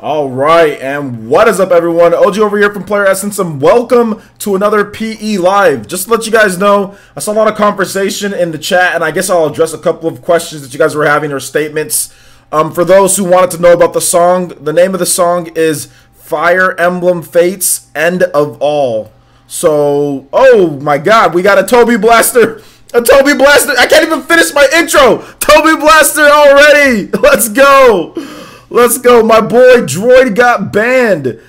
All right, and what is up, everyone? OG over here from PlayerEssence, and welcome to another PE Live. Just to let you guys know, I saw a lot of conversation in the chat, and I guess I'll address a couple of questions that you guys were having or statements. For those who wanted to know about the song, the name of the song is Fire Emblem Fates End of All. So, oh my god, we got a Toby Blaster. A Toby Blaster. I can't even finish my intro. Toby Blaster already. Let's go. Let's go. My boy Droid got banned.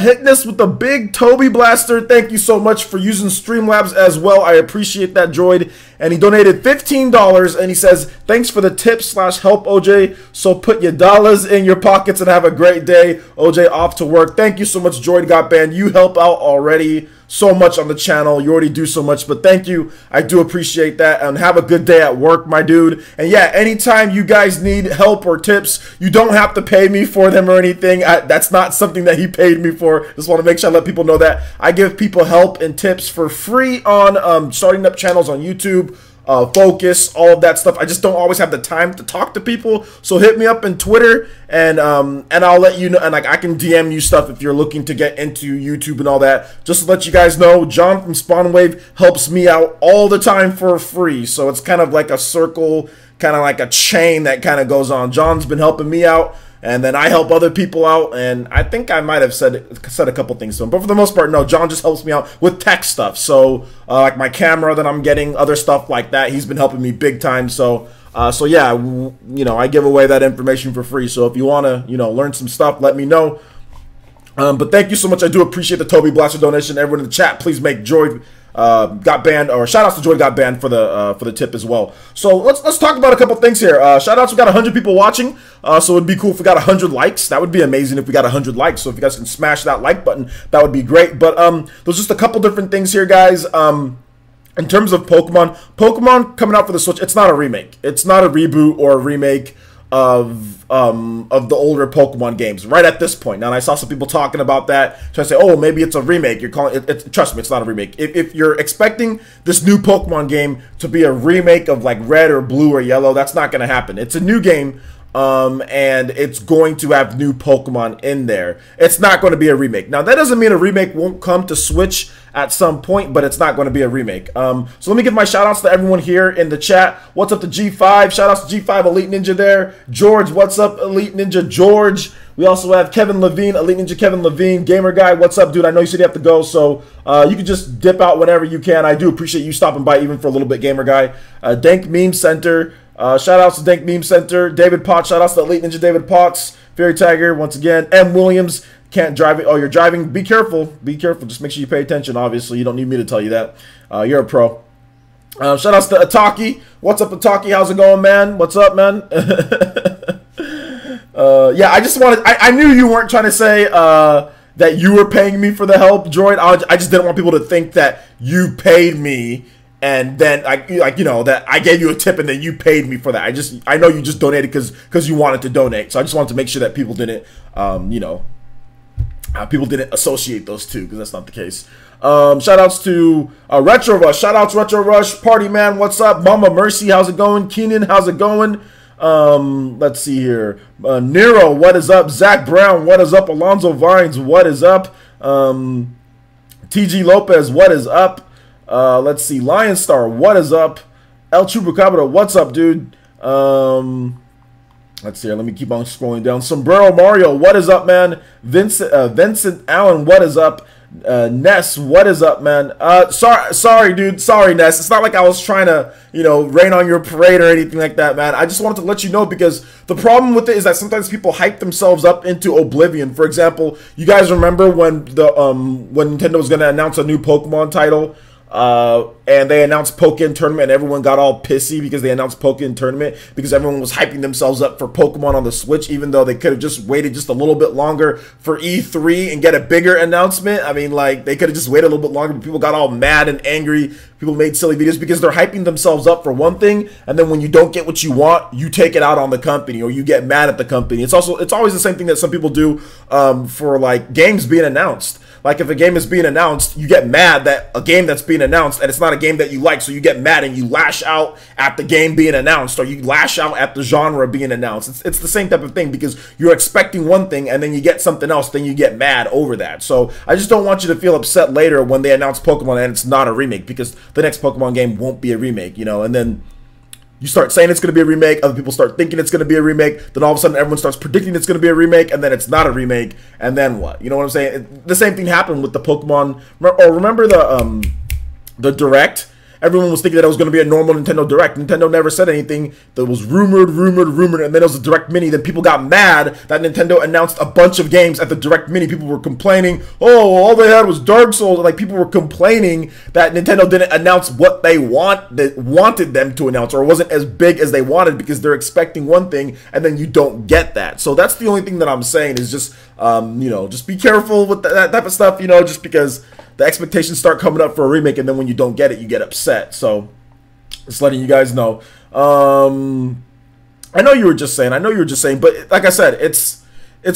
Hitting us with the big Toby Blaster. Thank you so much for using Streamlabs as well. I appreciate that, Droid. And he donated $15, and he says, thanks for the tip/help, OJ. So put your dollars in your pockets and have a great day. OJ off to work. Thank you so much, Droid got banned. You help out already so much on the channel. You already do so much, but thank you. I do appreciate that, and have a good day at work, my dude. And yeah, anytime you guys need help or tips, you don't have to pay me for them or anything. That's not something that he paid me for. Just want to make sure I let people know that I give people help and tips for free on starting up channels on YouTube, focus, all of that stuff. I just don't always have the time to talk to people, so hit me up in Twitter, and I'll let you know, and like I can DM you stuff if you're looking to get into YouTube and all that. Just to let you guys know, John from Spawnwave helps me out all the time for free, so it's kind of like a circle, kind of like a chain that kind of goes on. John's been helping me out, and then I help other people out, and I think I might have said a couple things to him. But for the most part, no, John just helps me out with tech stuff. So, like my camera that I'm getting, other stuff like that, he's been helping me big time. So, yeah, you know, I give away that information for free. So if you want to, you know, learn some stuff, let me know. But thank you so much. I do appreciate the Toby Blaster donation. Everyone in the chat, please make Droid got banned, or shout outs to Droid got banned for the tip as well. So let's talk about a couple things here. Shout outs, we got 100 people watching, so it'd be cool if we got 100 likes. That would be amazing if we got 100 likes. So if you guys can smash that like button, that would be great. But there's just a couple different things here, guys. In terms of Pokemon coming out for the Switch, it's not a remake. It's not a reboot or a remake of the older Pokemon games right at this point. Now, and I saw some people talking about that, trying to say, oh, maybe it's a remake. You're calling it, trust me, it's not a remake. If you're expecting this new Pokemon game to be a remake of like Red or Blue or Yellow, that's not going to happen. It's a new game, and it's going to have new Pokemon in there. It's not going to be a remake. Now, that doesn't mean a remake won't come to Switch at some point, but it's not going to be a remake. So let me give my shout outs to everyone here in the chat. What's up to G5? Shout outs to G5, Elite Ninja there. George, what's up, Elite Ninja George? We also have Kevin Levine, Elite Ninja Kevin Levine. Gamer Guy, what's up, dude? I know you said you have to go, so you can just dip out whenever you can. I do appreciate you stopping by even for a little bit, Gamer Guy. Dank Meme Center. Shout outs to Dank Meme Center. David Potts, shout outs to Elite Ninja David Potts. Fairy Tiger, once again. M. Williams, can't drive it. Oh, you're driving. Be careful. Be careful. Just make sure you pay attention, obviously. You don't need me to tell you that. You're a pro. Shout outs to Ataki. What's up, Ataki? How's it going, man? What's up, man? Yeah, I just wanted... I knew you weren't trying to say that you were paying me for the help, Droid. I just didn't want people to think that you paid me, and then you know, that I gave you a tip and then you paid me for that. I know you just donated because you wanted to donate. So I just wanted to make sure that people didn't you know, people didn't associate those two, because that's not the case. Shout outs to Retro Rush. Shout outs Retro Rush. Party Man, what's up? Mama Mercy, how's it going? Keenan, how's it going? Let's see here. Nero, what is up? Zach Brown, what is up? Alonzo Vines, what is up? TG Lopez, what is up? Let's see. Lion Star, what is up? El Chupacabra, what's up, dude? Let's see here. Let me keep on scrolling down. Sombrero Mario, what is up, man? Vincent Allen, what is up? Ness, what is up, man? Sorry, dude. Sorry, Ness. It's not like I was trying to, you know, rain on your parade or anything like that, man. I just wanted to let you know, because the problem with it is that sometimes people hype themselves up into oblivion. For example, you guys remember when when Nintendo was going to announce a new Pokemon title? And they announced Pokken Tournament, and everyone got all pissy because they announced Pokken Tournament, because everyone was hyping themselves up for Pokemon on the Switch, even though they could have just waited just a little bit longer for E3 and get a bigger announcement. I mean, like, they could have just waited a little bit longer, but people got all mad and angry people made silly videos because they're hyping themselves up for one thing, and then when you don't get what you want, you take it out on the company or you get mad at the company. It's always the same thing that some people do for like games being announced. Like if a game is being announced, you get mad that a game that's being announced and it's not a game that you like, so you get mad and you lash out at the game being announced, or you lash out at the genre being announced. It's the same type of thing because you're expecting one thing and then you get something else, then you get mad over that. So I just don't want you to feel upset later when they announce Pokemon and it's not a remake, because the next Pokemon game won't be a remake, you know, and then you start saying it's going to be a remake, other people start thinking it's going to be a remake, then all of a sudden everyone starts predicting it's going to be a remake, and then it's not a remake, and then what? You know what I'm saying? The same thing happened with the Pokemon, or remember the Direct? Everyone was thinking that it was going to be a normal Nintendo Direct. Nintendo never said anything. There was rumored, and then it was a Direct Mini. Then people got mad that Nintendo announced a bunch of games at the Direct Mini. People were complaining, oh, all they had was Dark Souls. Like, people were complaining that Nintendo didn't announce what they wanted them to announce, or it wasn't as big as they wanted, because they're expecting one thing, and then you don't get that. So that's the only thing that I'm saying is just, you know, just be careful with that type of stuff, you know, just because the expectations start coming up for a remake, and then when you don't get it, you get upset. So, just letting you guys know. I know you were just saying, but like I said, it's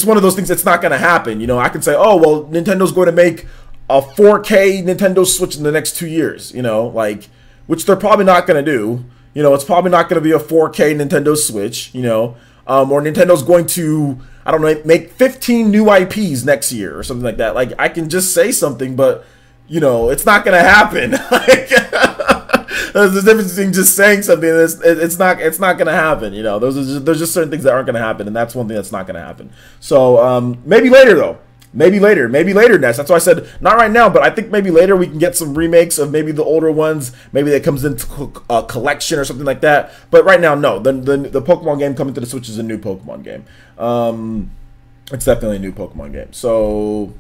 one of those things. It's not going to happen. You know, I can say, oh, well, Nintendo's going to make a 4K Nintendo Switch in the next 2 years, you know, like, which they're probably not going to do. You know, it's probably not going to be a 4K Nintendo Switch, you know, or Nintendo's going to, I don't know, make 15 new IPs next year or something like that. Like, I can just say something, but, you know, it's not going to happen. Like, there's a difference between just saying something and it's not going to happen. You know, there's just certain things that aren't going to happen, and that's one thing that's not going to happen. So, maybe later, though. Maybe later, Ness. That's why I said not right now, but I think maybe later we can get some remakes of maybe the older ones. Maybe that comes into a collection or something like that. But right now, no. The Pokemon game coming to the Switch is a new Pokemon game. It's definitely a new Pokemon game. So,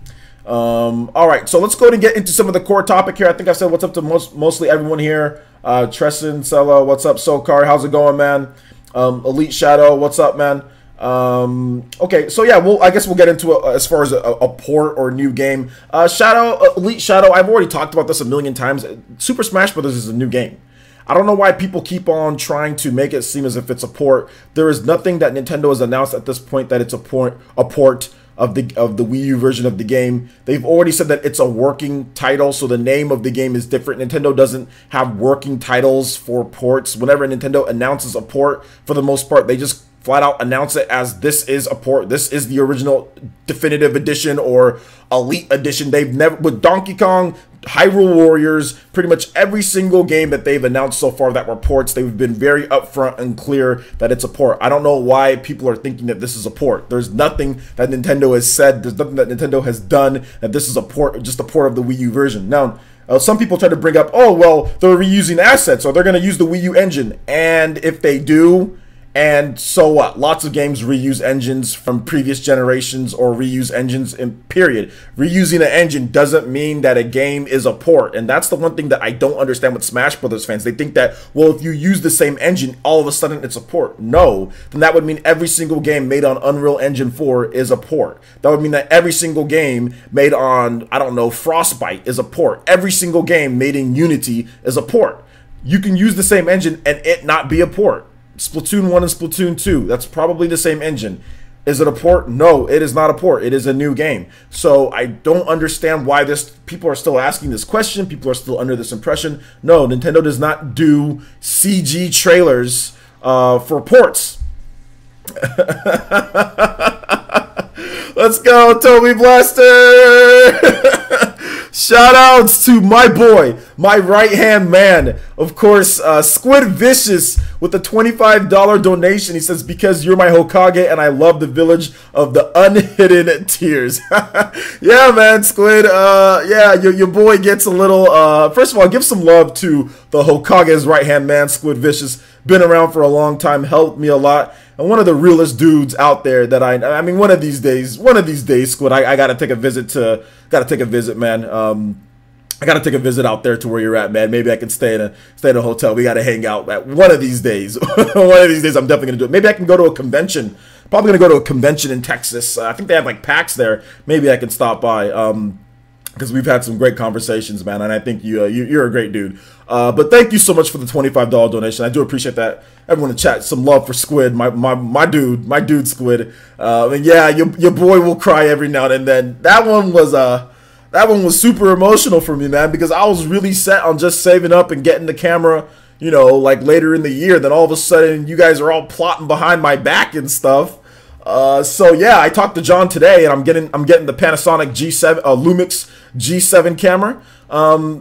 all right. So let's go and get into some of the core topic here. I think I said what's up to mostly everyone here. Tresson, Sella, what's up? Sokar, how's it going, man? Elite Shadow, what's up, man? Okay, so yeah, I guess we'll get into it as far as a port or a new game. Elite Shadow, I've already talked about this a million times. Super Smash Bros. Is a new game. I don't know why people keep on trying to make it seem as if it's a port. There is nothing that Nintendo has announced at this point that it's a port of the Wii U version of the game. They've already said that it's a working title, so the name of the game is different. Nintendo doesn't have working titles for ports. Whenever Nintendo announces a port, for the most part, they just flat out announce it as this is a port. This is the original definitive edition or elite edition. They've never, with Donkey Kong, Hyrule Warriors, pretty much every single game that they've announced so far that were ports, they've been very upfront and clear that it's a port. I don't know why people are thinking that this is a port. There's nothing that Nintendo has said, there's nothing that Nintendo has done that this is a port, just a port of the Wii U version. Now, some people try to bring up, oh, well, they're reusing assets, or they're going to use the Wii U engine. And if they do, and so what? Lots of games reuse engines from previous generations, or reuse engines in period. Reusing an engine doesn't mean that a game is a port. And that's the one thing that I don't understand with Smash Brothers fans. They think that, well, if you use the same engine, all of a sudden it's a port. No, then that would mean every single game made on Unreal Engine 4 is a port. That would mean that every single game made on, I don't know, Frostbite is a port. Every single game made in Unity is a port. You can use the same engine and it not be a port. Splatoon 1 and Splatoon 2, that's probably the same engine. Is it a port? No, it is not a port. It is a new game. So I don't understand why people are still asking this question. People are still under this impression. No, Nintendo does not do CG trailers for ports. Let's go, Toby Blaster! Shoutouts to my boy, my right-hand man. Of course, SqidVishus with a $25 donation. He says, because you're my Hokage and I love the village of the unhidden tears. Yeah, man, Squid. Yeah, your boy gets a little... first of all, give some love to the Hokage's right-hand man, SqidVishus. Been around for a long time, helped me a lot. And one of the realest dudes out there that I mean, one of these days, Squid, I gotta take a visit, man. I gotta take a visit out there to where you're at, man. Maybe I can stay in a hotel. We gotta hang out at one of these days. One of these days, I'm definitely gonna do it. Maybe I can go to a convention. Probably gonna go to a convention in Texas. I think they have like PAX there. Maybe I can stop by. because we've had some great conversations, man, and I think you're a great dude. But thank you so much for the $25 donation. I do appreciate that. Everyone in chat, some love for Squid, my dude Squid. And yeah, your boy will cry every now and then. That one was super emotional for me, man, because I was really set on just saving up and getting the camera, you know, like later in the year. Then all of a sudden, you guys are all plotting behind my back and stuff. So yeah, I talked to John today, and I'm getting the Panasonic G7 Lumix G7 camera.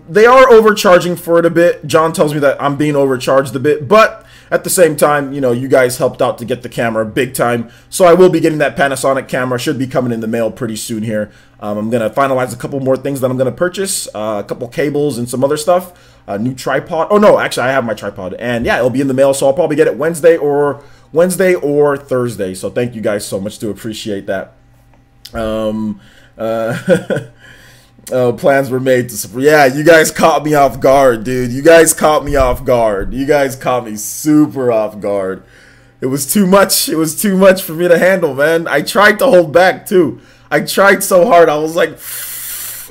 They are overcharging for it a bit. John tells me that I'm being overcharged a bit, but at the same time, you know, you guys helped out to get the camera big time. So I will be getting that Panasonic camera. Should be coming in the mail pretty soon here. I'm gonna finalize a couple more things that I'm gonna purchase, a couple cables and some other stuff. A new tripod. Oh no, actually I have my tripod, and yeah, it'll be in the mail. So I'll probably get it Wednesday or Thursday. So thank you guys so much. To appreciate that. Plans were made to. Yeah, you guys caught me off guard, dude. You guys caught me off guard. You guys caught me super off guard. It was too much. It was too much for me to handle, man. I tried to hold back too. I tried so hard. I was like,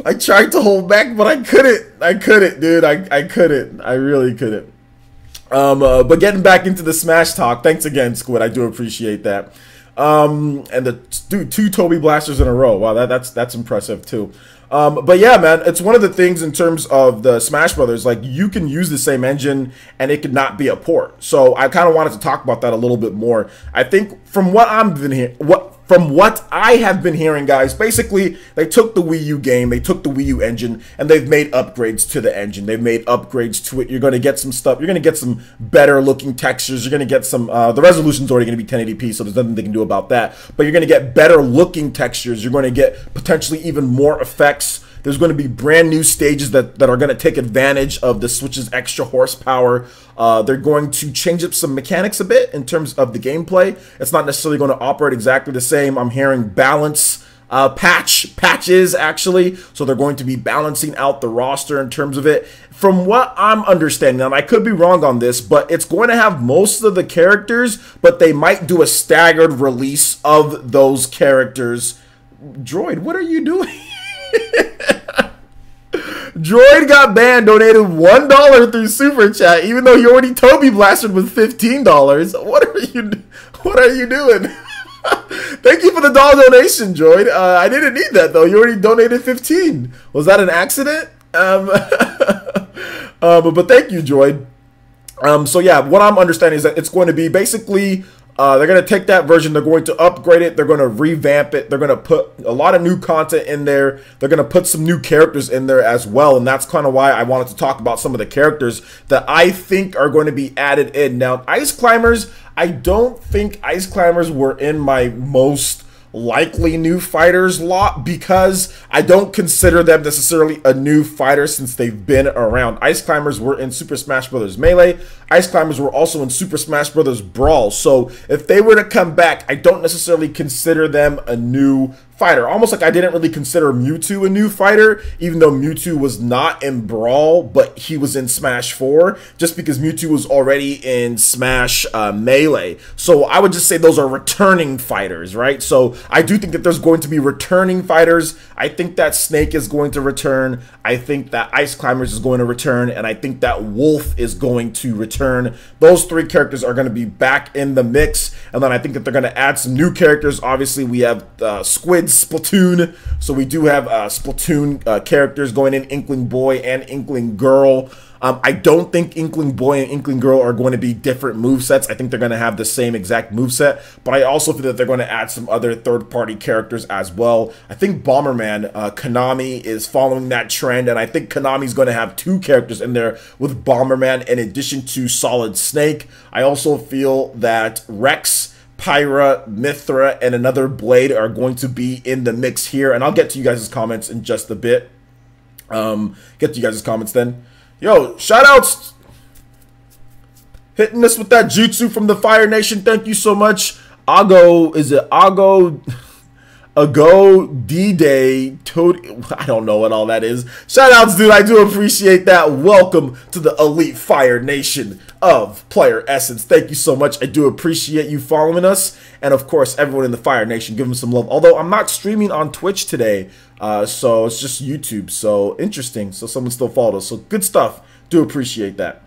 I tried to hold back, but I couldn't. I couldn't, dude. I couldn't. I really couldn't. But getting back into the Smash talk, thanks again, Squid. I do appreciate that. And the dude, 2 Toby blasters in a row. Wow, that's impressive too. But yeah, man, it's one of the things in terms of the Smash Brothers, like you can use the same engine and it could not be a port. So I kind of wanted to talk about that a little bit more. I think from what I have been hearing, guys, basically they took the Wii U game, they took the Wii U engine, and they've made upgrades to the engine. They've made upgrades to it. You're going to get some stuff. You're going to get some better looking textures. You're going to get some, the resolution's already going to be 1080p, so there's nothing they can do about that. But you're going to get better looking textures. You're going to get potentially even more effects. There's going to be brand new stages that are going to take advantage of the Switch's extra horsepower. They're going to change up some mechanics a bit in terms of the gameplay. It's not necessarily going to operate exactly the same. I'm hearing balance patches, actually. So they're going to be balancing out the roster in terms of it. From what I'm understanding, and I could be wrong on this, but it's going to have most of the characters, but they might do a staggered release of those characters. Droid, what are you doing? Droid got banned, donated $1 through Super Chat, even though he already Toby blasted with $15. What are you doing? Thank you for the dollar donation, Droid. I didn't need that though. You already donated 15. Was that an accident? But thank you, Droid. So yeah, what I'm understanding is that it's going to be basically they're going to take that version, they're going to upgrade it, they're going to revamp it, they're going to put a lot of new content in there, they're going to put some new characters in there as well, and that's kind of why I wanted to talk about some of the characters that I think are going to be added in. Now, Ice Climbers, I don't think Ice Climbers were in my most likely new fighters lot because I don't consider them necessarily a new fighter since they've been around. Ice Climbers were in Super Smash Bros. Melee. Ice Climbers were also in Super Smash Bros. Brawl. So if they were to come back, I don't necessarily consider them a new fighter. Almost like I didn't really consider Mewtwo a new fighter, even though Mewtwo was not in Brawl, but he was in Smash 4, just because Mewtwo was already in Smash Melee. So I would just say those are returning fighters, right? So I do think that there's going to be returning fighters. I think that Snake is going to return. I think that Ice Climbers is going to return, and I think that Wolf is going to return. Those 3 characters are going to be back in the mix, and then I think that they're going to add some new characters. Obviously, we have Squid Splatoon, so we do have Splatoon characters going in, Inkling Boy and Inkling Girl. I don't think Inkling Boy and Inkling Girl are going to be different movesets. I think they're going to have the same exact moveset, but I also feel that they're going to add some other third-party characters as well. I think Bomberman, Konami is following that trend, and I think Konami's going to have 2 characters in there with Bomberman in addition to Solid Snake. I also feel that Rex, Pyra, Mithra, and another Blade are going to be in the mix here, and I'll get to you guys' comments in just a bit. Get to you guys' comments then. Yo, shoutouts! Hitting us with that jutsu from the Fire Nation. Thank you so much. Ago, is it Ago? Ago D-Day I don't know what all that is. Shout outs, dude. I do appreciate that. Welcome to the Elite Fire Nation of PlayerEssence. Thank you so much. I do appreciate you following us. And of course, everyone in the Fire Nation, give them some love. Although I'm not streaming on Twitch today, so it's just YouTube. So interesting. So someone still followed us. So good stuff. Do appreciate that.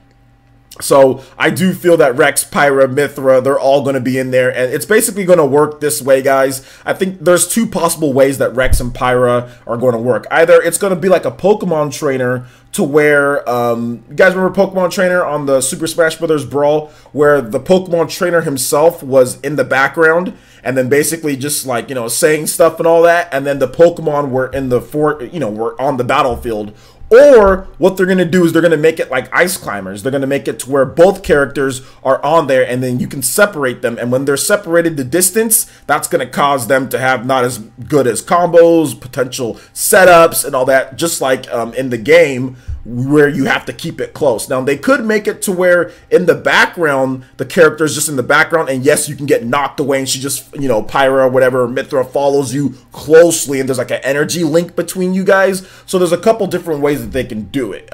So I do feel that Rex, Pyra, Mithra, they're all going to be in there, and it's basically going to work this way, guys. I think there's two possible ways that Rex and Pyra are going to work. Either it's going to be like a Pokemon trainer to where, you guys remember Pokemon Trainer on the Super Smash Bros. Brawl, where the Pokemon Trainer himself was in the background, and then basically just like, you know, saying stuff and all that, and then the Pokemon were in the were on the battlefield. Or what they're going to do is they're going to make it like Ice Climbers. They're going to make it to where both characters are on there, and then you can separate them. And when they're separated the distance, that's going to cause them to have not as good as combos, potential setups, and all that, just like in the game where you have to keep it close. Now, they could make it to where in the background, the character is just in the background, and yes, you can get knocked away, and she just, you know, Pyra or whatever, Mithra follows you closely, and there's like an energy link between you guys. So there's a couple different ways that they can do it.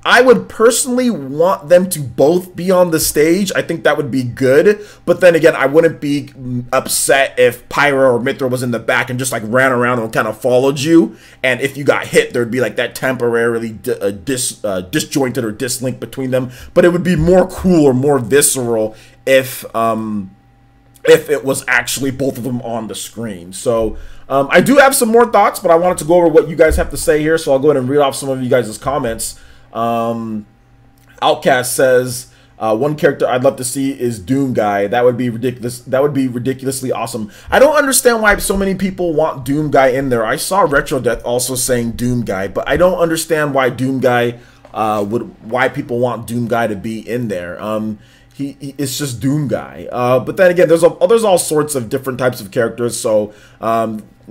I would personally want them to both be on the stage. I think that would be good, but then again, I wouldn't be upset if Pyra or Mithra was in the back and just like ran around and kind of followed you, and if you got hit, there'd be like that temporarily disjointed or dislinked between them. But it would be more cool or more visceral if it was actually both of them on the screen. So I do have some more thoughts, but I wanted to go over what you guys have to say here, so I'll go ahead and read off some of you guys' comments. Outcast says, one character I'd love to see is Doom Guy. That would be ridiculous. That would be ridiculously awesome. I don't understand why so many people want Doom Guy in there. I saw Retro Death also saying Doom Guy, but I don't understand why Doom Guy why people want Doom Guy to be in there. It's just Doom Guy. But then again, there's all sorts of different types of characters. So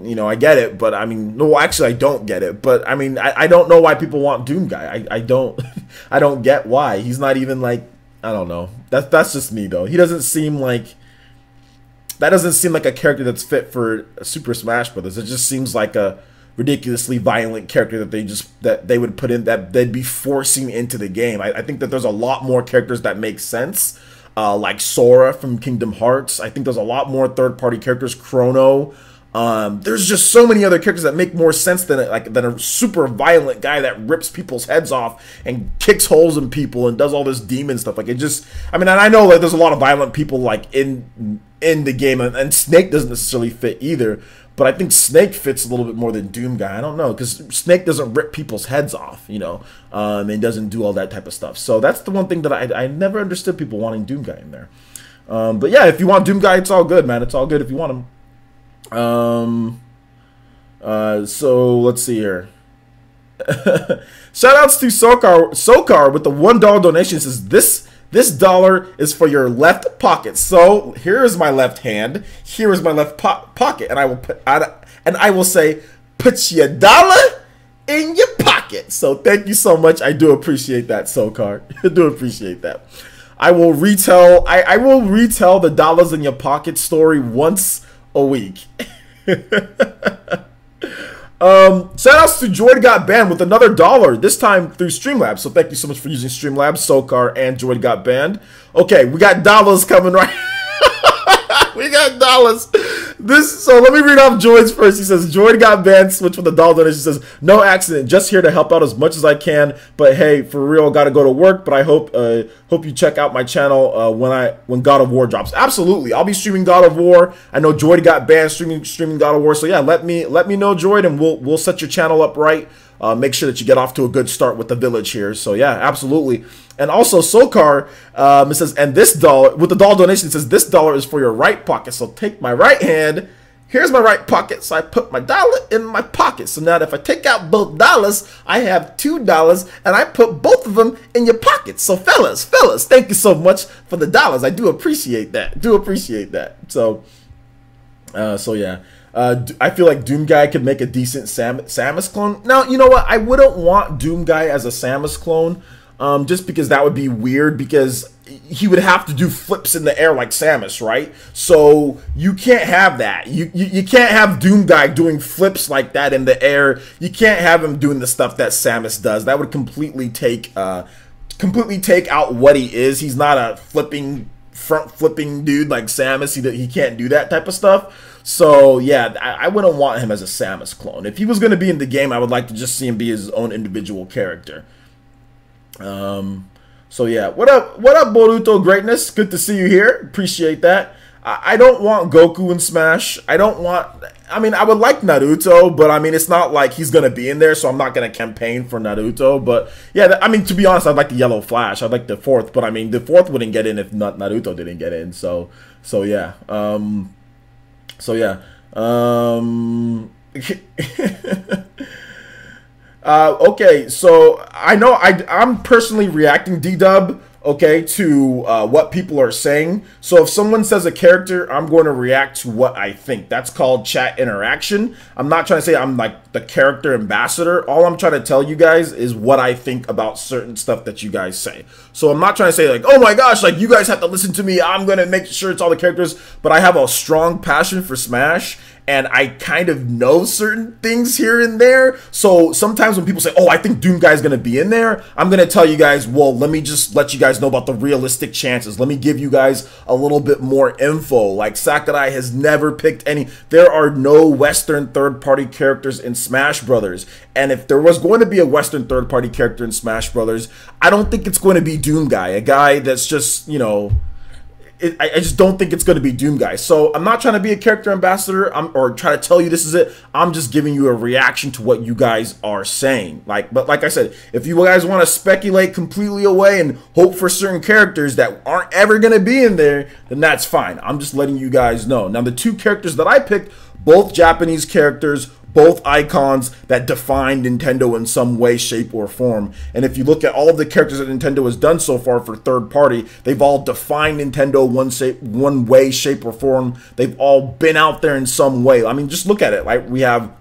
you know, I get it, but I mean, no, actually, I don't get it. But I mean, I don't know why people want Doom Guy. I don't I don't get why. He's not even like, I don't know. That's just me though. He doesn't seem like a character that's fit for Super Smash Bros. It just seems like a ridiculously violent character that they would put in, that they'd be forcing into the game. I think that there's a lot more characters that make sense, like Sora from Kingdom Hearts. I think there's a lot more third-party characters, Chrono. There's just so many other characters that make more sense than a super violent guy that rips people's heads off and kicks holes in people and does all this demon stuff. Like, it just, I mean, and I know like there's a lot of violent people like in the game, and Snake doesn't necessarily fit either, but I think Snake fits a little bit more than Doom Guy. I don't know, because Snake doesn't rip people's heads off, you know, and doesn't do all that type of stuff. So that's the one thing that I never understood, people wanting Doom Guy in there. But yeah, if you want Doom Guy, it's all good, man. It's all good if you want him. So let's see here. Shout outs to Sokar with the $1 donation. Says this dollar is for your left pocket. So here is my left hand. Here is my left pocket, and I will say, put your dollar in your pocket. So thank you so much. I do appreciate that, Sokar. I do appreciate that. I will retell the dollars in your pocket story once a week. Shout outs to Droid Got Banned with another $1, this time through Streamlabs. So thank you so much for using Streamlabs, Sokar and Droid Got Banned. Okay, we got dollars coming right. We got dollars. So let me read off Droid's first. He says, Droid got banned, switch with the $1 donation. He says, no accident, just here to help out as much as I can. But hey, for real, gotta go to work. But I hope you check out my channel when God of War drops. Absolutely, I'll be streaming God of War. I know Droid got banned streaming God of War. So yeah, let me know, Droid, and we'll set your channel up right. Make sure that you get off to a good start with the village here. So yeah, absolutely. And also Sokar, it says, and this $1 with the $1 donation, it says this $1 is for your right pocket. So take my right hand. Here's my right pocket. So I put my dollar in my pocket. So now if I take out both dollars, I have $2, and I put both of them in your pocket. So fellas, thank you so much for the dollars. I do appreciate that. So, so yeah. I feel like Doom Guy could make a decent Samus clone. Now, you know what? I wouldn't want Doom Guy as a Samus clone. just because that would be weird, because he would have to do flips in the air like Samus, right? So you can't have that. You can't have Doom Guy doing flips like that in the air. You can't have him doing the stuff that Samus does. That would completely take out what he is. He's not a front flipping dude like Samus. He can't do that type of stuff. So yeah, I wouldn't want him as a Samus clone. If he was going to be in the game, I would like to just see him be his own individual character. So yeah, what up Boruto Greatness? Good to see you here. Appreciate that. I don't want Goku in Smash. I mean, I would like Naruto, but I mean, it's not like he's gonna be in there, so I'm not gonna campaign for Naruto. But yeah, I mean, to be honest, I'd like the Yellow Flash. I'd like the fourth, but I mean, the fourth wouldn't get in if Naruto didn't get in. So yeah. Okay, so I know I'm personally reacting, D-Dub, okay, to what people are saying. So if someone says a character, I'm going to react to what I think. That's called chat interaction. I'm not trying to say I'm like the character ambassador. All I'm trying to tell you guys is what I think about certain stuff that you guys say. So I'm not trying to say like, oh my gosh, like you guys have to listen to me. I'm going to make sure it's all the characters. But I have a strong passion for Smash, and I kind of know certain things here and there. So sometimes when people say, oh, I think Doom Guy's going to be in there, I'm going to tell you guys, well, let me just let you guys know about the realistic chances. Let me give you guys a little bit more info. Like Sakurai has never picked any. There are no Western third-party characters in Smash Brothers. And if there was going to be a Western third-party character in Smash Brothers, I don't think it's going to be Doom Guy. A guy that's just, you know, I just don't think it's going to be Doom Guy. So I'm not trying to be a character ambassador or try to tell you this is it. I'm just giving you a reaction to what you guys are saying. But like I said, if you guys want to speculate completely away and hope for certain characters that aren't ever going to be in there, then that's fine. I'm just letting you guys know. Now, the two characters that I picked, both Japanese characters, both icons that define Nintendo in some way, shape, or form. And if you look at all of the characters that Nintendo has done so far for third party, they've all defined Nintendo one way, shape, or form. They've all been out there in some way. I mean, just look at it. Like we have,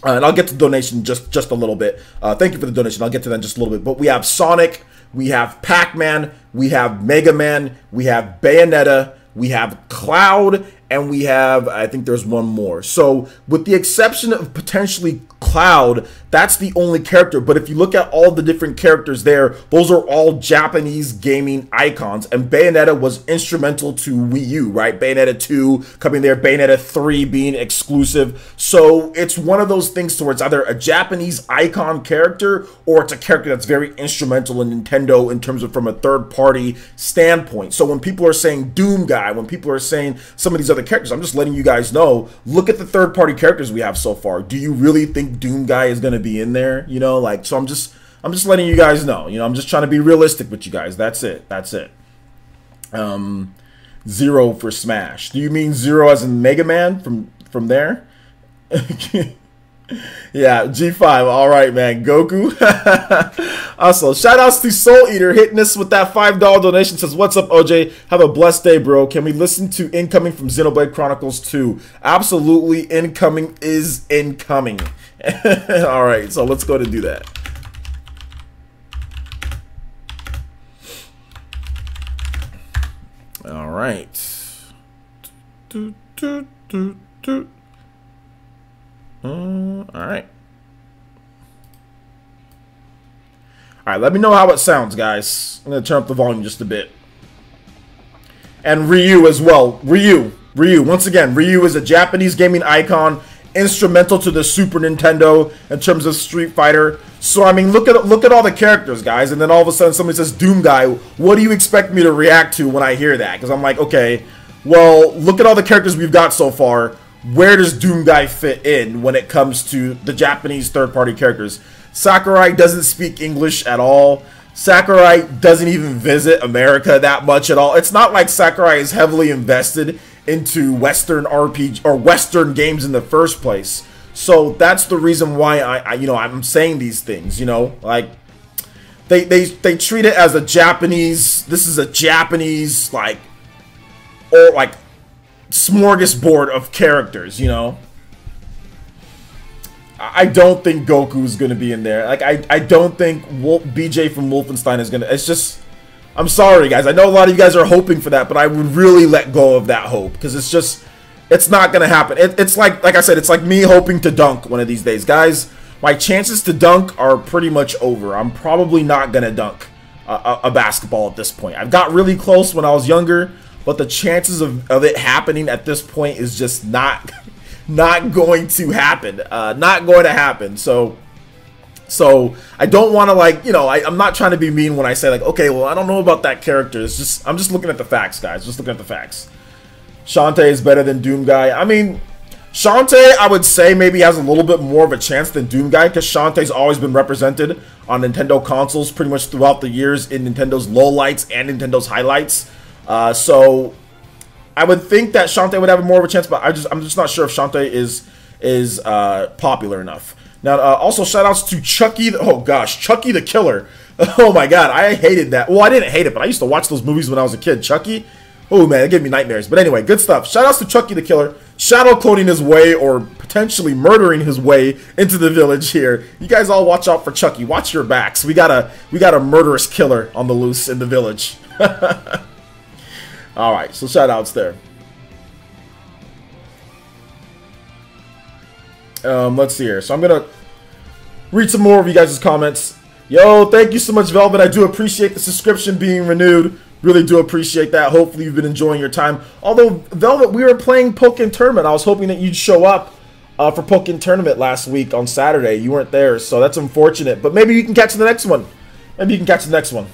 and I'll get to donation just a little bit. Thank you for the donation. I'll get to that in just a little bit. But we have Sonic, we have Pac-Man, we have Mega Man, we have Bayonetta, we have Cloud, and we have, I think there's one more. So with the exception of potentially Cloud, that's the only character. But if you look at all the different characters there, those are all Japanese gaming icons. And Bayonetta was instrumental to Wii U, right? Bayonetta 2 coming there, Bayonetta 3 being exclusive. So it's one of those things towards either a Japanese icon character or it's a character that's very instrumental in Nintendo in terms of from a third party standpoint. So when people are saying Doom Guy, when people are saying some of these other characters, I'm just letting you guys know, look at the third party characters we have so far. Do you really think Doom Guy is going to be in there? You know, like, so I'm just letting you guys know. You know, I'm just trying to be realistic with you guys. That's it. 0 for Smash. Do you mean 0 as in Mega Man from there? Yeah, G5. All right, man. Goku. Also, shout outs to Soul Eater hitting us with that $5 donation. Says, what's up, OJ? Have a blessed day, bro. Can we listen to Incoming from Xenoblade Chronicles 2? Absolutely. Incoming is incoming. All right, so let's go to do that. All right. All right. All right, let me know how it sounds, guys. I'm going to turn up the volume just a bit. And Ryu as well. Ryu. Once again, Ryu is a Japanese gaming icon, instrumental to the Super Nintendo in terms of Street Fighter. So, I mean, look at all the characters, guys. And then all of a sudden somebody says Doom Guy. What do you expect me to react to when I hear that? Because I'm like, okay, well, look at all the characters we've got so far. Where does Doom Guy fit in when it comes to the Japanese third-party characters? Sakurai doesn't speak English at all. Sakurai doesn't even visit America that much at all. It's not like Sakurai is heavily invested into Western RPG or Western games in the first place. So that's the reason why I'm saying these things, you know, like they treat it as a Japanese, this is a Japanese like smorgasbord of characters, you know. I don't think Goku is going to be in there. Like, I don't think BJ from Wolfenstein is going to... It's just... I'm sorry, guys. I know a lot of you guys are hoping for that, but I would really let go of that hope. Because it's just... It's not going to happen. It's like I said, it's like me hoping to dunk one of these days. Guys, my chances to dunk are pretty much over. I'm probably not going to dunk a basketball at this point. I've got really close when I was younger, but the chances of it happening at this point is just not going to happen. Not going to happen. So I don't want to, like, you know, I'm not trying to be mean when I say, like, okay, well, I don't know about that character. It's just, I'm just looking at the facts, guys. Just looking at the facts. Shantae is better than Doom Guy. I mean, Shantae, I would say, maybe has a little bit more of a chance than Doom Guy, because Shantae's always been represented on Nintendo consoles pretty much throughout the years in Nintendo's lowlights and Nintendo's highlights. So I would think that Shantae would have more of a chance, but I'm just not sure if Shantae is popular enough. Now, also shoutouts to Chucky. Oh gosh, Chucky the Killer. Oh my god, I hated that. Well, I didn't hate it, but I used to watch those movies when I was a kid. Chucky. Oh man, it gave me nightmares. But anyway, good stuff. Shoutouts to Chucky the Killer, shadow cloning his way or potentially murdering his way into the village here. You guys all watch out for Chucky. Watch your backs. We got a murderous killer on the loose in the village. All right, so shoutouts there. Let's see here. So I'm gonna read some more of you guys' comments. Yo, thank you so much, Velvet. I do appreciate the subscription being renewed. Really do appreciate that. Hopefully you've been enjoying your time. Although, Velvet, we were playing Pokken Tournament. I was hoping that you'd show up for Pokken Tournament last week on Saturday. You weren't there, so that's unfortunate. But maybe you can catch the next one. Maybe you can catch the next one.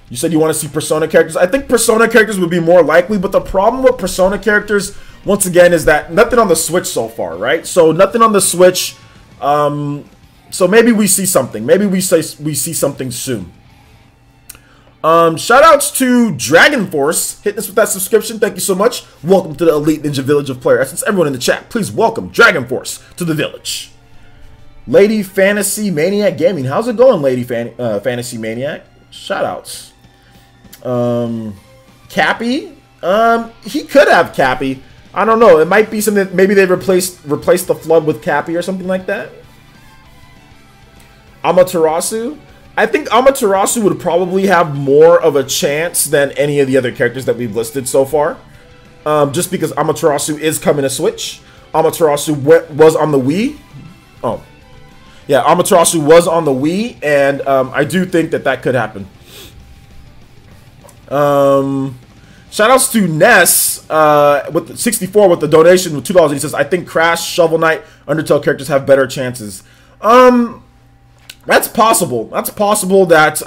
You said you want to see Persona characters. I think Persona characters would be more likely, but the problem with Persona characters, once again, is that nothing on the Switch so far, right? So nothing on the Switch. So maybe we see something. Maybe we see something soon. Shoutouts to Dragon Force hitting us with that subscription. Thank you so much. Welcome to the Elite Ninja Village of PlayerEssence. Everyone in the chat, please welcome Dragon Force to the village. Lady Fantasy Maniac Gaming. How's it going, Lady Fantasy Maniac? Shoutouts. Cappy. He could have Cappy. I don't know. It might be something. Maybe they replaced the Flood with Cappy or something like that. Amaterasu. I think Amaterasu would probably have more of a chance than any of the other characters that we've listed so far. Just because Amaterasu is coming to Switch. Amaterasu was on the Wii. Oh. Yeah, Amaterasu was on the Wii, and I do think that could happen. Shoutouts to Ness with the 64 with the donation with $2. He says, I think Crash, Shovel Knight, Undertale characters have better chances. That's possible. That's possible that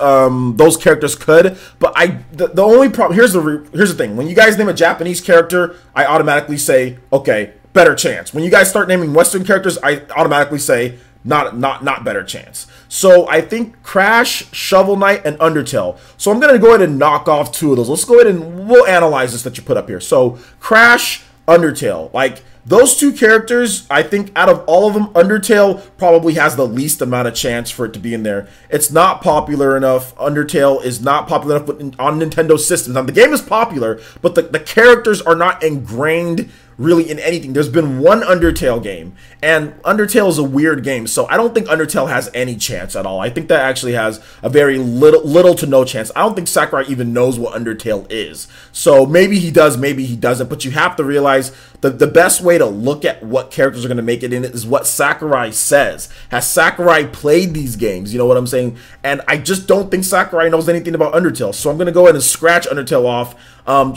those characters could, but the only problem here's the thing. When you guys name a Japanese character, I automatically say, okay, better chance. When you guys start naming Western characters, I automatically say not better chance. So I think Crash, Shovel Knight, and Undertale. So I'm gonna go ahead and knock off two of those. Let's go ahead and we'll analyze this that you put up here. So Crash, Undertale, like those two characters, I think out of all of them, Undertale probably has the least amount of chance for it to be in there. It's not popular enough. Undertale is not popular enough on Nintendo systems. Now, the game is popular, but the characters are not ingrained really in anything. There's been one Undertale game, and Undertale is a weird game, so I don't think Undertale has any chance at all. I think that actually has a very little to no chance. I don't think Sakurai even knows what Undertale is. So maybe he does, maybe he doesn't, but you have to realize the best way to look at what characters are going to make it in is what Sakurai says. Has Sakurai played these games? You know what I'm saying? And I just don't think Sakurai knows anything about Undertale, so I'm going to go ahead and scratch Undertale off.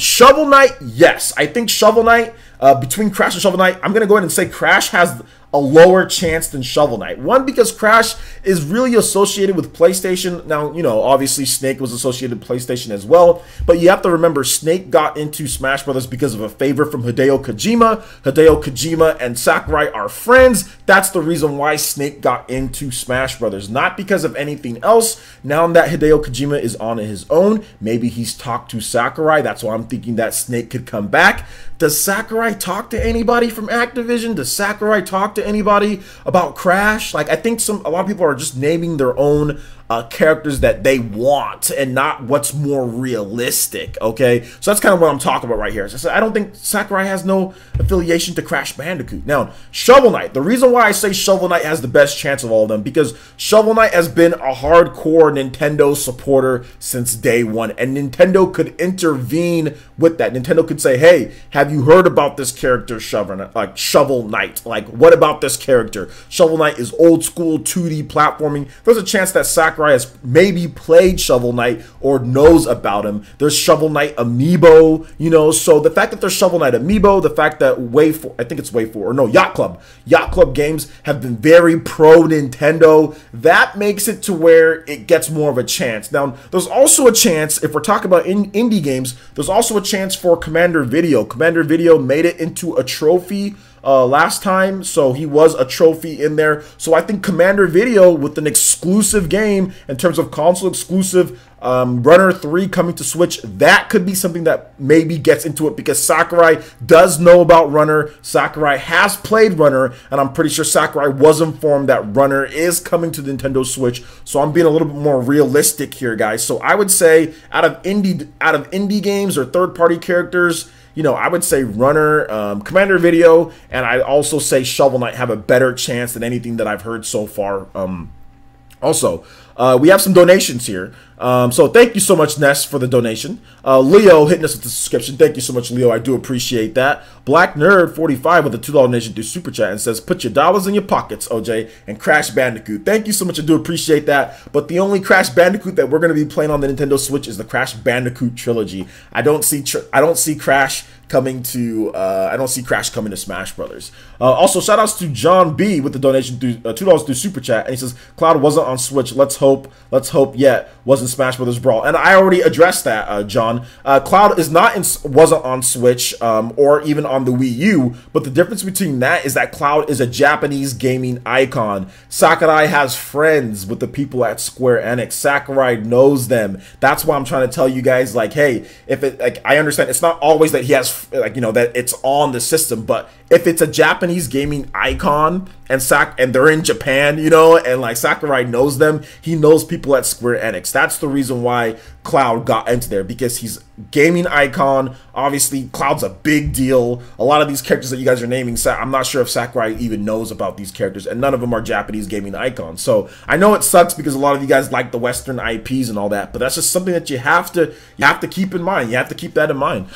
Shovel Knight, yes. I think Shovel Knight, between Crash and Shovel Knight, I'm going to go ahead and say Crash has a lower chance than Shovel Knight. One, because Crash is really associated with PlayStation. Now, you know, obviously Snake was associated with PlayStation as well, but you have to remember Snake got into Smash Brothers because of a favor from Hideo Kojima. Hideo Kojima and Sakurai are friends. That's the reason why Snake got into Smash Brothers, not because of anything else. Now that Hideo Kojima is on his own, maybe he's talked to Sakurai. That's why I'm thinking that Snake could come back. Does Sakurai talk to anybody from Activision? Does Sakurai talk to anybody about Crash? Like, I think a lot of people are just naming their own characters that they want and not what's more realistic, okay? So that's kind of what I'm talking about right here. So I don't think Sakurai has no affiliation to Crash Bandicoot. Now, Shovel Knight. The reason why I say Shovel Knight has the best chance of all of them, because Shovel Knight has been a hardcore Nintendo supporter since day one, and Nintendo could intervene with that. Nintendo could say, hey, have you heard about this character, Shovel Knight? Like, what about this character? Shovel Knight is old school 2D platforming. There's a chance that Sakurai has maybe played Shovel Knight or knows about him. There's Shovel Knight Amiibo, you know, so the fact that there's Shovel Knight Amiibo, the fact that Yacht Club games have been very pro Nintendo, that makes it to where it gets more of a chance. Now, there's also a chance, if we're talking about indie games, there's also a chance for Commander Video. Commander Video made it into a trophy last time, so he was a trophy in there. So I think Commander Video, with an exclusive game in terms of console exclusive, Runner 3 coming to Switch, that could be something that maybe gets into it, because Sakurai does know about Runner. Sakurai has played Runner, and I'm pretty sure Sakurai was informed that Runner is coming to the Nintendo Switch. So I'm being a little bit more realistic here, guys. So I would say out of indie games or third-party characters, you know, I would say Runner, Commander Video, and I'd also say Shovel Knight have a better chance than anything that I've heard so far. Also, we have some donations here. So thank you so much, Ness, for the donation. Leo hitting us with the subscription. Thank you so much, Leo. I do appreciate that. Black Nerd 45 with a $2 donation through Super Chat and says, put your dollars in your pockets, OJ, and Crash Bandicoot. Thank you so much. I do appreciate that. But the only Crash Bandicoot that we're going to be playing on the Nintendo Switch is the Crash Bandicoot trilogy. I don't see Crash coming to Smash Brothers. Also, shout outs to John B with the donation through $2 through Super Chat, and he says Cloud wasn't on Switch. Let's hope yet wasn't Smash Brothers Brawl. And I already addressed that, John. Cloud wasn't on Switch or even on the Wii U, but the difference between that is that Cloud is a Japanese gaming icon. Sakurai has friends with the people at Square Enix. Sakurai knows them. That's why I'm trying to tell you guys, like, hey, I understand it's not always that he has, that it's on the system, but if it's a Japanese gaming icon and they're in Japan, and like Sakurai knows them, he knows people at Square Enix. That's the reason why Cloud got into there, because he's gaming icon. Obviously, Cloud's a big deal. A lot of these characters that you guys are naming, I'm not sure if Sakurai even knows about these characters, and none of them are Japanese gaming icons. So I know it sucks because a lot of you guys like the Western IPs and all that, but that's just something that you have to keep in mind. You have to keep that in mind.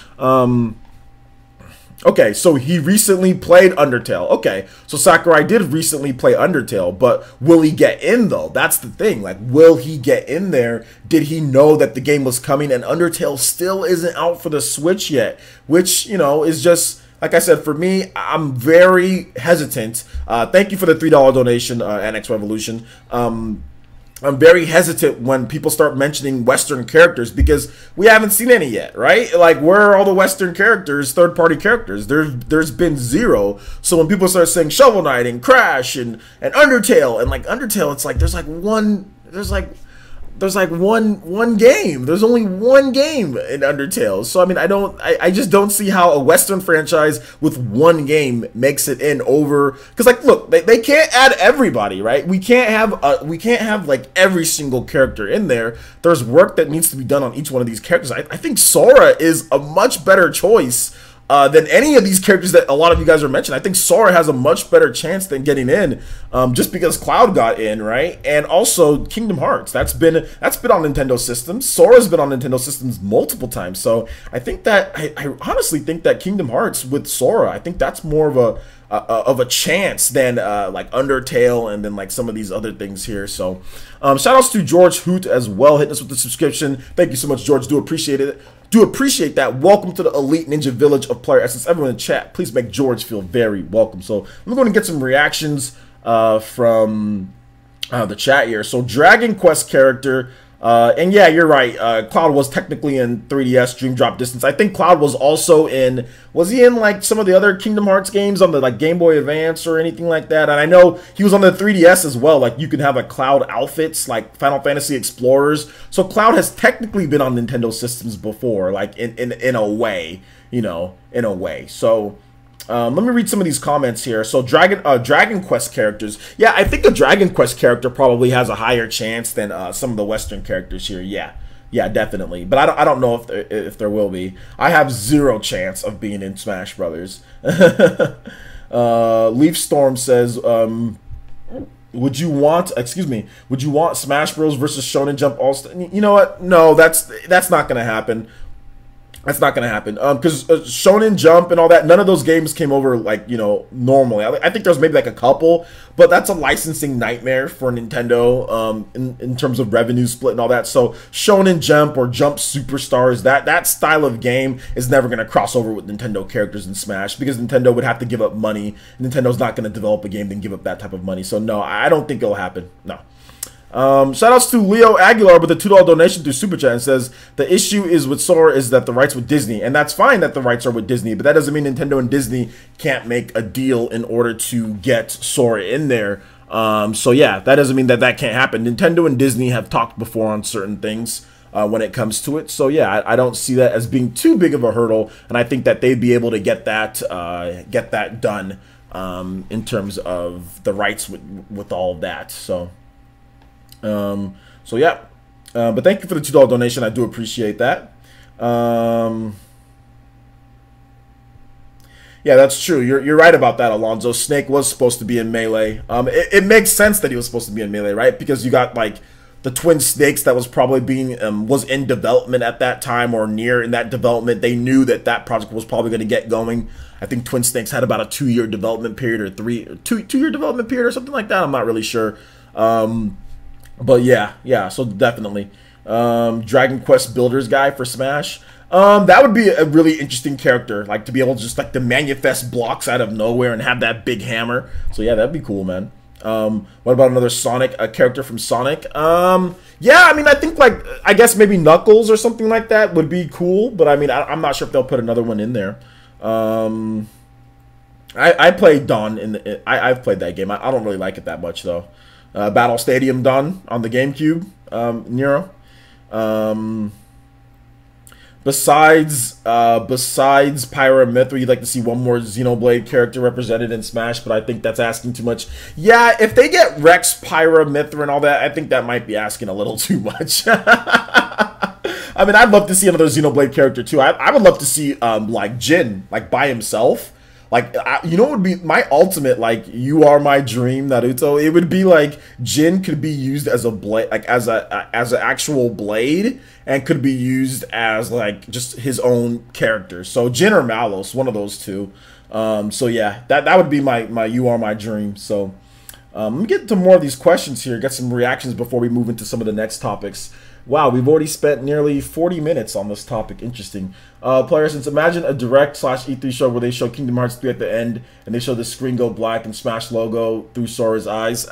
Okay, so he recently played Undertale. Okay, so Sakurai did recently play Undertale, but will he get in, though? That's the thing. Like, will he get in there? Did he know that the game was coming? And Undertale still isn't out for the Switch yet, which, is just, like I said, for me, I'm very hesitant. Thank you for the $3 donation, NX Revolution. I'm very hesitant when people start mentioning Western characters because we haven't seen any yet, right? Like, where are all the Western characters, third-party characters? There's been zero. So when people start saying Shovel Knight and Crash and Undertale, and like Undertale, it's like there's one game. There's only one game in Undertale. So I mean, I just don't see how a Western franchise with one game makes it in over. Because like, look, they can't add everybody, right? We can't have like every single character in there. There's work that needs to be done on each one of these characters. I think Sora is a much better choice than any of these characters that a lot of you guys are mentioning. I think Sora has a much better chance than getting in, just because Cloud got in, right? And also Kingdom Hearts. That's been on Nintendo systems. Sora's been on Nintendo systems multiple times. So I think that I honestly think that Kingdom Hearts with Sora, I think that's more of a chance than like Undertale and then like some of these other things here. So shout outs to George Hoot as well, hitting us with the subscription. Thank you so much, George. Do appreciate it. Do appreciate that. Welcome to the elite ninja village of PlayerEssence. Everyone in chat, please make George feel very welcome. So I'm going to get some reactions from the chat here. So Dragon Quest character. And yeah, you're right. Cloud was technically in 3DS Dream Drop Distance. I think Cloud was also in, was he in like some of the other Kingdom Hearts games on the like Game Boy Advance or anything like that? And I know he was on the 3DS as well. Like you can have a Cloud outfits like Final Fantasy Explorers. So Cloud has technically been on Nintendo systems before, like in a way, in a way. So Let me read some of these comments here. So Dragon Quest characters. Yeah, I think the Dragon Quest character probably has a higher chance than some of the Western characters here. Yeah. Yeah, definitely. But I don't know if there will be. I have 0 chance of being in Smash Brothers. Leaf Storm says, would you want Smash Bros versus Shonen Jump All-Star? You know what? No, that's not going to happen. That's not going to happen. Because Shonen Jump and all that, none of those games came over, like, you know, normally. I think there's maybe like a couple, but that's a licensing nightmare for Nintendo in terms of revenue split and all that. So Shonen Jump or Jump Superstars, that style of game is never going to cross over with Nintendo characters in Smash, because Nintendo would have to give up money. Nintendo's not going to develop a game and give up that type of money. So no, I don't think it'll happen. No. Shout outs to Leo Aguilar with a $2 donation through Super Chat, and says the issue is with Sora is that the rights with Disney, and that's fine that the rights are with Disney, but that doesn't mean Nintendo and Disney can't make a deal in order to get Sora in there. So yeah, that doesn't mean that can't happen. Nintendo and Disney have talked before on certain things when it comes to it. So yeah, I don't see that as being too big of a hurdle, and I think that they'd be able to get that done in terms of the rights with all of that. So yeah, but thank you for the $2 donation. I do appreciate that. Yeah, that's true. You're right about that, Alonzo. Snake was supposed to be in Melee. It makes sense that he was supposed to be in Melee, right? Because you got like the Twin Snakes that was probably being was in development at that time, or near in that development. They knew that project was probably going to get going. I think Twin Snakes had about a 2-year development period, or two-year development period, or something like that. I'm not really sure. But yeah, so definitely. Dragon Quest Builders guy for Smash. That would be a really interesting character, like to be able to just like to manifest blocks out of nowhere and have that big hammer. So yeah, that'd be cool, man. What about another Sonic, a character from Sonic? Yeah, I mean, I think like, I guess maybe Knuckles or something like that would be cool, but I mean, I'm not sure if they'll put another one in there. I played Dawn I've played that game. I don't really like it that much though. Battle Stadium Dawn on the GameCube, Nero. Besides Pyra you'd like to see one more Xenoblade character represented in Smash, but I think that's asking too much. Yeah, if they get Rex, Pyra, Mithra, and all that, I think that might be asking a little too much. I mean, I'd love to see another Xenoblade character too. I would love to see like Jin, like by himself. Like, you know what would be my ultimate, like, you are my dream, Naruto? It would be like Jin could be used as a blade, like as an actual blade, and could be used as like just his own character. So Jin or Malos, one of those two. So yeah, that would be my you are my dream. So let me get to more of these questions here, get some reactions before we move into some of the next topics. Wow, we've already spent nearly 40 minutes on this topic. Interesting. PlayerEssence, imagine a direct/E3 show where they show Kingdom Hearts 3 at the end, and they show the screen go black and Smash logo through Sora's eyes.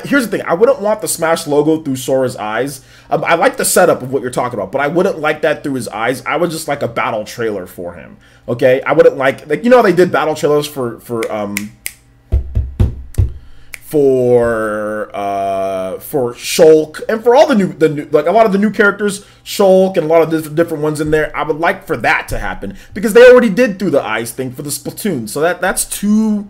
Here's the thing. I wouldn't want the Smash logo through Sora's eyes. I like the setup of what you're talking about, but I wouldn't like that through his eyes. I would just like a battle trailer for him. Okay? I wouldn't like you know how they did battle trailers for Shulk and for all the new like a lot of the new characters, Shulk and a lot of different ones in there. I would like for that to happen because they already did through the eyes thing for the Splatoon. So that's too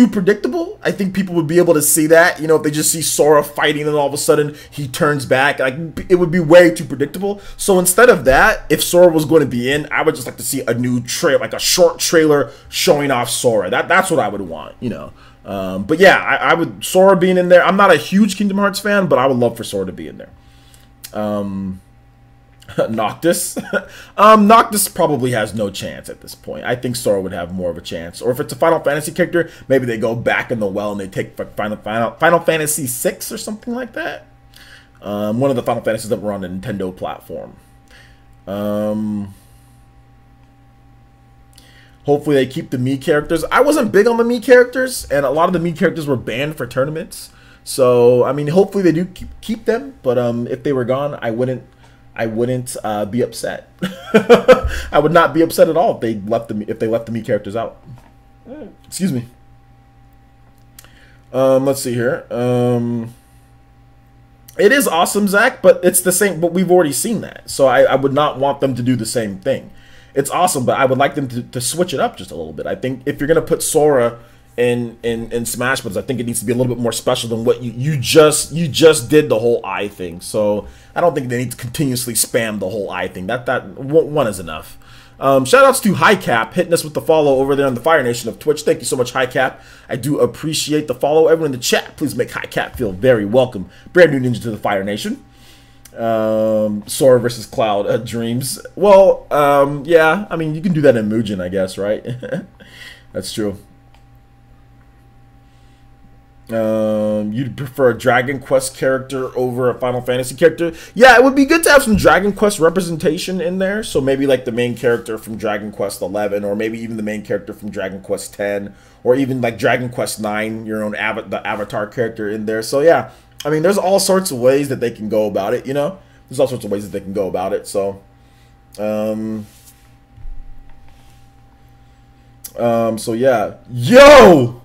predictable. I think people would be able to see that, you know, if they just see Sora fighting and all of a sudden he turns back, like it would be way too predictable. So instead of that, if Sora was going to be in, I would just like to see a new trailer, like a short trailer showing off Sora. That's what I would want, you know. But yeah, I would, Sora being in there. I'm not a huge Kingdom Hearts fan, but I would love for Sora to be in there. Noctis. Noctis probably has no chance at this point. I think Sora would have more of a chance. Or if it's a Final Fantasy character, maybe they go back in the well and they take Final Fantasy VI or something like that. One of the Final Fantasies that were on the Nintendo platform. Hopefully they keep the Mii characters. I wasn't big on the Mii characters, and a lot of the Mii characters were banned for tournaments. So, I mean, hopefully they do keep them. But if they were gone, I wouldn't be upset. I would not be upset at all if they left the Mii characters out. Excuse me. Let's see here. It is awesome, Zach, but it's the same. But we've already seen that, so I would not want them to do the same thing. it's awesome, but I would like them to switch it up just a little bit. I think if you're gonna put Sora in Smash Bros, I think it needs to be a little bit more special than what you just did the whole eye thing. So I don't think they need to continuously spam the whole eye thing. That one is enough. Shout outs to HighCap hitting us with the follow over there on the Fire Nation of Twitch. Thank you so much, HighCap. I do appreciate the follow. Everyone in the chat, please make HighCap feel very welcome. Brand new ninja to the Fire Nation. Sora versus Cloud Dreams. Well, yeah, I mean, you can do that in Mugen, I guess, right? That's true. You'd prefer a Dragon Quest character over a Final Fantasy character? Yeah, it would be good to have some Dragon Quest representation in there. So maybe like the main character from Dragon Quest 11, or maybe even the main character from Dragon Quest 10, or even like Dragon Quest 9, your own the Avatar character in there. So yeah, I mean, there's all sorts of ways that they can go about it, you know? There's all sorts of ways that they can go about it, so... so yeah. Yo!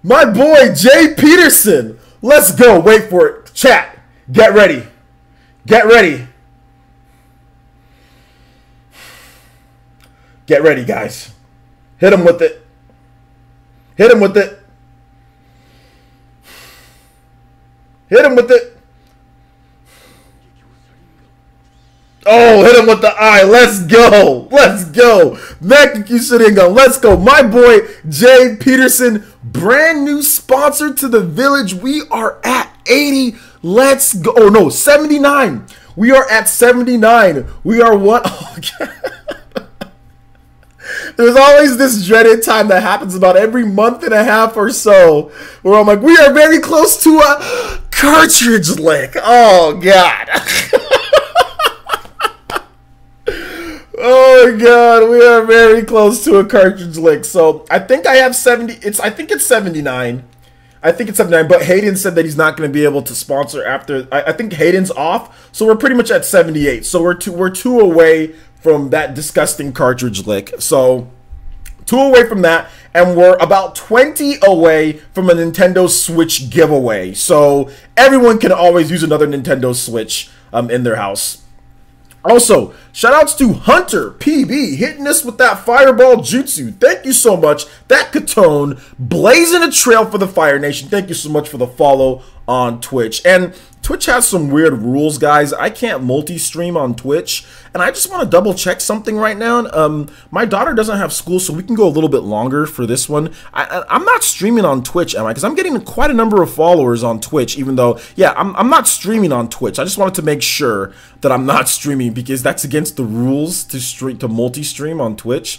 My boy, Jay Peterson! Let's go! Wait for it. Chat! Get ready. Get ready. Get ready, guys. Hit him with it. Hit him with it. Hit him with it. Oh, hit him with the eye. Let's go. Let's go. Mekiki Sharingan. Let's go. My boy, Jay Peterson. Brand new sponsor to the village. We are at 80. Let's go. Oh, no. 79. We are at 79. We are one. Oh, God. There's always this dreaded time that happens about every month and a half or so where I'm like, we are very close to a cartridge lick. Oh, God. Oh God, we are very close to a cartridge lick. So I think I have 70. I think it's 79. I think it's 79. But Hayden said that he's not going to be able to sponsor after. I think Hayden's off, so we're pretty much at 78. So we're two away from that disgusting cartridge lick. So 2 away from that, and we're about 20 away from a Nintendo Switch giveaway. So everyone can always use another Nintendo Switch in their house. Also, shoutouts to Hunter PB hitting us with that fireball jutsu. Thank you so much. That Katone blazing a trail for the Fire Nation. Thank you so much for the follow on Twitch. And Twitch has some weird rules, guys. I can't multi-stream on Twitch, and I just want to double check something right now. My daughter doesn't have school, so we can go a little bit longer for this one. I'm not streaming on Twitch, am I? Because I'm getting quite a number of followers on Twitch, even though, yeah, I'm not streaming on Twitch. I just wanted to make sure that I'm not streaming, because that's against the rules to multi-stream on Twitch,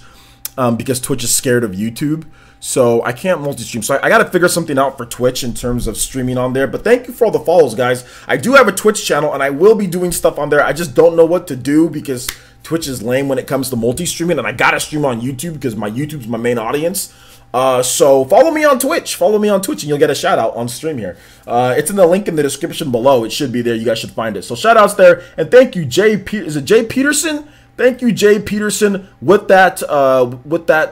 because Twitch is scared of YouTube. So I can't multi-stream. So I got to figure something out for Twitch in terms of streaming on there. But thank you for all the follows, guys. I do have a Twitch channel, and I will be doing stuff on there. I just don't know what to do because Twitch is lame when it comes to multi-streaming. And I got to stream on YouTube because my YouTube's my main audience. So follow me on Twitch. Follow me on Twitch, and you'll get a shout-out on stream here. It's in the link in the description below. It should be there. You guys should find it. So shout-outs there. And thank you, is it Jay Peterson? Thank you, Jay Peterson, with that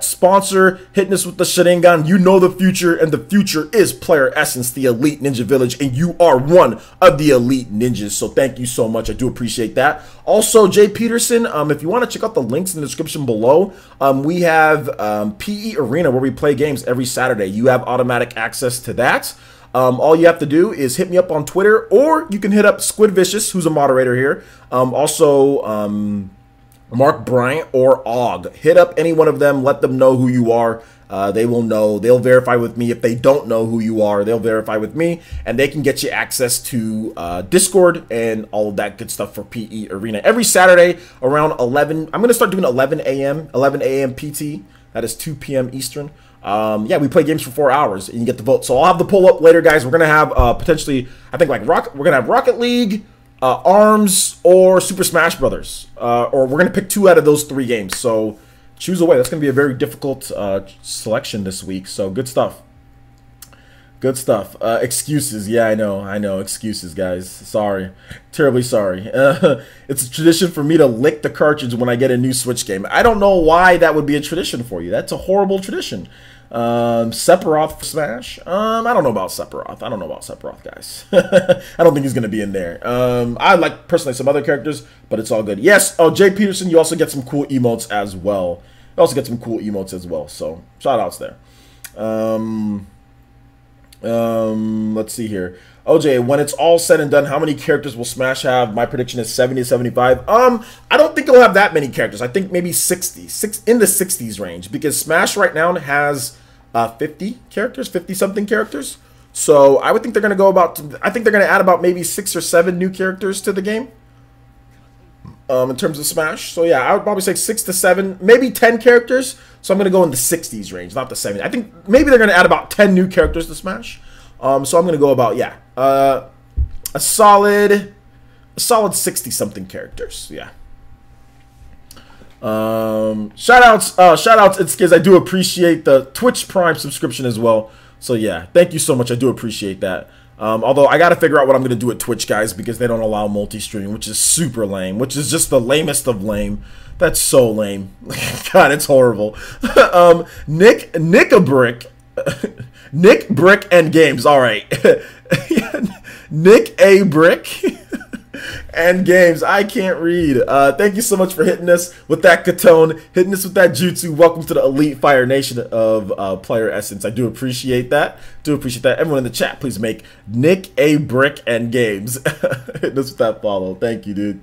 sponsor, hitting us with the Sharingan. You know the future, and the future is PlayerEssence, the elite ninja village, and you are one of the elite ninjas. So thank you so much. I do appreciate that. Also, Jay Peterson, if you want to check out the links in the description below, we have PE Arena, where we play games every Saturday. You have automatic access to that. All you have to do is hit me up on Twitter, or you can hit up SqidVishus, who's a moderator here. Mark Bryant or AUG. Hit up any one of them. Let them know who you are. They will know. They'll verify with me. If they don't know who you are, they'll verify with me, and they can get you access to Discord and all of that good stuff for PE Arena. Every Saturday around 11. I'm going to start doing 11 a.m. PT. That is 2 p.m. Eastern. Yeah, we play games for 4 hours, and you get to vote. So I'll have the poll up later, guys. We're going to have potentially, I think, like we're going to have Rocket League, ARMS, or Super Smash Brothers, or we're gonna pick 2 out of those 3 games. So choose away. That's gonna be a very difficult selection this week. So good stuff. Good stuff. Excuses. Yeah, I know. Excuses, guys. Sorry. Terribly sorry. It's a tradition for me to lick the cartridge when I get a new Switch game. I don't know why that would be a tradition for you. That's a horrible tradition. Sephiroth for Smash. I don't know about Sephiroth. I don't know about Sephiroth, guys. I don't think he's gonna be in there. I like personally some other characters, but it's all good. Yes. Oh, Jay Peterson, you also get some cool emotes as well. You also get some cool emotes as well. So shout outs there. Let's see here. OJ, when it's all said and done, how many characters will Smash have? My prediction is 70 to 75. I don't think it'll have that many characters. I think maybe 60, in the 60s range, because Smash right now has 50 characters, 50 something characters. So I would think they're going to go about, I think they're going to add about maybe 6 or 7 new characters to the game. In terms of Smash. So yeah, I would probably say 6 to 7, maybe 10 characters. So I'm going to go in the 60s range, not the 70s. I think maybe they're going to add about 10 new characters to Smash. So I'm going to go about, yeah, a solid 60 something characters. Yeah. Shout outs, it's Skiz. I do appreciate the Twitch Prime subscription as well. So yeah, thank you so much. I do appreciate that. Although I got to figure out what I'm going to do at Twitch, guys, because they don't allow multi-streaming, which is super lame, which is just the lamest of lame. That's so lame. God, it's horrible. Nick Brick and Games. All right. Nick A. Brick and Games. I can't read. Thank you so much for hitting us with that Katone, hitting us with that Jutsu. Welcome to the Elite Fire Nation of Player Essence. I do appreciate that. Everyone in the chat, please make Nick A. Brick and Games hitting us with that follow. Thank you, dude.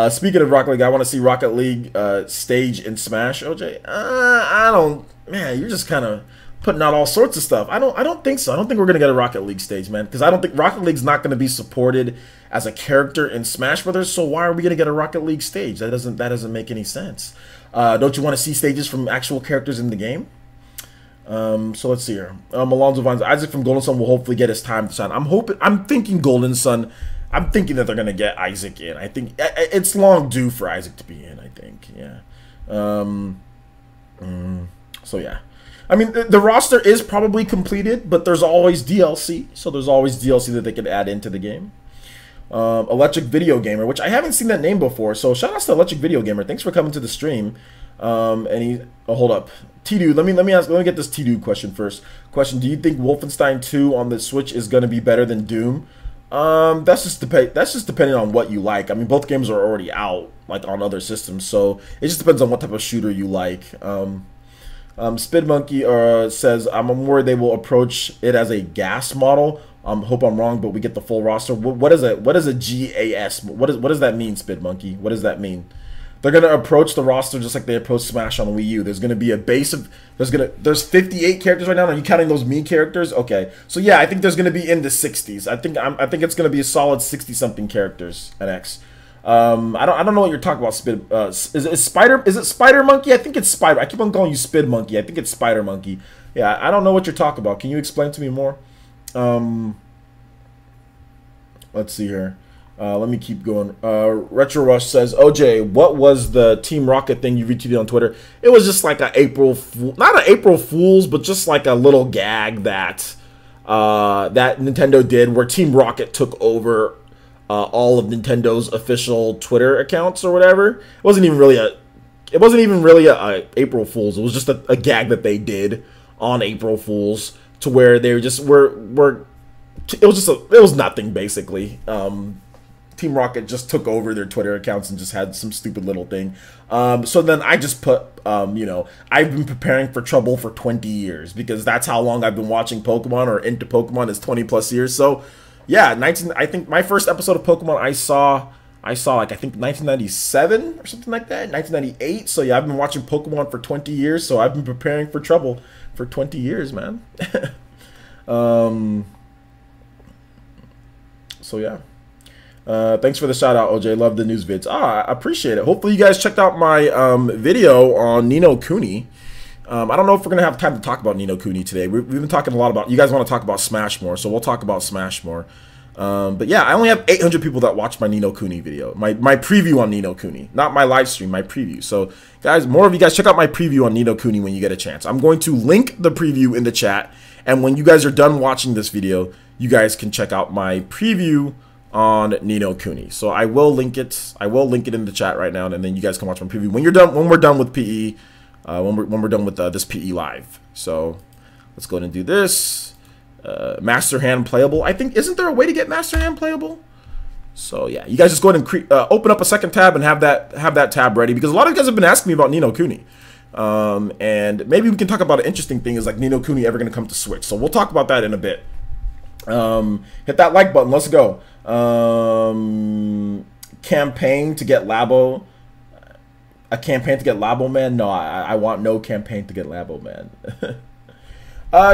Speaking of Rocket League, I want to see Rocket League stage in Smash. OJ, I don't. Man, you're just kind of putting out all sorts of stuff. I don't think so. I don't think we're gonna get a Rocket League stage, man, because I don't think Rocket League's not gonna be supported as a character in Smash Brothers. So why are we gonna get a Rocket League stage? That doesn't make any sense. Don't you want to see stages from actual characters in the game? So let's see here. Alonzo Vines, Isaac from Golden Sun will hopefully get his time to shine. I'm thinking Golden Sun. I'm thinking that they're gonna get Isaac in. I think it's long due for Isaac to be in. I think, yeah. So yeah. I mean, the roster is probably completed, but there's always DLC. So there's always DLC that they can add into the game. Electric Video Gamer, which I haven't seen that name before. So shout out to Electric Video Gamer. Thanks for coming to the stream. Hold up. T-Dude, let me get this T-Dude question first. Do you think Wolfenstein 2 on the Switch is going to be better than Doom? That's just depending on what you like. I mean, both games are already out, like, on other systems. So it just depends on what type of shooter you like. SqidMonkey says, I'm worried they will approach it as a gas model. Hope I'm wrong, but we get the full roster. What is a GAS? What does that mean, SqidMonkey? What does that mean? They're gonna approach the roster just like they approached Smash on Wii U. There's gonna be a base of there's 58 characters right now. Are you counting those Mii characters? Okay, so yeah, I think there's gonna be in the 60s. I think it's gonna be a solid 60 something characters at X. I don't know what you're talking about. Is it Spider Monkey? I think it's Spider. I keep on calling you Spid Monkey. I think it's Spider Monkey. Yeah, I don't know what you're talking about. Can you explain to me more? Let's see here. Let me keep going. Retro Rush says, OJ, what was the Team Rocket thing you retweeted on Twitter? It was just like not an April Fool's, but just like a little gag that that Nintendo did, where Team Rocket took over all of Nintendo's official Twitter accounts or whatever. It wasn't even really a April Fool's. It was just a gag that they did on April Fool's, to where they just were. It was nothing basically. Team Rocket just took over their Twitter accounts and just had some stupid little thing. So then I just put, you know, I've been preparing for trouble for 20 years, because that's how long I've been watching Pokemon, or into Pokemon, is 20 plus years. So yeah, I think my first episode of Pokemon I saw like, I think 1997 or something like that, 1998. So yeah, I've been watching Pokemon for 20 years. So I've been preparing for trouble for 20 years, man. So yeah. Thanks for the shout out, OJ. Love the news vids. I appreciate it. Hopefully you guys checked out my video on No Kuni. I don't know if we're gonna have time to talk about No Kuni today. We've been talking a lot about, you guys want to talk about Smash more, so we'll talk about Smash more. But yeah, I only have 800 people that watched my No Kuni video, my preview on No Kuni, not my live stream, my preview. So guys, more of you guys check out my preview on No Kuni when you get a chance. I'm going to link the preview in the chat, and when you guys are done watching this video, you guys can check out my preview on No Kuni. So I will link it. I will link it in the chat right now, and then you guys can watch my preview when you're done. When we're done with PE, when we're done with this PE live. So Let's go ahead and do this. Master Hand playable. I think, isn't there a way to get Master Hand playable? So yeah, you guys just go ahead and open up a second tab and have that tab ready, because a lot of you guys have been asking me about No Kuni. And maybe we can talk about an interesting thing, is like No Kuni ever going to come to Switch? So we'll talk about that in a bit. Hit that like button. Let's go. Campaign to get Labo. A campaign to get Labo, man? No, I want no campaign to get Labo, man.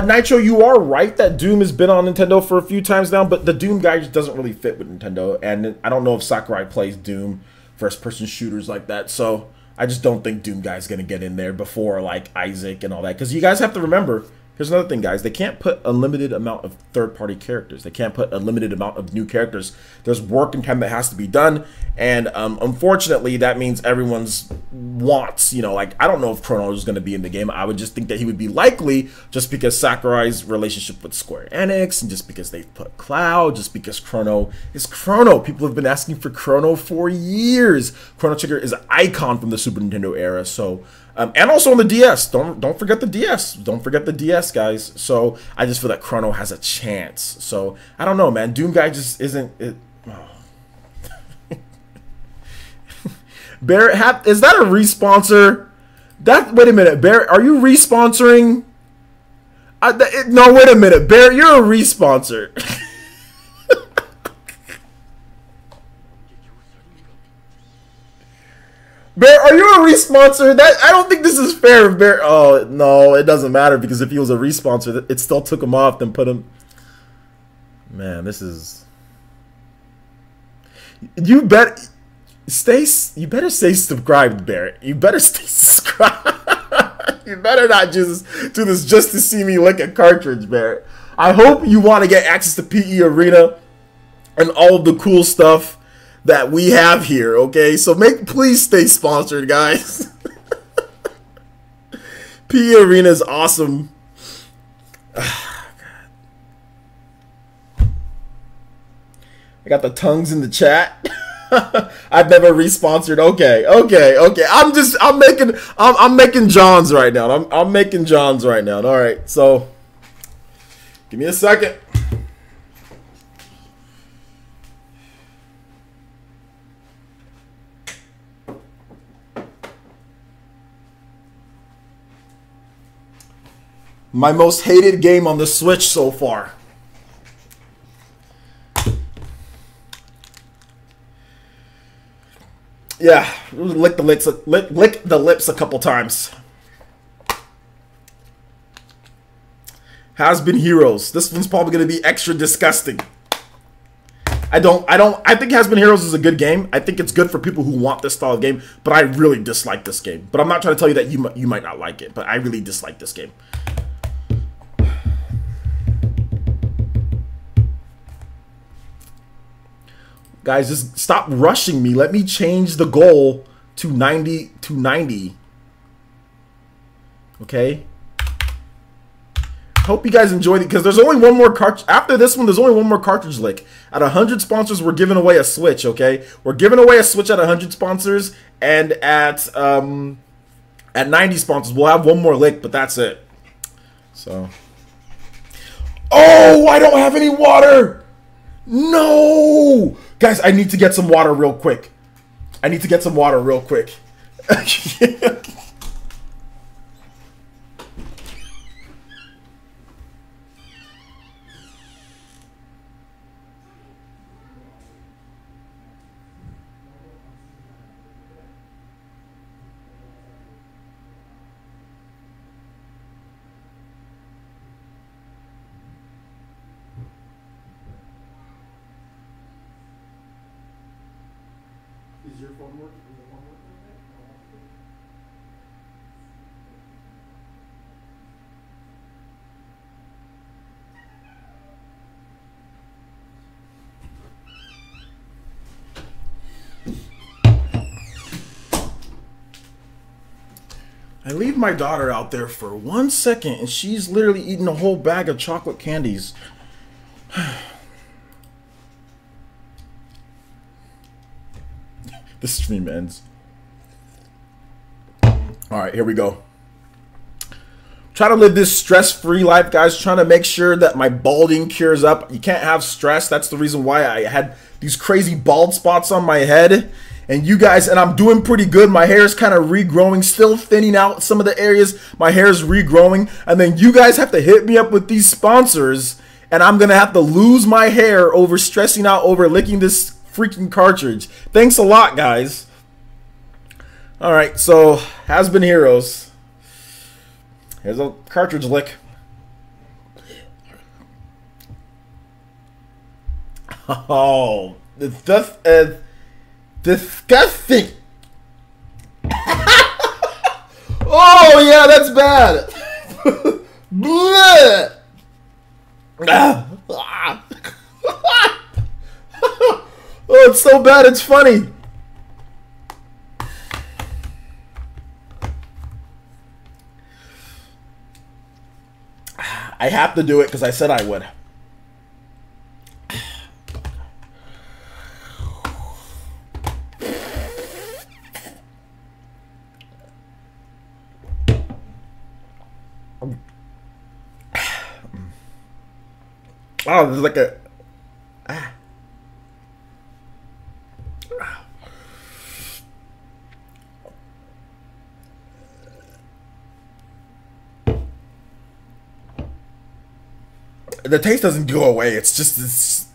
Nitro, you are right that Doom has been on Nintendo for a few times now, but the Doom guy just doesn't really fit with Nintendo, and I don't know if Sakurai plays Doom first-person shooters like that, so I just don't think Doom guy's gonna get in there before like Isaac and all that, because you guys have to remember. Here's another thing, guys. They can't put a limited amount of third-party characters. They can't put a limited amount of new characters. There's work and time that has to be done, and unfortunately, that means everyone's wants, you know, like, I don't know if Chrono is going to be in the game. I would just think that he would be likely, just because Sakurai's relationship with Square Enix, and just because they've put Cloud, just because Chrono is Chrono. People have been asking for Chrono for years. Chrono Trigger is an icon from the Super Nintendo era, so... and also on the DS. Don't forget the DS. Don't forget the DS, guys. So I just feel that Chrono has a chance. So I don't know, man. Doom guy just isn't it. Oh. Barrett, is that a responsor? Wait a minute, Barrett. Are you responsoring? No, wait a minute, Barrett. You're a responsor. Bear, are you a responsor? I don't think this is fair, Bear. Oh, no, it doesn't matter, because if he was a responsor, it still took him off, then put him... Man, this is... You better stay subscribed, Barrett. You better stay subscribed. You better not just do this just to see me lick a cartridge, Barrett. I hope you want to get access to PE Arena and all of the cool stuff that we have here, okay? So please stay sponsored, guys. PE Arena is awesome. I got the tongues in the chat. I've never responsored. Okay. I'm making Johns right now. I'm making Johns right now. All right. So give me a second. My most hated game on the Switch so far. Yeah, lick the lips a couple times. Has Been Heroes. This one's probably gonna be extra disgusting. I think Has Been Heroes is a good game. I think it's good for people who want this style of game, but I really dislike this game. But I'm not trying to tell you that you might not like it, but I really dislike this game. Guys, just stop rushing me. Let me change the goal to 90 to 90. Okay? Hope you guys enjoyed it, because there's only one more cartridge. After this one, there's only one more cartridge lick. At 100 sponsors, we're giving away a Switch, okay? We're giving away a Switch at 100 sponsors, and at 90 sponsors, we'll have one more lick, but that's it. So. Oh, I don't have any water! No! Guys, I need to get some water real quick. Is your phone working? Is the phone working? I leave my daughter out there for 1 second, and she's literally eating a whole bag of chocolate candies. The stream ends. All right, here we go. trying to live this stress-free life, guys. Trying to make sure that my balding cures up. You can't have stress. That's the reason why I had these crazy bald spots on my head. And you guys, and I'm doing pretty good. My hair is kind of regrowing, still thinning out some of the areas. My hair is regrowing. And then you guys have to hit me up with these sponsors. And I'm going to have to lose my hair over stressing out over licking this freaking cartridge. Thanks a lot, guys. All right, so Has Been Heroes. Here's a cartridge lick. Oh, disgusting. Oh, yeah, that's bad. Bleh. Oh, it's so bad, it's funny. I have to do it because I said I would. Oh, there's like a... The taste doesn't go away. It's just this...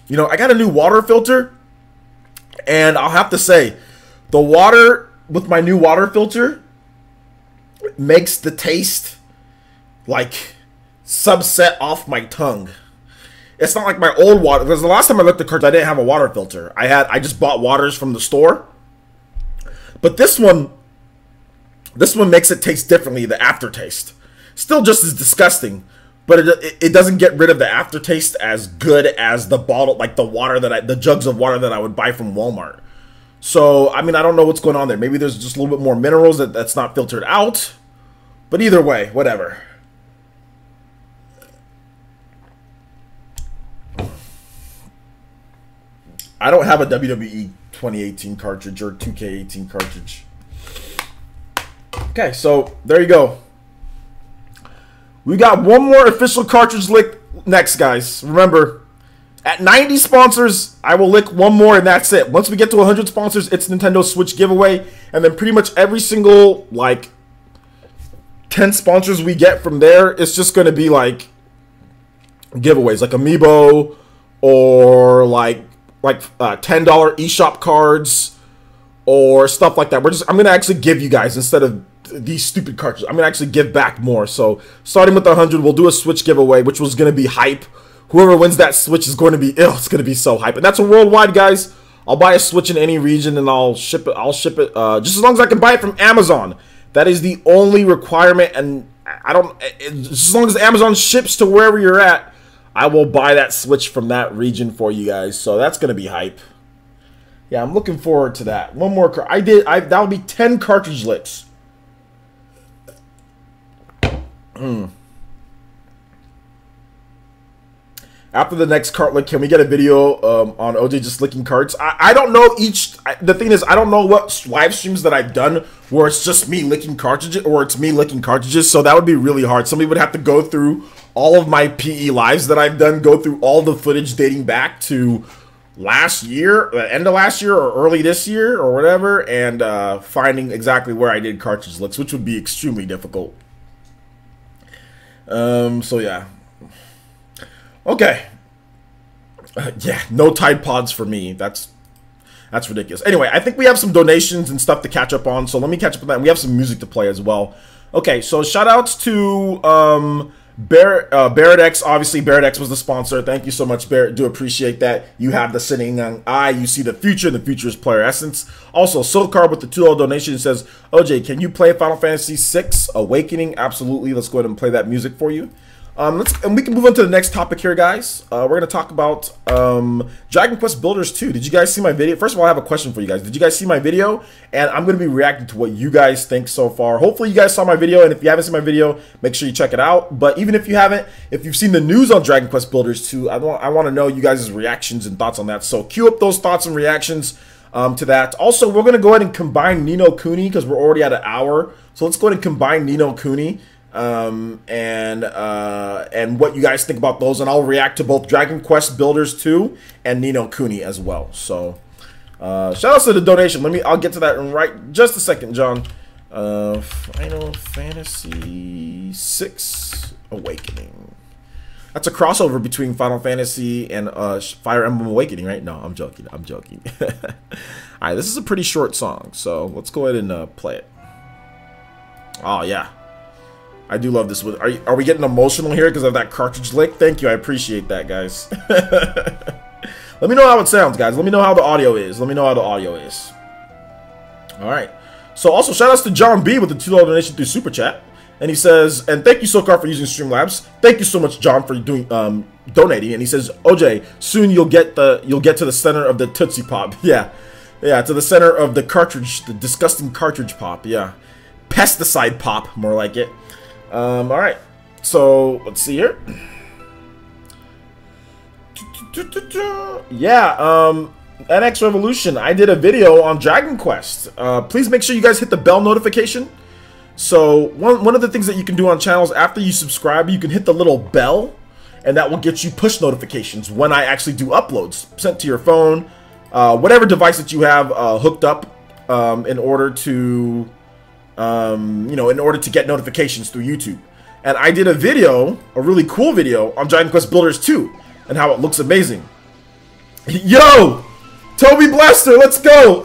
You know, I got a new water filter. And I'll have to say, the water with my new water filter makes the taste like subset off my tongue. It's not like my old water, because the last time I looked at cards, I didn't have a water filter. I just bought waters from the store. But this one makes it taste differently, the aftertaste. Still just as disgusting, but it doesn't get rid of the aftertaste as good as the bottle, like the water the jugs of water that I would buy from Walmart. So, I mean, I don't know what's going on there. Maybe there's just a little bit more minerals that's not filtered out. But either way, whatever. I don't have a WWE 2018 cartridge or 2K18 cartridge. Okay, so there you go. We got one more official cartridge lick next, guys. Remember, at 90 sponsors, I will lick one more and that's it. Once we get to 100 sponsors, it's Nintendo Switch giveaway. And then pretty much every single, like, 10 sponsors we get from there, it's just going to be, like, giveaways. Like Amiibo or, like $10 eShop cards or stuff like that. I'm going to actually give you guys, instead of these stupid cartridges, I'm going to actually give back more. So starting with the 100, we'll do a Switch giveaway, which was going to be hype. Whoever wins that Switch is going to be, it's going to be so hype. And that's a worldwide, guys. I'll buy a Switch in any region and I'll ship it just as long as I can buy it from Amazon. That is the only requirement, and just as long as Amazon ships to wherever you're at, I will buy that Switch from that region for you guys. So that's going to be hype. Yeah, I'm looking forward to that. One more that would be 10 cartridge licks. After the next cart lick, can we get a video on OJ just licking carts? I don't know the thing is, I don't know what live streams that I've done where it's just me licking cartridges, or it's me licking cartridges, so that would be really hard. Somebody would have to go through all of my PE lives that I've done, go through all the footage dating back to last year, end of last year or early this year or whatever, and finding exactly where I did cartridge licks, which would be extremely difficult. So yeah. Okay. Yeah, no Tide Pods for me. That's ridiculous. Anyway, I think we have some donations and stuff to catch up on, so let me catch up on that. And we have some music to play as well. Okay, so shout outs to Barrett X. Obviously, Barrett X was the sponsor. Thank you so much, Barrett. Do appreciate that. You have the sitting eye. You see the future. The future is PlayerEssence. Also, Silcard with the $2 donation says, OJ, can you play Final Fantasy VI Awakening? Absolutely. Let's go ahead and play that music for you. And we can move on to the next topic here, guys. We're going to talk about Dragon Quest Builders 2. Did you guys see my video? First of all, I have a question for you guys. Did you guys see my video? And I'm going to be reacting to what you guys think so far. Hopefully, you guys saw my video. And if you haven't seen my video, make sure you check it out. But even if you haven't, if you've seen the news on Dragon Quest Builders 2, I want to know you guys' reactions and thoughts on that. So cue up those thoughts and reactions. to that. Also, we're going to go ahead and combine Ni no Kuni because we're already at an hour. So let's go ahead and combine Ni no Kuni and what you guys think about those. And I'll react to both Dragon Quest Builders 2 and Ni no Kuni as well. So shout out to the donation. I'll get to that in just a second, John. Final Fantasy 6 Awakening. That's a crossover between Final Fantasy and Fire Emblem Awakening, right? No, I'm joking. I'm joking. All right, this is a pretty short song, so let's go ahead and play it. Oh yeah, I do love this. Are we getting emotional here because of that cartridge lick? Thank you, I appreciate that, guys. Let me know how it sounds, guys. Let me know how the audio is. Let me know how the audio is. All right. So also shout outs to John B with the $2 donation through Super Chat. And he says, and thank you SoCar for using Streamlabs. Thank you so much, John, for doing donating. And he says, OJ, soon you'll get to the center of the Tootsie Pop. Yeah, to the center of the cartridge, the disgusting cartridge pop. Yeah, pesticide pop, more like it. All right, so let's see here. Yeah, NX Revolution. I did a video on Dragon Quest. Please make sure you guys hit the bell notification. So one of the things that you can do on channels after you subscribe, you can hit the little bell, and that will get you push notifications when I actually do uploads sent to your phone, whatever device that you have hooked up in order to in order to get notifications through YouTube. And I did a video, a really cool video on Dragon Quest Builders 2 and how it looks amazing. Yo, Toby Blaster, let's go.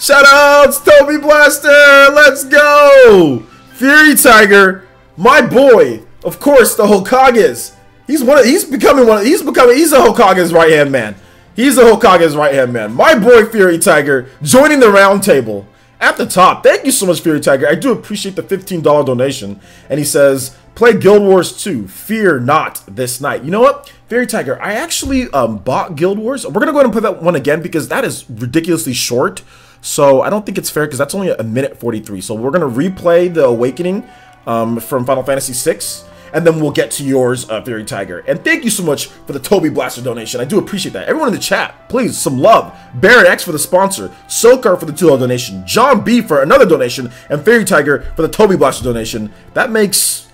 Shout outs, Toby Blaster, let's go! Fury Tiger, my boy, of course, the Hokages. He's a Hokage's right hand man. He's a Hokage's right hand man. My boy Fury Tiger joining the round table at the top. Thank you so much, Fury Tiger. I do appreciate the $15 donation. And he says, play Guild Wars 2. Fear not this night. You know what? Fury Tiger, I actually bought Guild Wars. We're gonna go ahead and play that one again because that is ridiculously short. So I don't think it's fair because that's only a minute 43. So we're gonna replay the Awakening from Final Fantasy 6, and then we'll get to yours, Fury Tiger. And thank you so much for the Toby Blaster donation. I do appreciate that. Everyone in the chat, please, some love. Barrett X for the sponsor, SoCar for the $2 donation, John B for another donation, and Fury Tiger for the Toby Blaster donation. That makes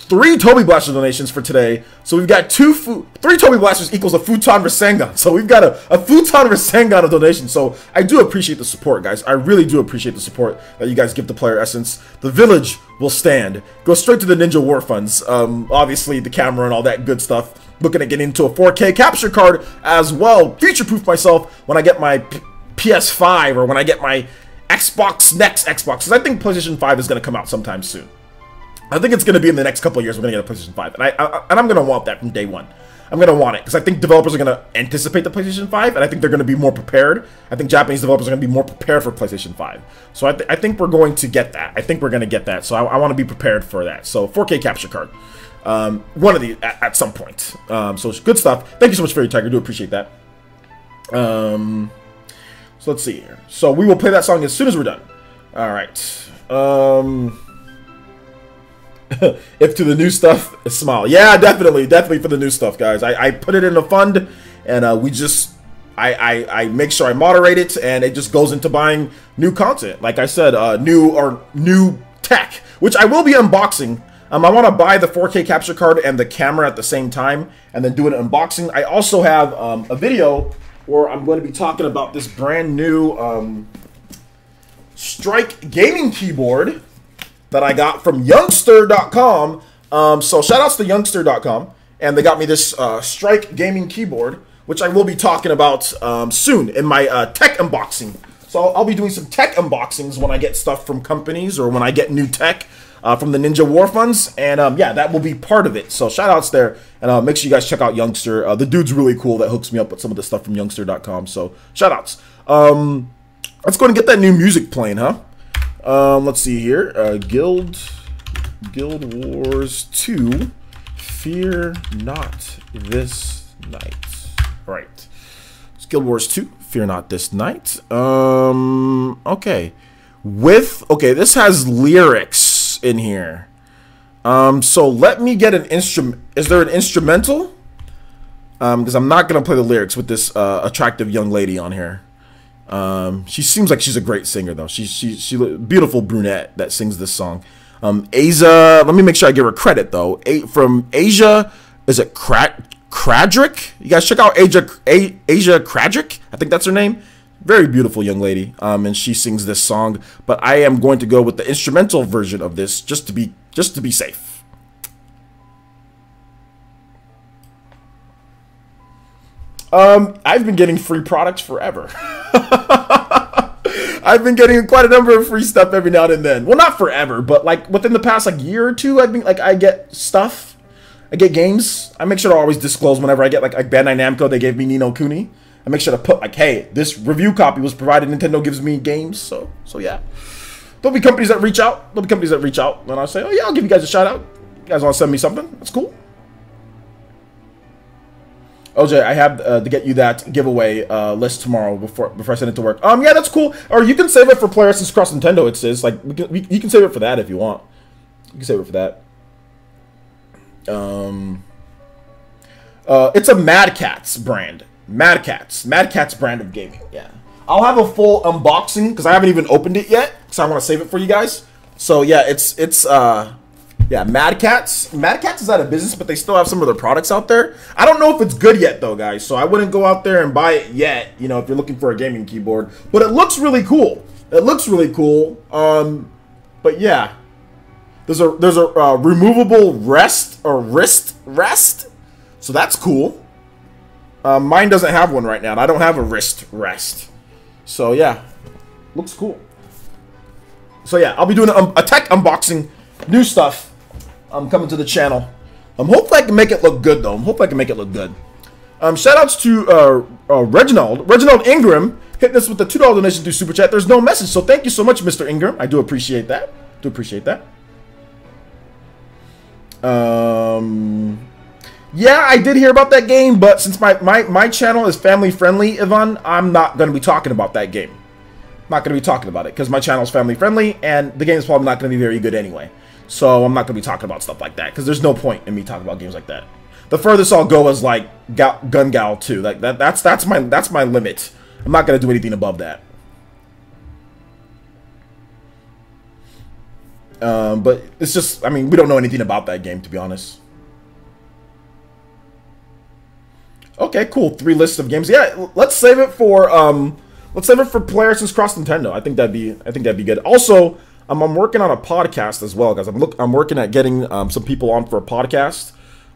3 Toby Blaster donations for today. So we've got 3 Toby Blasters equals a Futon Rasengan. So we've got a Futon Rasengan of donation. So I do appreciate the support, guys. I really do appreciate the support that you guys give to Player Essence. The village will stand. Go straight to the Ninja War Funds. Obviously the camera and all that good stuff. Looking to get into a 4K capture card as well. Future-proof myself when I get my PS5 or when I get my Xbox next Xbox. Because I think PlayStation 5 is going to come out sometime soon. I think it's going to be in the next couple of years. We're going to get a PlayStation 5. And I'm going to want that from day one. I'm going to want it because I think developers are going to anticipate the PlayStation 5, and I think they're going to be more prepared. I think Japanese developers are going to be more prepared for PlayStation 5. So I think we're going to get that. I think we're going to get that. So I want to be prepared for that. So 4K capture card. One of these at some point. So it's good stuff. Thank you so much, Fairy Tiger. I do appreciate that. So let's see here. So we will play that song as soon as we're done. All right. If to the new stuff, smile. Yeah, definitely for the new stuff, guys. I put it in a fund, and I make sure I moderate it, and it just goes into buying new content. Like I said, new tech, which I will be unboxing. I want to buy the 4K capture card and the camera at the same time, and then do an unboxing. I also have a video where I'm going to be talking about this brand new Strike gaming keyboard that I got from Youngster.com. So shout outs to Youngster.com, and they got me this Strike gaming keyboard, which I will be talking about soon in my tech unboxing. So I'll be doing some tech unboxings when I get stuff from companies or when I get new tech from the Ninja War Funds, and yeah, that will be part of it. So shout outs there, and make sure you guys check out Youngster. The dude's really cool that hooks me up with some of the stuff from Youngster.com. So shout outs. Let's go and get that new music playing, huh? Let's see here. Guild Wars 2. Fear not this night. All right. It's Guild Wars 2. Fear not this night. Okay. Okay, this has lyrics in here. So let me get an instrument. Is there an instrumental? Because I'm not gonna play the lyrics with this attractive young lady on here. She seems like she's a great singer though. She's a beautiful brunette that sings this song. Asia, let me make sure I give her credit though. From Asia, is it Kradrick? You guys check out Asia Kradrick. I think that's her name. Very beautiful young lady. And she sings this song. But I am going to go with the instrumental version of this just to be safe. I've been getting free products forever. I've been getting quite a number of free stuff every now and then. Well, not forever, but like within the past like year or two, I've been like I get stuff. I get games. I make sure to always disclose whenever I get like Bandai Namco. They gave me No Kuni. I make sure to put like, hey, this review copy was provided. Nintendo gives me games. So yeah. There'll be companies that reach out. And I say, oh yeah, I'll give you guys a shout out. You guys want to send me something? That's cool. OJ, I have to get you that giveaway list tomorrow before I send it to work. Yeah, that's cool. Or you can save it for PlayerEssence Cross Nintendo. It says like you can save it for that if you want. You can save it for that. It's a Mad Catz brand. Mad Catz brand of gaming. Yeah, I'll have a full unboxing because I haven't even opened it yet because I want to save it for you guys. So yeah, it's yeah, Mad Catz. Mad Catz is out of business, but they still have some of their products out there. I don't know if it's good yet though, guys. So I wouldn't go out there and buy it yet. You know, if you're looking for a gaming keyboard, but it looks really cool. But yeah, there's a removable wrist rest. So that's cool. Mine doesn't have one right now, and I don't have a wrist rest. So yeah, looks cool. So yeah, I'll be doing a tech unboxing, new stuff. Coming to the channel. Hopefully I can make it look good though. Shout outs to Reginald Ingram hitting us with the $2 donation through Super Chat. There's no message, so thank you so much, Mr. Ingram. I do appreciate that. Yeah, I did hear about that game, but since my channel is family friendly, Ivan, I'm not going to be talking about that game. I'm not going to be talking about it because my channel is family friendly, and the game is probably not going to be very good anyway. So I'm not going to be talking about stuff like that because there's no point in me talking about games like that. The furthest I'll go is like Gun Gal 2. Like that's my limit. I'm not going to do anything above that. But it's just, I mean, we don't know anything about that game, to be honest. Okay, cool. 3 lists of games. Yeah, let's save it for PlayerEssence Cross Nintendo. I think that'd be good. Also, I'm working on a podcast as well, guys. I'm working at getting some people on for a podcast.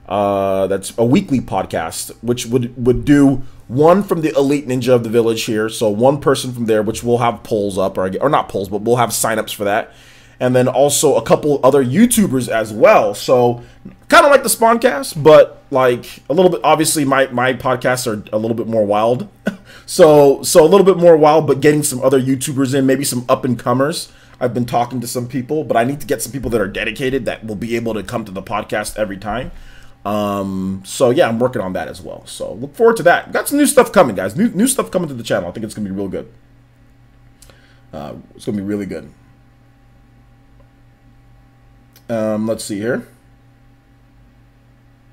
That's a weekly podcast, which would do one from the Elite Ninja of the Village here. So one person from there, which will have polls up, or not polls, but we'll have signups for that. And then also a couple other YouTubers as well. So kind of like the Spawncast, but like a little bit, obviously my podcasts are a little bit more wild. so a little bit more wild, but getting some other YouTubers in, maybe some up and comers. I've been talking to some people, but I need to get some people that are dedicated that will be able to come to the podcast every time. So yeah, I'm working on that as well. So look forward to that. Got some new stuff coming, guys. New stuff coming to the channel. I think it's gonna be real good. It's gonna be really good. Let's see here.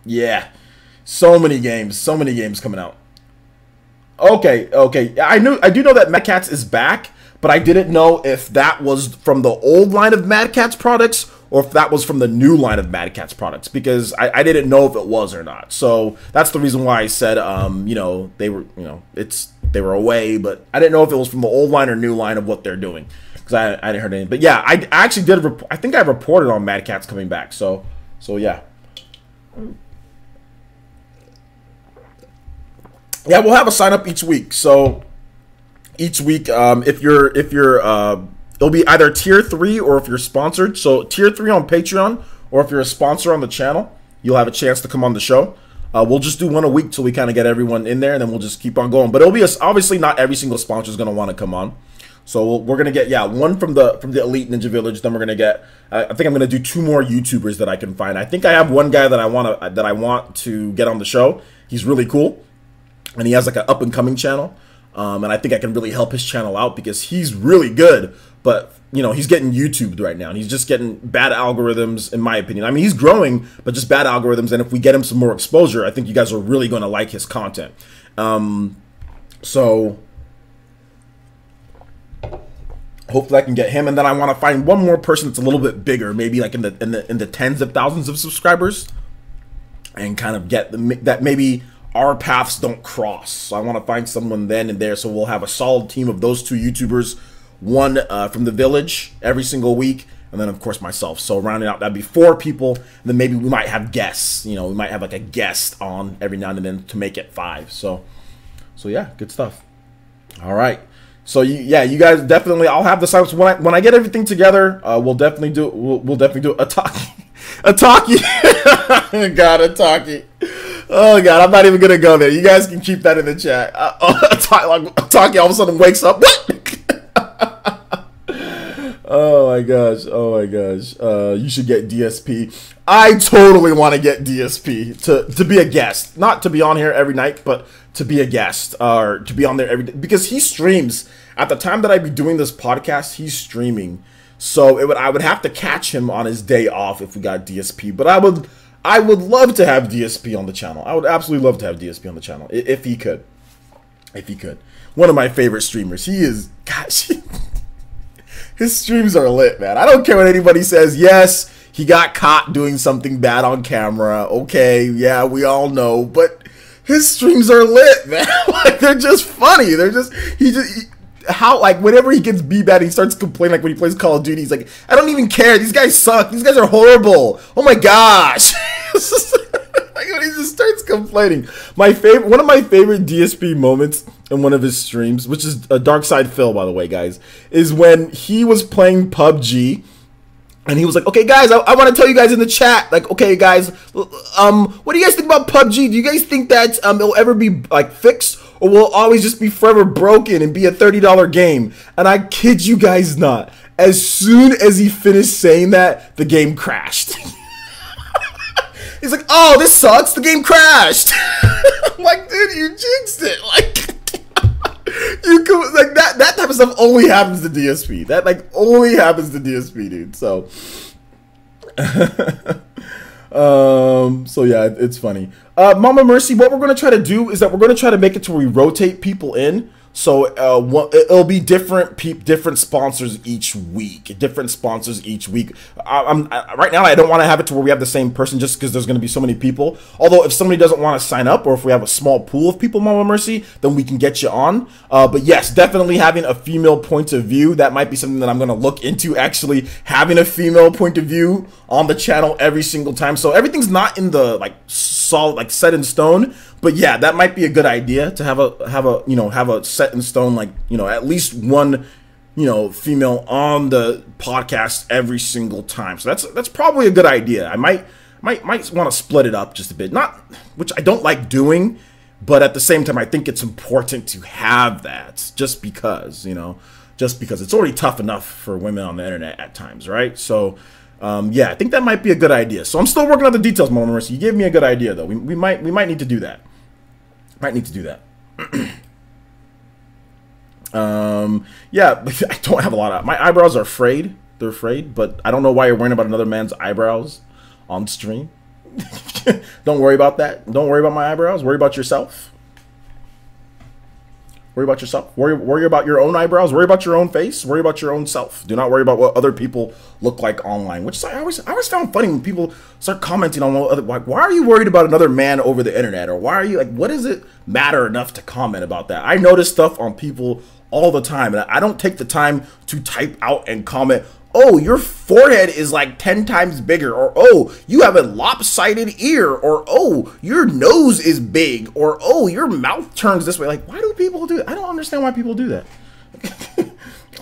Yeah, so many games coming out. Okay. I do know that Mad Catz is back, but I didn't know if that was from the old line of Mad Catz products or if that was from the new line of Mad Catz products, because I didn't know if it was or not. So that's the reason why I said, you know, they were away, but I didn't know if it was from the old line or new line of what they're doing, because I hadn't heard anything. But yeah, I actually did. I think I reported on Mad Catz coming back. So yeah. Yeah, we'll have a sign up each week. So each week, if you're it'll be either tier 3 or if you're sponsored. So tier 3 on Patreon, or if you're a sponsor on the channel, you'll have a chance to come on the show. We'll just do one a week till we kind of get everyone in there, and then we'll just keep on going. But it'll be obviously not every single sponsor is going to want to come on. So we're gonna get one from the Elite Ninja Village. Then we're gonna get. I think I'm gonna do 2 more YouTubers that I can find. I think I have one guy that I want to get on the show. He's really cool, and he has like an up and coming channel. And I think I can really help his channel out because he's really good. But you know, he's getting YouTubed right now, and he's just getting bad algorithms, in my opinion. I mean, he's growing, but just bad algorithms. And if we get him some more exposure, I think you guys are really going to like his content. So Hopefully I can get him, and then I want to find one more person that's a little bit bigger, maybe like in the tens of thousands of subscribers, and kind of get that maybe our paths don't cross. So I want to find someone then and there, so we'll have a solid team of those two YouTubers, one from the village every single week, and then of course myself. So rounding out, that'd be 4 people, and then maybe we might have guests. You know, we might have like a guest on every now and then to make it 5. So yeah, good stuff. All right. So you guys definitely. I'll have the silence when I get everything together. We'll definitely do. We'll definitely do a talkie. God, a talkie. Oh God, I'm not even gonna go there. You guys can keep that in the chat. A talkie all of a sudden wakes up. What? Oh my gosh. Oh my gosh. You should get DSP. I totally want to get DSP to be a guest, not to be on here every night, but to be a guest or to be on there every day, because he streams at the time that I'd be doing this podcast. He's streaming, so I would have to catch him on his day off if we got DSP. But I would love to have DSP on the channel. I would absolutely love to have DSP on the channel if he could. If he could. One of my favorite streamers. He is. Gosh, his streams are lit, man. I don't care what anybody says. Yes, he got caught doing something bad on camera. Okay, yeah, we all know, but his streams are lit, man. Like, they're just funny. They're just how, like, whenever he gets B-bad, he starts complaining. Like when he plays Call of Duty, he's like, I don't even care. These guys suck. These guys are horrible. Oh my gosh. Like when he just starts complaining. One of my favorite DSP moments in one of his streams, which is a Dark Side Phil, by the way, guys, is when he was playing PUBG. And he was like, okay, guys, I want to tell you guys in the chat, like, okay, guys, what do you guys think about PUBG? Do you guys think that it'll ever be, like, fixed? Or will it always just be forever broken and be a $30 game? And I kid you guys not, as soon as he finished saying that, the game crashed. He's like, oh, this sucks, the game crashed. I'm like, dude, you jinxed it. Like, you could, like, that type of stuff only happens to DSP. That, like, only happens to DSP, dude. So so yeah, it's funny. Mama Mercy, what we're gonna try to do is that we're gonna try to make it to where we rotate people in. So it'll be different sponsors each week. Right now I don't want to have it to where we have the same person just because there's going to be so many people. Although if somebody doesn't want to sign up, or if we have a small pool of people, Mama Mercy, then we can get you on. But yes, definitely having a female point of view, that might be something that I'm going to look into, actually having a female point of view on the channel every single time. So everything's not in the solid, like set in stone. But yeah, that might be a good idea to have a set in stone, like, at least one, female on the podcast every single time. So that's probably a good idea. I might want to split it up just a bit, which I don't like doing, but at the same time I think it's important to have that just because it's already tough enough for women on the internet at times, right? So yeah, I think that might be a good idea. So I'm still working on the details, Mama Mercy. You gave me a good idea though. We might need to do that. Yeah, I don't have a lot of, my eyebrows are frayed. They're frayed, but I don't know why you're worrying about another man's eyebrows on stream. Don't worry about that. Don't worry about my eyebrows. Worry about yourself. Worry about yourself. Worry about your own eyebrows. Worry about your own face. Worry about your own self. Do not worry about what other people look like online. Which I always found funny when people start commenting on like, why are you worried about another man over the internet? Or why are you, like, what does it matter enough to comment about that? I notice stuff on people all the time, and I don't take the time to type out and comment, oh, your forehead is like 10 times bigger, or oh, you have a lopsided ear, or oh, your nose is big, or oh, your mouth turns this way. Like, why do people do that? I don't understand why people do that.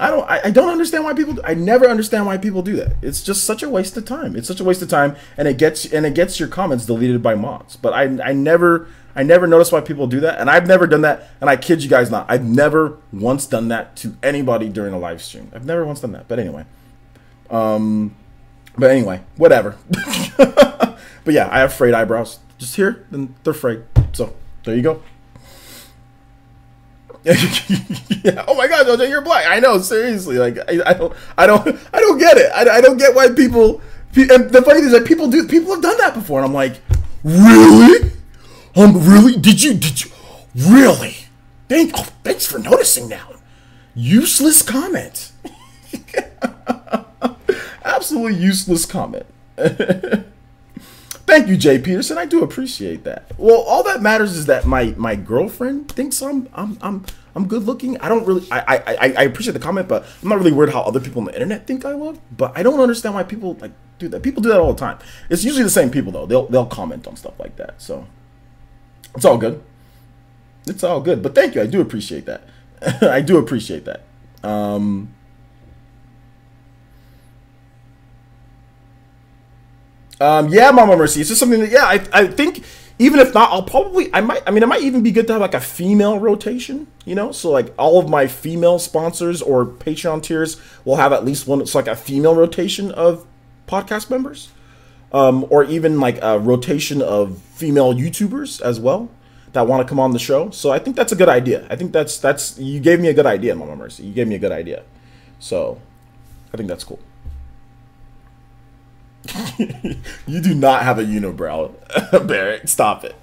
I don't understand why people do. I never understand why people do that. It's just such a waste of time. It's such a waste of time, and it gets your comments deleted by mods. But I never notice why people do that, and I've never done that, and I kid you guys not, I've never once done that to anybody during a live stream. I've never once done that. But anyway. Whatever. But yeah, I have frayed eyebrows. Just here, and they're frayed. So there you go. Yeah. Oh my God, OJ, you're black. I know, seriously. Like, I don't get it. I don't get why people. And the funny thing is that people have done that before, and I'm like, really? Really? Did you? Really? Thanks for noticing now. Useless comment. Absolutely useless comment. Thank you, Jay Peterson. I do appreciate that. Well, all that matters is that my girlfriend thinks I'm good looking. I don't really I appreciate the comment, but I'm not really worried how other people on the internet think I look. But I don't understand why people like do that. People do that all the time. It's usually the same people though. They'll comment on stuff like that. So it's all good. It's all good. But thank you. I do appreciate that. I do appreciate that. Yeah, Mama Mercy. It's just something that, yeah, I think even if not, it might even be good to have like a female rotation, you know? So like all of my female sponsors or Patreon tiers will have at least one. It's like a female rotation of podcast members, or even like a rotation of female YouTubers as well that want to come on the show. So I think that's a good idea. I think that's you gave me a good idea, Mama Mercy. You gave me a good idea. So I think that's cool. You do not have a unibrow, Barrett. Stop it.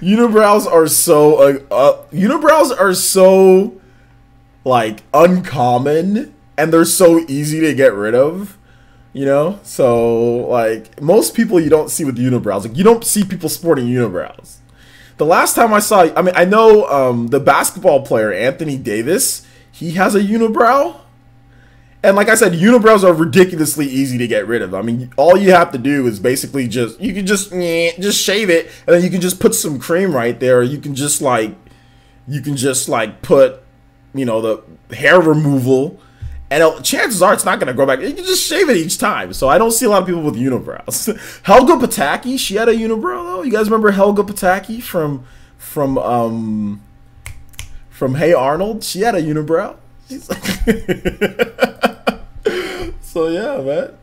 Unibrows are so like uncommon, and they're so easy to get rid of. You know, so like most people you don't see with unibrows. Like you don't see people sporting unibrows. The last time I saw, I know the basketball player Anthony Davis. He has a unibrow. And like I said, unibrows are ridiculously easy to get rid of. I mean, all you have to do is basically just shave it, and then you can just put some cream right there. Or you can just put, you know, the hair removal, and chances are it's not going to grow back. You can just shave it each time. So I don't see a lot of people with unibrows. Helga Pataki, she had a unibrow though. You guys remember Helga Pataki from Hey Arnold? She had a unibrow. She's So yeah, man.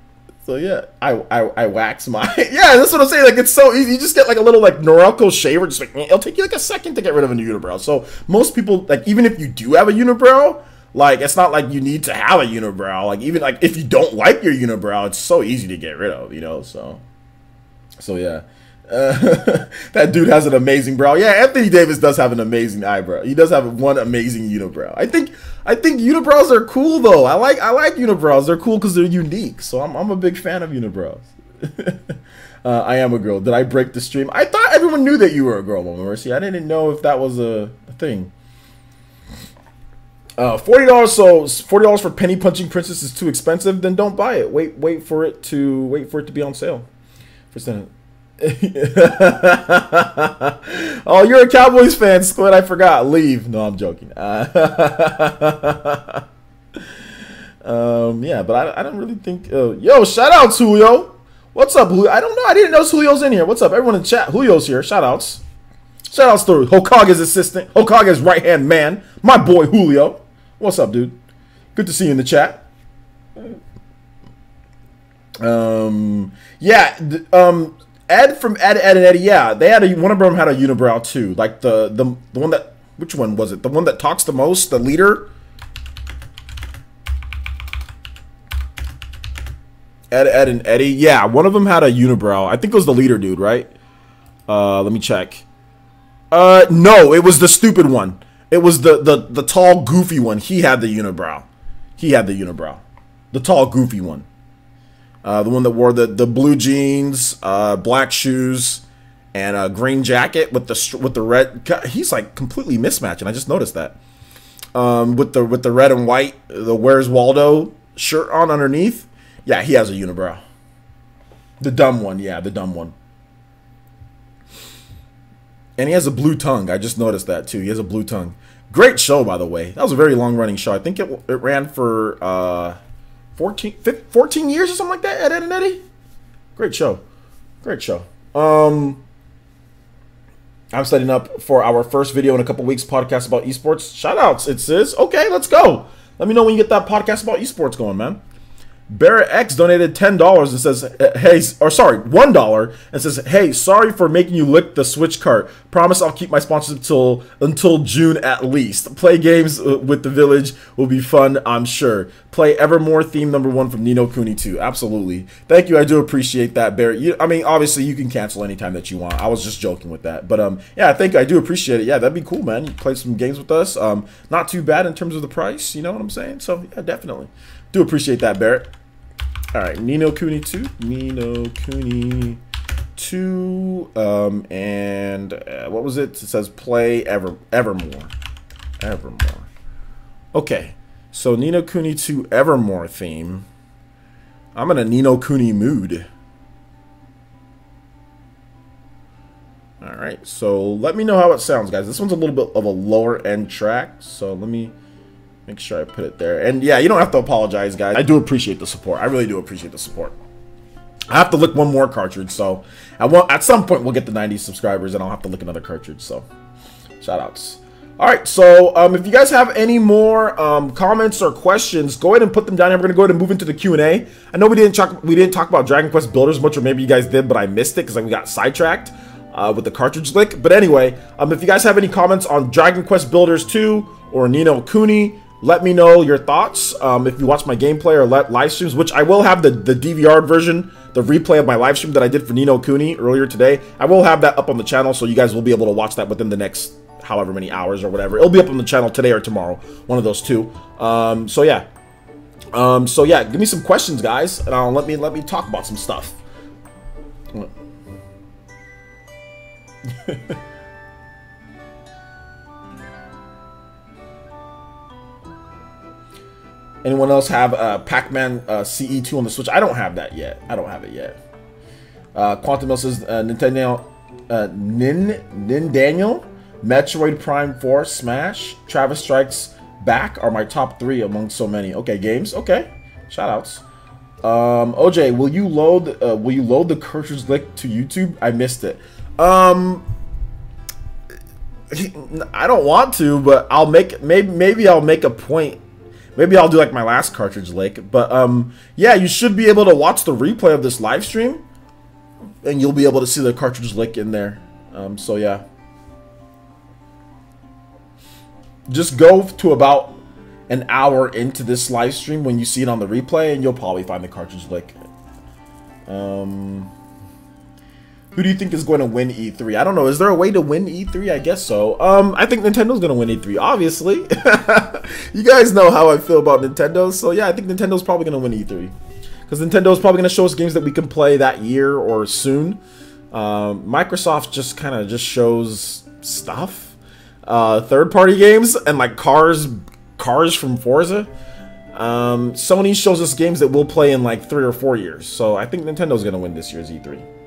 So yeah, I wax my yeah. That's what I'm saying. Like it's so easy. You just get like a little like Norelco shaver. Just like it'll take you like a second to get rid of a unibrow. So most people, like even if you do have a unibrow, like it's not like you need to have a unibrow. Like even like if you don't like your unibrow, it's so easy to get rid of. You know. So yeah. That dude has an amazing brow. Yeah, Anthony Davis does have an amazing eyebrow. He does have one amazing unibrow. I think unibrows are cool though. I like unibrows. They're cool because they're unique. So I'm a big fan of unibrows. I am a girl. Did I break the stream? I thought everyone knew that you were a girl, Mama Mercy. I didn't know if that was a thing. $40. So $40 for Penny Punching Princess is too expensive. Then don't buy it. Wait for it to be on sale. Oh, you're a Cowboys fan, Squid. I forgot. Leave. No, I'm joking. Yeah, but I don't really think. Yo, shout out Julio. What's up, Julio? I don't know. I didn't know Julio's in here. What's up, everyone in chat? Julio's here. Shout outs. Shout outs to Hokage's assistant, Hokage's right hand man, my boy Julio. What's up, dude? Good to see you in the chat. Ed from Ed and Eddie, yeah, they had one of them had a unibrow too, like the one that, which one was it? The one that talks the most, the leader. Ed and Eddie, yeah, one of them had a unibrow. I think it was the leader dude, right? Let me check. No, it was the stupid one. It was the tall, goofy one. He had the unibrow. The tall, goofy one. The one that wore the blue jeans, black shoes, and a green jacket with the red. He's like completely mismatched, and I just noticed that. With the red and white, the Where's Waldo shirt on underneath. Yeah, he has a unibrow. The dumb one, yeah, the dumb one. And he has a blue tongue. I just noticed that too. He has a blue tongue. Great show, by the way. That was a very long running show. I think it ran for 14 years or something like that at Ed and Eddie. Great show. I'm setting up for our first video in a couple weeks podcast about esports. Shout outs, it says. Okay, let's go. Let me know when you get that podcast about esports going, man. Barrett X donated $10 and says, hey, or sorry, $1 and says, hey, sorry for making you lick the Switch cart. Promise I'll keep my sponsorship until June at least. Play games with the village will be fun, I'm sure. Play Evermore theme #1 from No Kuni 2. Absolutely. Thank you. I do appreciate that, Barrett. I mean, obviously, you can cancel anytime that you want. I was just joking with that. But, yeah, thank you. I do appreciate it. Yeah, that'd be cool, man. You play some games with us. Not too bad in terms of the price. You know what I'm saying? So, yeah, definitely. Do appreciate that, Barrett. All right, No Kuni 2, No Kuni 2, and what was it? It says play Evermore. Okay, so No Kuni 2 Evermore theme. I'm in a No Kuni mood. All right, so let me know how it sounds, guys. This one's a little bit of a lower end track, so let me make sure I put it there. And yeah, you don't have to apologize, guys. I do appreciate the support. I really do appreciate the support. I have to lick one more cartridge, so at some point we'll get to 90 subscribers and I'll have to lick another cartridge, so shout outs. All right, so if you guys have any more comments or questions, go ahead and put them down here. We're gonna go ahead and move into the Q&A. I know we didn't talk about Dragon Quest Builders much, or maybe you guys did, but I missed it because we got sidetracked with the cartridge lick. But anyway, if you guys have any comments on Dragon Quest Builders 2 or No Kuni, let me know your thoughts. If you watch my gameplay or live streams, which I will have the DVR version, the replay of my live stream that I did for No Kuni earlier today. I will have that up on the channel, so you guys will be able to watch that within the next however many hours or whatever. It'll be up on the channel today or tomorrow, one of those two. So yeah, give me some questions, guys, and let me talk about some stuff. Anyone else have Pac-Man CE2 on the Switch? I don't have that yet. I don't have it yet. Quantum Mill says Nintendo, Daniel, Metroid Prime 4, Smash, Travis Strikes Back are my top 3 among so many. Okay, games. Okay, shout outs. OJ, will you load the cartridge lick to YouTube? I missed it. I don't want to, but I'll make maybe I'll make a point. Maybe I'll do like my last cartridge lick, but yeah, you should be able to watch the replay of this live stream, and you'll be able to see the cartridge lick in there. So yeah, just go to about an hour into this live stream when you see it on the replay, and you'll probably find the cartridge lick. Who do you think is going to win E3? I don't know. Is there a way to win E3? I guess so. I think Nintendo's going to win E3, obviously. You guys know how I feel about Nintendo. So yeah, I think Nintendo's probably going to win E3. Because Nintendo's probably going to show us games that we can play that year or soon. Microsoft just kind of just shows stuff. Third-party games and like cars from Forza. Sony shows us games that we'll play in like 3 or 4 years. So I think Nintendo's going to win this year's E3.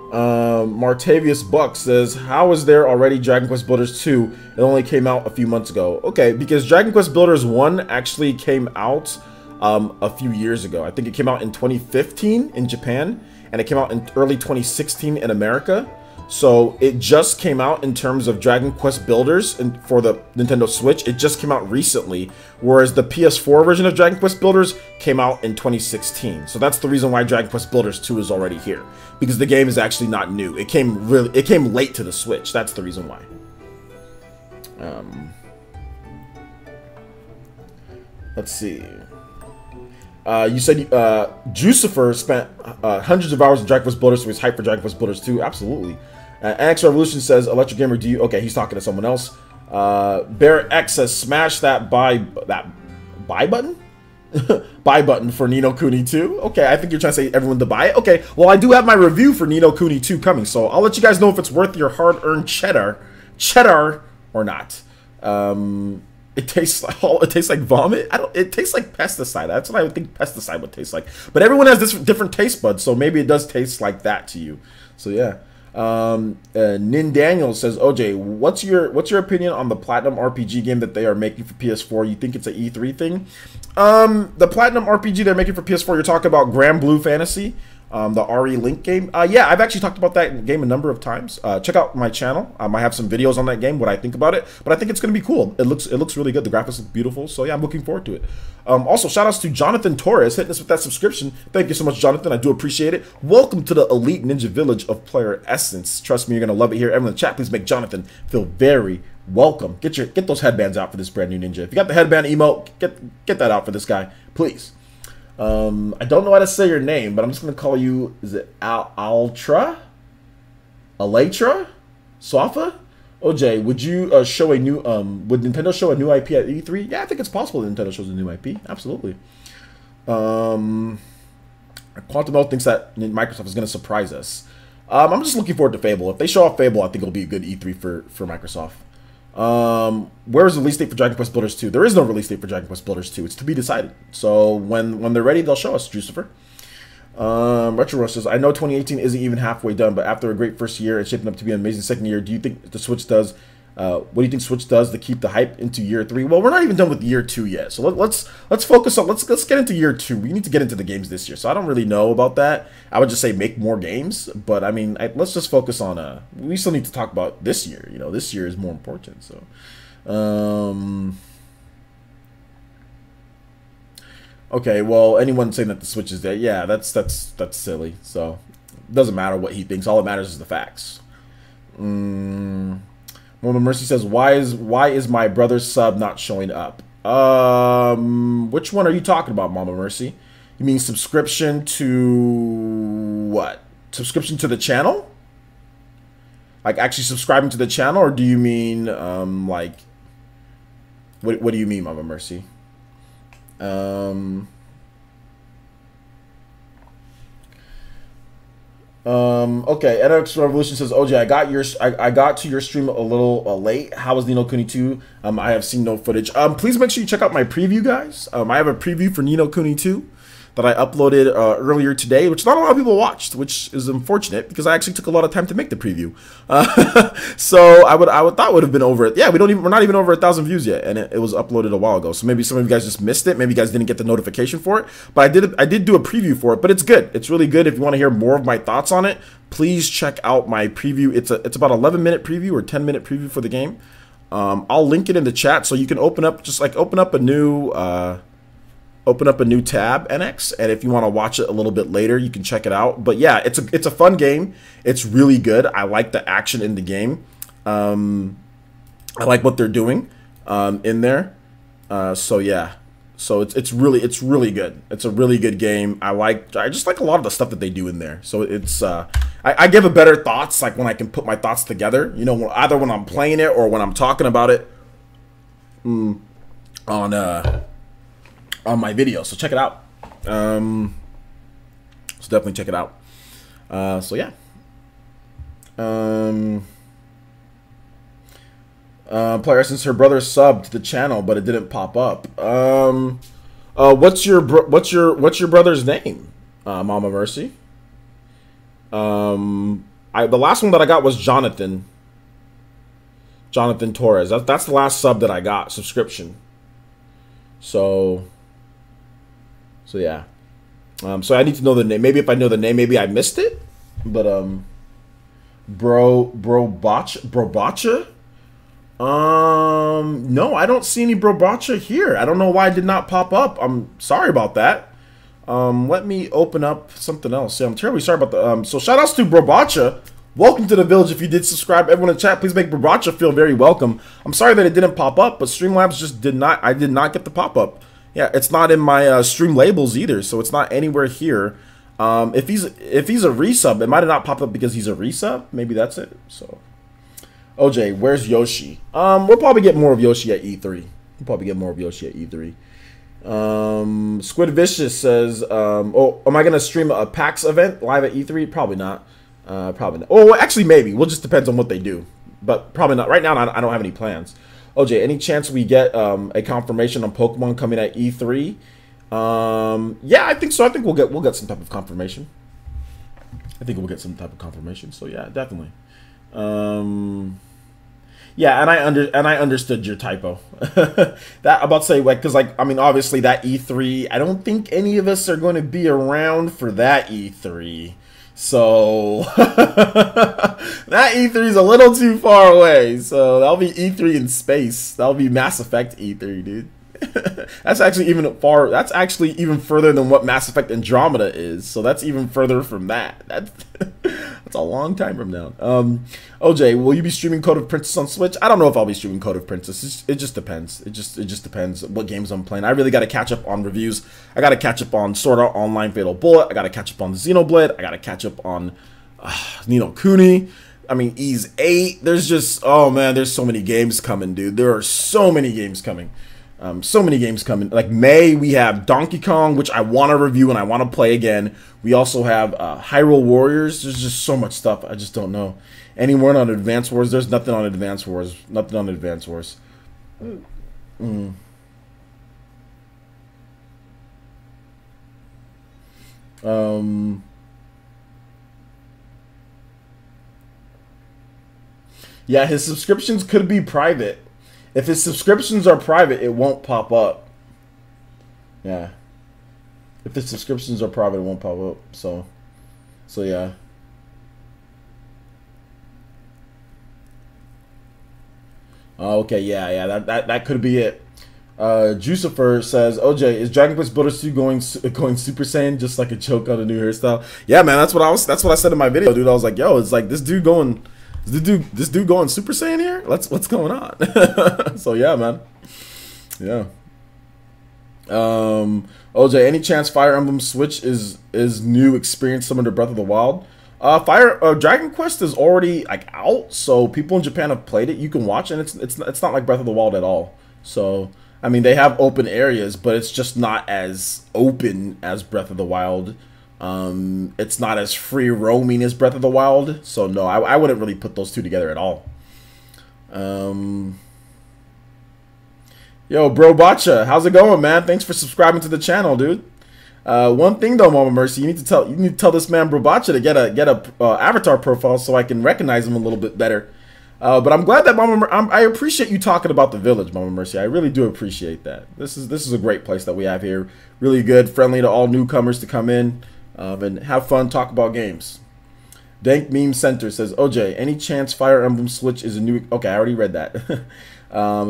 Martavius Buck says, how is there already Dragon Quest Builders 2? It only came out a few months ago. Okay, because Dragon Quest Builders 1 actually came out a few years ago. I think it came out in 2015 in Japan, and it came out in early 2016 in America. So it just came out in terms of Dragon Quest Builders and for the Nintendo Switch. It just came out recently, whereas the PS4 version of Dragon Quest Builders came out in 2016. So that's the reason why Dragon Quest Builders 2 is already here, because the game is actually not new. It came late to the Switch. That's the reason why. Let's see. You said Jucifer spent hundreds of hours in Dragon Quest Builders, so he's hyped for Dragon Quest Builders 2. Absolutely. NX Revolution says, Electric Gamer, do you... Okay, he's talking to someone else. Barrett X says, smash that buy button? Buy button for No Kuni 2. Okay, I think you're trying to say everyone to buy it. Okay, well, I do have my review for No Kuni 2 coming, so I'll let you guys know if it's worth your hard-earned cheddar or not. It tastes like vomit. It tastes like pesticide. That's what I would think pesticide would taste like. But everyone has this different taste buds, so maybe it does taste like that to you. So yeah. Nin Daniel says, OJ, what's your opinion on the Platinum RPG game that they are making for PS4? You think it's an E3 thing? The Platinum RPG they're making for PS4, you're talking about Grand Blue Fantasy. The RE Link game. Yeah, I've actually talked about that game a number of times. Check out my channel. I have some videos on that game, what I think about it. But I think it's going to be cool. It looks really good. The graphics look beautiful. So yeah, I'm looking forward to it. Also, shout outs to Jonathan Torres hitting us with that subscription. Thank you so much, Jonathan. I do appreciate it. Welcome to the elite ninja village of PlayerEssence. Trust me, you're going to love it here. Everyone in the chat, please make Jonathan feel very welcome. Get those headbands out for this brand new ninja. If you got the headband emote, get that out for this guy, please. I don't know how to say your name, but I'm just gonna call you, is it Altra? Alatra? Swafa? OJ, would you show a new would Nintendo show a new IP at E3? Yeah, I think it's possible that Nintendo shows a new IP. Absolutely. Quantum Melt thinks that Microsoft is gonna surprise us. I'm just looking forward to Fable. If they show off Fable, I think it'll be a good E3 for Microsoft. Where is the release date for Dragon Quest Builders 2? There is no release date for Dragon Quest Builders 2. It's to be decided. So when they're ready, they'll show us, Jucifer. Retro Rush says, I know 2018 isn't even halfway done, but after a great first year and shaping up to be an amazing second year, do you think the Switch does? What do you think Switch does to keep the hype into year 3? Well, we're not even done with year 2 yet. So let's focus on let's get into year 2. We need to get into the games this year. So I don't really know about that. I would just say make more games, but I mean, let's just focus on we still need to talk about this year. You know, this year is more important. So okay, well, anyone saying that the Switch is there, yeah, that's silly. So it doesn't matter what he thinks. All that matters is the facts. Mama Mercy says, why is my brother's sub not showing up? Which one are you talking about, Mama Mercy? You mean subscription to what? Subscription to the channel? Like actually subscribing to the channel, or do you mean like what do you mean, Mama Mercy? Okay, NX Revolution says, OJ, I got to your stream a little late. How was No Kuni 2? I have seen no footage. Please make sure you check out my preview, guys. I have a preview for No Kuni 2 that I uploaded earlier today, which not a lot of people watched, which is unfortunate because I actually took a lot of time to make the preview. So I thought would have been over it. Yeah, we're not even over 1,000 views yet, and it was uploaded a while ago. So maybe some of you guys just missed it. Maybe you guys didn't get the notification for it, but I did do a preview for it. But it's good. It's really good. If you want to hear more of my thoughts on it, please check out my preview. It's about 11-minute preview or 10-minute preview for the game. I'll link it in the chat so you can open up a new tab, NX, and if you want to watch it a little bit later, you can check it out. But yeah, it's a fun game. It's really good. I like the action in the game. I like what they're doing in there. So yeah, so it's really good. It's a really good game. I just like a lot of the stuff that they do in there. So it's I give a better thoughts like when I can put my thoughts together. You know, either when I'm playing it or when I'm talking about it on my video. So check it out. So definitely check it out. So yeah. PlayerEssence, her brother subbed to the channel, but it didn't pop up. What's your brother's name, Mama Mercy? The last one that I got was Jonathan Torres. That's the last sub that I got, subscription. So yeah. So I need to know the name. Maybe if I know the name, maybe I missed it. But Brobacha? No, I don't see any Brobacha here. I don't know why it did not pop up. I'm sorry about that. Let me open up something else. Yeah, I'm terribly sorry about the so shout outs to Brobacha. Welcome to the village. If you did subscribe, everyone in the chat, please make Brobacha feel very welcome. I'm sorry that it didn't pop up, but Streamlabs just did not. I did not get the pop up. Yeah, it's not in my stream labels either, so it's not anywhere here. If he's a resub, it might have not popped up because he's a resub. Maybe that's it. So, OJ, where's Yoshi? We'll probably get more of Yoshi at E3. We'll probably get more of Yoshi at E3. SqidVishus says, oh, am I gonna stream a PAX event live at E3? Probably not. Probably not. Oh, well, actually, maybe. Well, just depends on what they do, but probably not. Right now, I don't have any plans. OJ, any chance we get a confirmation on Pokemon coming at E3? Yeah, I think so. I think we'll get some type of confirmation. Yeah, and I understood your typo. That I'm about to say, like, because, like, I mean, obviously that E3, I don't think any of us are going to be around for that E3. So that E3 is a little too far away. So that'll be E3 in space. That'll be Mass Effect E3, dude. That's actually even far. That's actually even further than what Mass Effect Andromeda is. So that's even further from that. That's a long time from now. OJ, will you be streaming Code of Princess on Switch? I don't know if I'll be streaming Code of Princess. It just depends. It just depends what games I'm playing. I really got to catch up on reviews. I got to catch up on Sword Art Online Fatal Bullet. I got to catch up on Xenoblade. I got to catch up on No Kuni. I mean, Ys 8. There's just, oh man, there's so many games coming, dude. There are so many games coming. So many games coming. Like May, we have Donkey Kong, which I want to review and I want to play again. We also have Hyrule Warriors. There's just so much stuff. I just don't know. Any more on Advance Wars? There's nothing on Advance Wars. Nothing on Advance Wars. Yeah, his subscriptions could be private. If his subscriptions are private, it won't pop up. Yeah. If his subscriptions are private, it won't pop up. So yeah. Okay, yeah, that could be it. Jucifer says, OJ, is Dragon Quest Builders 2 going Super Saiyan just like a joke on a new hairstyle? Yeah, man, that's what I said in my video, dude. I was like, yo, it's like this dude going Super Saiyan here? What's going on? So yeah, man. Yeah. OJ, any chance Fire Emblem Switch is new experience similar to Breath of the Wild? Dragon Quest is already like out, so people in Japan have played it. You can watch, and it's not like Breath of the Wild at all. So I mean, they have open areas, but it's just not as open as Breath of the Wild. It's not as free roaming as Breath of the Wild, so no, I wouldn't really put those two together at all. Yo, Bro Bacha, how's it going, man? Thanks for subscribing to the channel, dude. One thing though, Mama Mercy, you need to tell this man Bro Bacha to get a avatar profile so I can recognize him a little bit better. But I'm glad that I appreciate you talking about the village, Mama Mercy. I really do appreciate that. This is a great place that we have here. Really good, friendly to all newcomers to come in. And have fun, talk about games. Dank Meme Center says, OJ, any chance Fire Emblem Switch is a new... Okay, I already read that.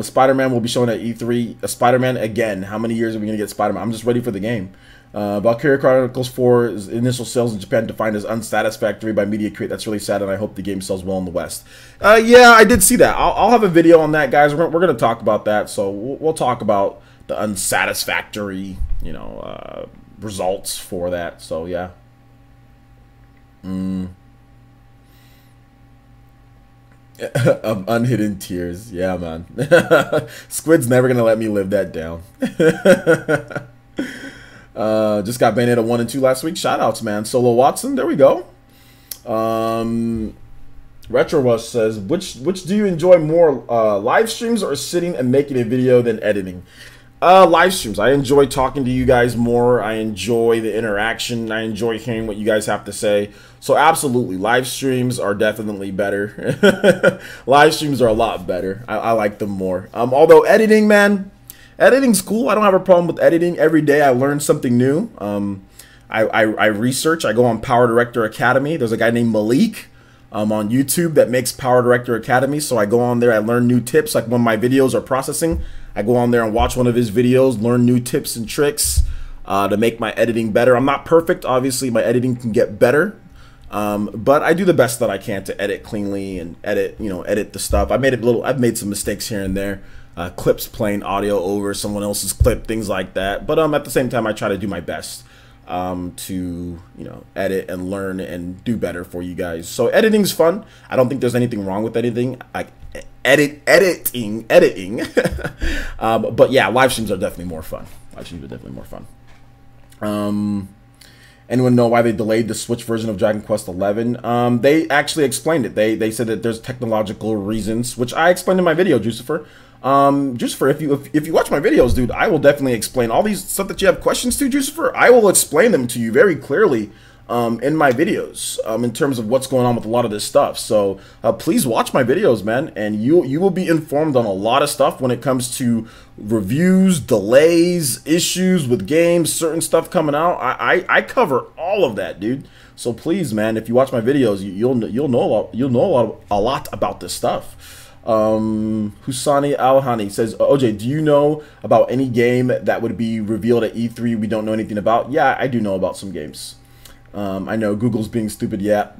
Spider-Man will be shown at E3. Spider-Man again. How many years are we going to get Spider-Man? I'm just ready for the game. Valkyria Chronicles 4's initial sales in Japan defined as unsatisfactory by Media Crate. That's really sad, and I hope the game sells well in the West. Yeah, I did see that. I'll have a video on that, guys. We're going to talk about that. So we'll talk about the unsatisfactory, you know... results for that. So yeah. Of unhidden tears. Yeah, man. Squid's never gonna let me live that down. Just got Bayonetta 1 and 2 last week. Shoutouts, man. Solo Watson, there we go. Retro Rush says, which do you enjoy more, live streams or sitting and making a video than editing? Live streams. I enjoy talking to you guys more. I enjoy the interaction. I enjoy hearing what you guys have to say. So absolutely, live streams are definitely better. Live streams are a lot better. I like them more. Although editing, man, editing's cool. I don't have a problem with editing. Every day I learn something new. I research. I go on Power Director Academy. There's a guy named Malik on YouTube that makes Power Director Academy. So I go on there. I learn new tips. Like when my videos are processing, I go on there and watch one of his videos, learn new tips and tricks to make my editing better. I'm not perfect. Obviously, my editing can get better. But I do the best that I can to edit cleanly and edit the stuff. I've made some mistakes here and there. Clips playing audio over someone else's clip, things like that. But at the same time, I try to do my best to edit and learn and do better for you guys. So editing's fun. I don't think there's anything wrong with editing. Editing. But yeah, live streams are definitely more fun. Anyone know why they delayed the Switch version of Dragon Quest 11? They actually explained it. They said that there's technological reasons, which I explained in my video, Jucifer. Jucifer, if you watch my videos, dude, I will definitely explain all these stuff that you have questions to, Jucifer. I will explain them to you very clearly in my videos in terms of what's going on with a lot of this stuff. So please watch my videos, man, and you will be informed on a lot of stuff when it comes to reviews, delays, issues with games, certain stuff coming out. I cover all of that, dude. So please, man, if you watch my videos, you'll know a lot about this stuff. Husani Alhani says, OJ, do you know about any game that would be revealed at E3 we don't know anything about? Yeah, I do know about some games. I know Google's being stupid. Yeah,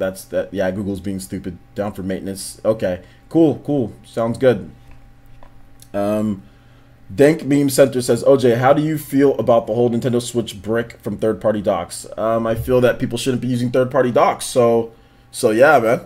yeah, Google's being stupid. Down for maintenance. Okay, cool. Sounds good. Dank Meme Center says, OJ, how do you feel about the whole Nintendo Switch brick from third-party docks? I feel that people shouldn't be using third-party docks. So yeah, man.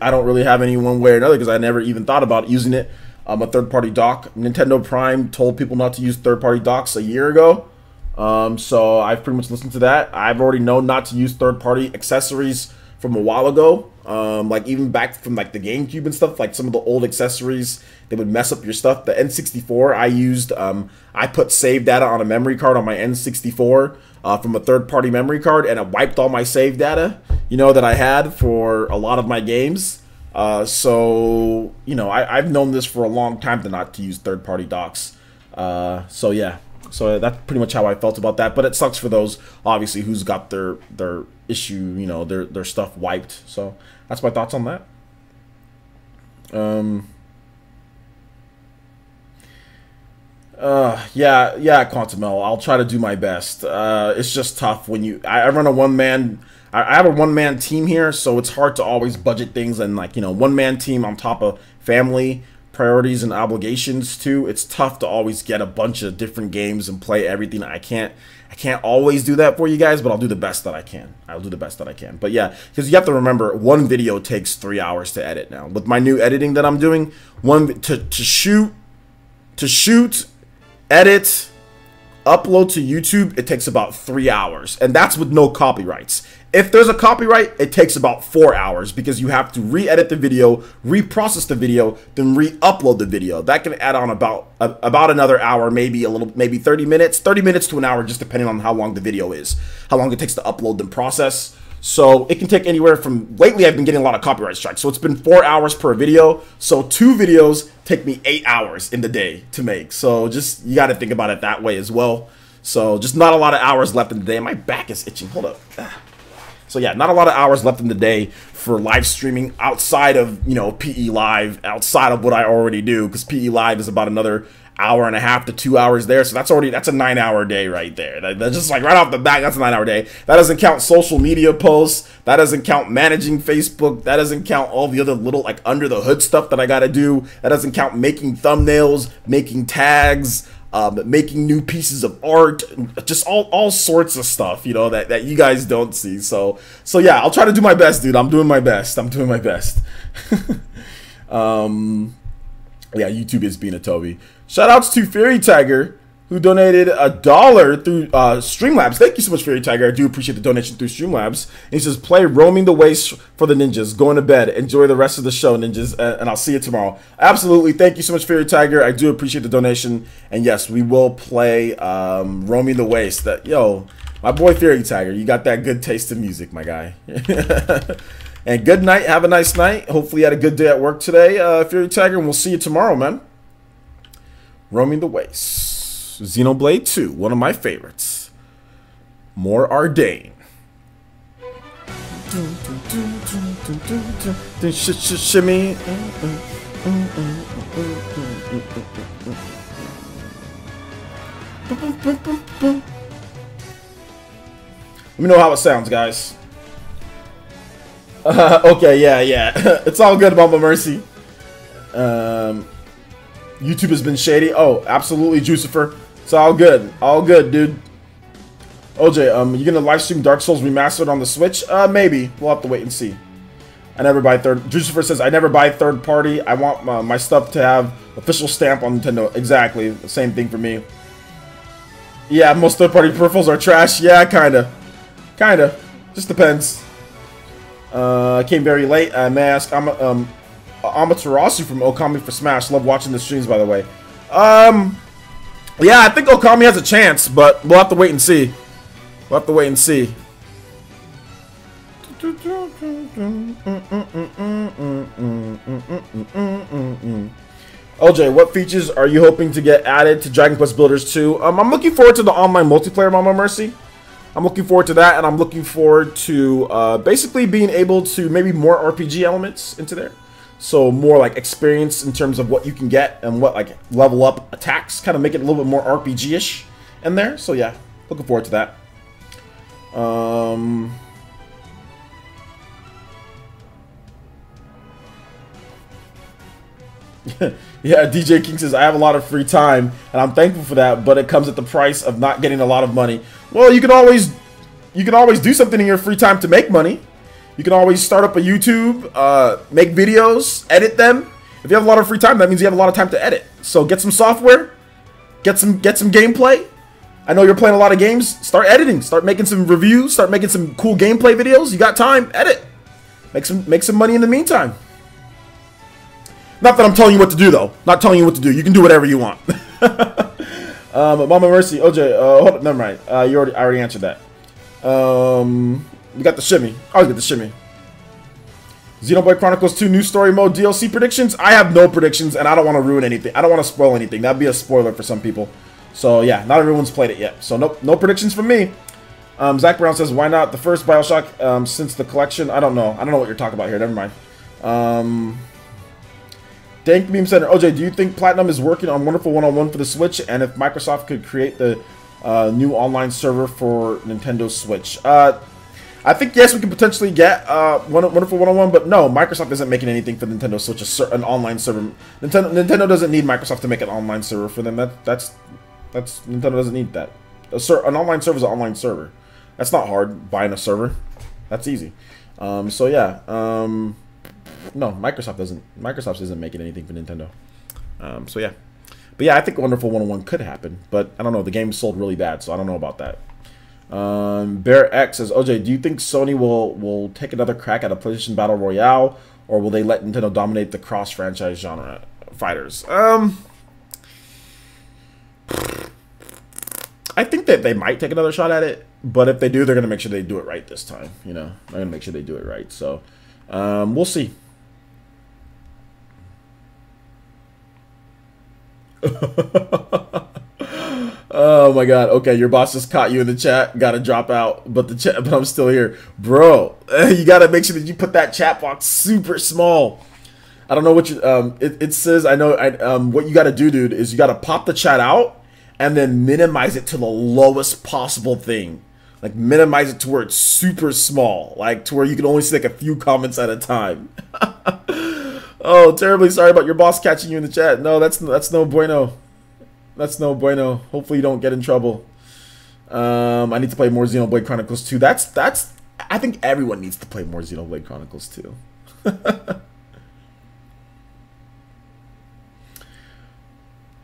I don't really have any one way or another because I never even thought about using it. A third-party dock. Nintendo Prime told people not to use third-party docks a year ago. So I've pretty much listened to that. I've already known not to use third-party accessories from a while ago. Like even back from like the GameCube and stuff, like some of the old accessories, they would mess up your stuff. The N64 I used, I put save data on a memory card on my N64 from a third-party memory card, and it wiped all my save data, you know, that I had for a lot of my games. So, you know, I've known this for a long time not to use third-party docks. So yeah. So that's pretty much how I felt about that. But it sucks for those, obviously, who's got their issue, you know, their stuff wiped. So that's my thoughts on that. Yeah, Quantumel. I'll try to do my best. It's just tough when I run a one-man. I have a one-man team here, so it's hard to always budget things and, like, you know, one-man team on top of family priorities and obligations too. It's tough to always get a bunch of different games and play everything. I can't always do that for you guys, but I'll do the best that I can. I'll do the best that I can. But yeah, because you have to remember, one video takes 3 hours to edit now. With my new editing that I'm doing, to shoot, edit, upload to YouTube, it takes about 3 hours, and that's with no copyrights. If there's a copyright, it takes about 4 hours because you have to re-edit the video, reprocess the video, then re-upload the video. That can add on about another hour, maybe 30 minutes to an hour, just depending on how long the video is, how long it takes to upload and process. So it can take anywhere from, lately I've been getting a lot of copyright strikes, so it's been 4 hours per video. So 2 videos take me 8 hours in the day to make. So just, you got to think about it that way as well. So just not a lot of hours left in the day. My back is itching. Hold up. So yeah, not a lot of hours left in the day for live streaming outside of, you know, PE Live, outside of what I already do, because PE Live is about another hour and a half to 2 hours there. So that's a 9-hour day right there. That's just like right off the bat, that's a 9-hour day. That doesn't count social media posts. That doesn't count managing Facebook. That doesn't count all the other little like under the hood stuff that I got to do. That doesn't count making thumbnails, making tags, making new pieces of art, just all sorts of stuff, you know, that you guys don't see. So yeah, I'll try to do my best, dude. I'm doing my best. Yeah, YouTube is being a Toby. Shout outs to Fairy Tiger, who donated $1 through Streamlabs. Thank you so much, Fairy Tiger. I do appreciate the donation through Streamlabs. And he says, play Roaming the Waste for the ninjas. Going to bed. Enjoy the rest of the show, ninjas. And I'll see you tomorrow. Absolutely. Thank you so much, Fairy Tiger. I do appreciate the donation. And yes, we will play Roaming the Waste. Yo, my boy Fairy Tiger, you got that good taste in music, my guy. And good night. Have a nice night. Hopefully you had a good day at work today, Fairy Tiger. And we'll see you tomorrow, man. Roaming the Waste. Xenoblade 2, one of my favorites. More Ardane. Shimmy. Let me know how it sounds, guys. Okay, yeah. It's all good, Mama Mercy. YouTube has been shady. Oh, absolutely, Jucifer. It's all good, dude. OJ, you gonna live stream Dark Souls Remastered on the Switch? Maybe. We'll have to wait and see. I never buy Jucifer says, I never buy third party. I want my stuff to have official stamp on Nintendo. Exactly. The same thing for me. Yeah, most third party peripherals are trash. Yeah, kinda. Just depends. Came very late. May I ask, Amaterasu from Okami for Smash. Love watching the streams, by the way. Yeah, I think Okami has a chance, but we'll have to wait and see. OJ, what features are you hoping to get added to Dragon Quest Builders 2? I'm looking forward to the online multiplayer, Mama Mercy. I'm looking forward to that, and I'm looking forward to basically being able to maybe more RPG elements into there. So more like experience in terms of what you can get and what like level up attacks, kind of make it a little bit more RPG-ish in there. So yeah, looking forward to that. Yeah, DJ King says, I have a lot of free time, and I'm thankful for that, but it comes at the price of not getting a lot of money. Well, you can always do something in your free time to make money. You can always start up a YouTube, make videos, edit them. If you have a lot of free time, that means you have a lot of time to edit. So get some software, get some gameplay. I know you're playing a lot of games. Start editing, start making some reviews, start making some cool gameplay videos. You got time, edit. Make some money in the meantime. Not that I'm telling you what to do, though. Not telling you what to do. You can do whatever you want. Mama Mercy, OJ, hold up, never mind. I already answered that. We got the shimmy. I always get the shimmy. Xenoblade Chronicles 2 new story mode DLC predictions. I have no predictions, and I don't want to ruin anything. I don't want to spoil anything. That'd be a spoiler for some people. So yeah, not everyone's played it yet. So no predictions from me. Zach Brown says, why not the first Bioshock since the collection? I don't know. I don't know what you're talking about here. Never mind. Dank Beam Center. OJ, do you think Platinum is working on Wonderful 101 for the Switch? And if Microsoft could create the new online server for Nintendo Switch? I think, yes, we could potentially get Wonderful 101, but no, Microsoft isn't making anything for Nintendo Switch, an online server. Nintendo doesn't need Microsoft to make an online server for them. That's Nintendo doesn't need that. An online server is an online server. That's not hard, buying a server. That's easy. So, yeah. No, Microsoft isn't making anything for Nintendo. So yeah, but yeah, I think Wonderful 101 could happen, but I don't know. The game sold really bad, so I don't know about that. Bear X says, OJ, do you think Sony will take another crack at a PlayStation Battle Royale, or will they let Nintendo dominate the cross-franchise genre fighters? I think that they might take another shot at it, but if they do, they're gonna make sure they do it right this time. You know, they're gonna make sure they do it right. So we'll see. Oh my god. Okay, your boss just caught you in the chat. Gotta drop out, but I'm still here, bro. You gotta make sure that you put that chat box super small. I don't know what you it says. I know. What you gotta do, dude, is you gotta pop the chat out and then minimize it to the lowest possible thing. Like minimize it to where it's super small, like to where you can only see like a few comments at a time. Oh, terribly sorry about your boss catching you in the chat. No, that's no bueno. That's no bueno. Hopefully you don't get in trouble. I need to play more Xenoblade Chronicles 2. I think everyone needs to play more Xenoblade Chronicles 2.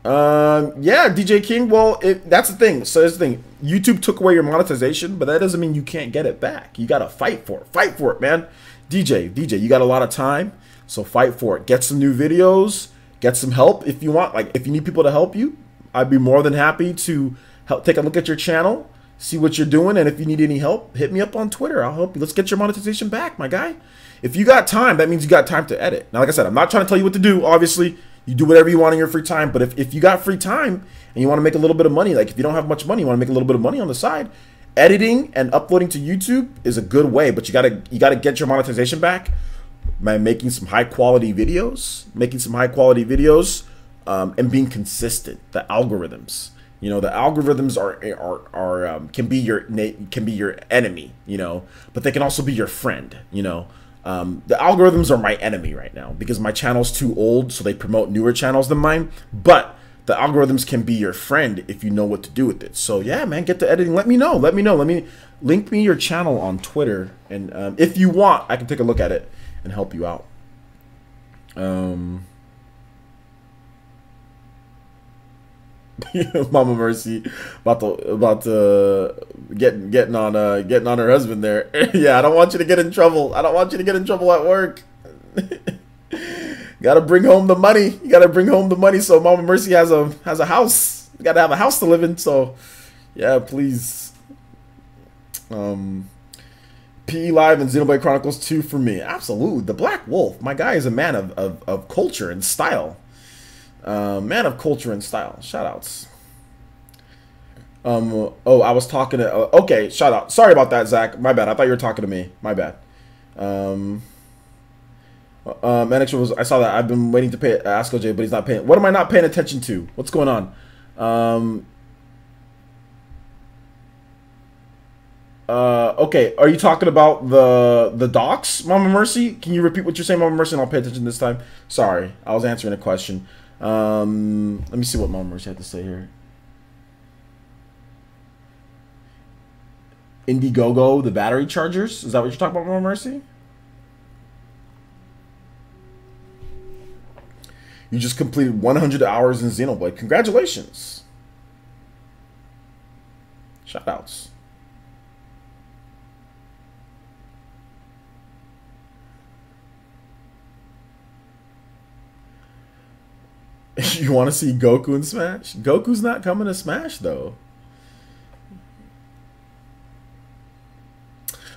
Yeah, DJ King. Well, that's the thing. So that's the thing. YouTube took away your monetization, but that doesn't mean you can't get it back. You gotta fight for it. Fight for it, man. DJ, you got a lot of time, so fight for it. Get some new videos. Get some help if you want. Like, if you need people to help you, I'd be more than happy to help. Take a look at your channel, see what you're doing, and if you need any help, hit me up on Twitter. I'll help you. Let's get your monetization back, my guy. If you got time, that means you got time to edit. Now, like I said, I'm not trying to tell you what to do. Obviously, you do whatever you want in your free time. But if you got free time and you want to make a little bit of money, like if you don't have much money, you want to make a little bit of money on the side, editing and uploading to YouTube is a good way. But you gotta get your monetization back by making some high quality videos, and being consistent. The algorithms, you know, the algorithms can be your enemy, you know, but they can also be your friend, you know. The algorithms are my enemy right now because my channel's too old, so they promote newer channels than mine. But the algorithms can be your friend if you know what to do with it. So yeah, man, get to editing. Let me know. Let me link me your channel on Twitter, and if you want, I can take a look at it and help you out. Mama Mercy about to getting on her husband there. Yeah, I don't want you to get in trouble. I don't want you to get in trouble at work. Gotta bring home the money. You gotta bring home the money so Mama Mercy has a house. You gotta have a house to live in. So yeah, please. PE Live and Xenoblade Chronicles 2 for me. Absolutely. The Black Wolf. My guy is a man of culture and style. Man of culture and style. Shoutouts. Oh, I was talking to... okay, shout out. Sorry about that, Zach. My bad. I thought you were talking to me. My bad. Manix was... I saw that. I've been waiting to pay Ask OJ, but he's not paying... What am I not paying attention to? What's going on? Okay, are you talking about the docs, Mama Mercy? Can you repeat what you're saying, Mama Mercy, and I'll pay attention this time? Sorry, I was answering a question. Let me see what Mama Mercy had to say here. Indiegogo, the battery chargers? Is that what you're talking about, Mama Mercy? You just completed 100 hours in Xenoblade. Congratulations. Shoutouts. You want to see Goku in Smash? Goku's not coming to Smash, though.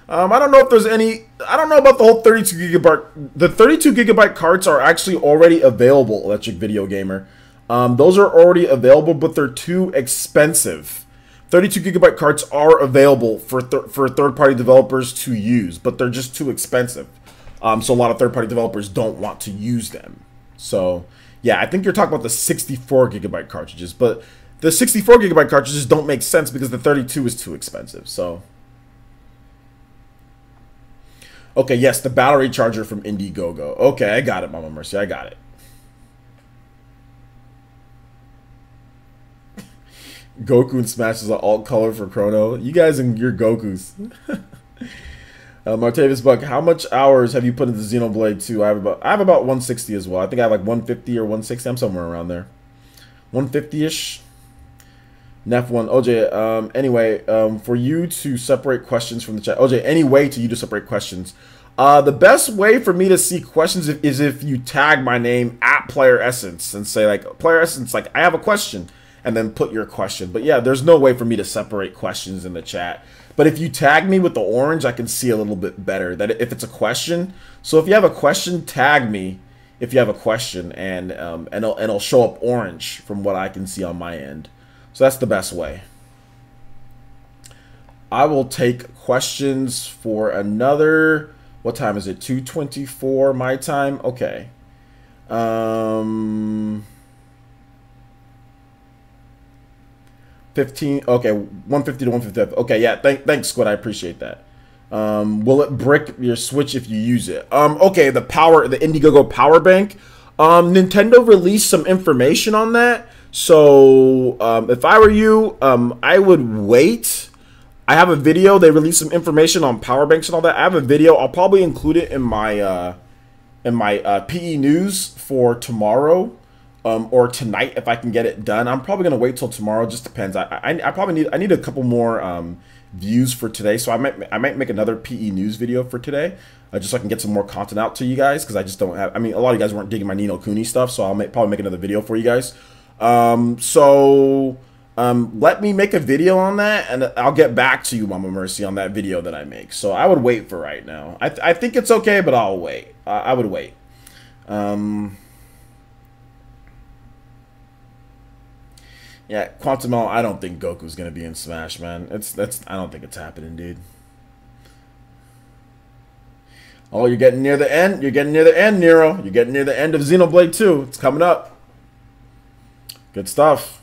I don't know if there's any... I don't know about the whole 32 gigabyte... The 32 gigabyte carts are actually already available, Electric Video Gamer. Those are already available, but they're too expensive. 32 gigabyte carts are available for third-party developers to use, but they're just too expensive. So a lot of third-party developers don't want to use them. So, yeah, I think you're talking about the 64 gigabyte cartridges, but the 64 gigabyte cartridges don't make sense because the 32 is too expensive, so... Okay, yes, the battery charger from Indiegogo. Okay, I got it, Mama Mercy. I got it. Goku and Smash is an alt color for Chrono. You guys and your Gokus. Martavis Buck, how much hours have you put into Xenoblade 2? I have about 160 as well. I think I have like 150 or 160. I'm somewhere around there. 150-ish. Nef1, OJ, anyway, for you to separate questions from the chat. OJ, any way to you to separate questions? The best way for me to see questions is if you tag my name at PlayerEssence and say, like, PlayerEssence, like, I have a question, and then put your question. But yeah, there's no way for me to separate questions in the chat. But if you tag me with the orange, I can see a little bit better that if it's a question. So if you have a question, tag me if you have a question, and it'll show up orange from what I can see on my end. So that's the best way. I will take questions for another... What time is it? 2:24 my time? Okay. 15... Okay, 150 to 155. Okay, yeah, thanks, Squid. I appreciate that. Will it brick your Switch if you use it? Okay, the Indiegogo power bank. Nintendo released some information on that. So, if I were you, I would wait. I have a video. They released some information on power banks and all that. I have a video. I'll probably include it in my PE news for tomorrow, or tonight if I can get it done. I'm probably gonna wait till tomorrow. Just depends. I probably need a couple more views for today, so I might make another PE news video for today, just so I can get some more content out to you guys, because I just don't have. I mean, a lot of you guys weren't digging my No Kuni stuff, so I'll probably make another video for you guys. Let me make a video on that, and I'll get back to you, Mama Mercy, on that video that I make. So I would wait for right now. I think it's okay, but I'll wait. I would wait. Yeah, Quantum L, I don't think Goku's gonna be in Smash, man. I don't think it's happening, dude. Oh, you're getting near the end. You're getting near the end, Nero. You're getting near the end of Xenoblade 2. It's coming up. Good stuff.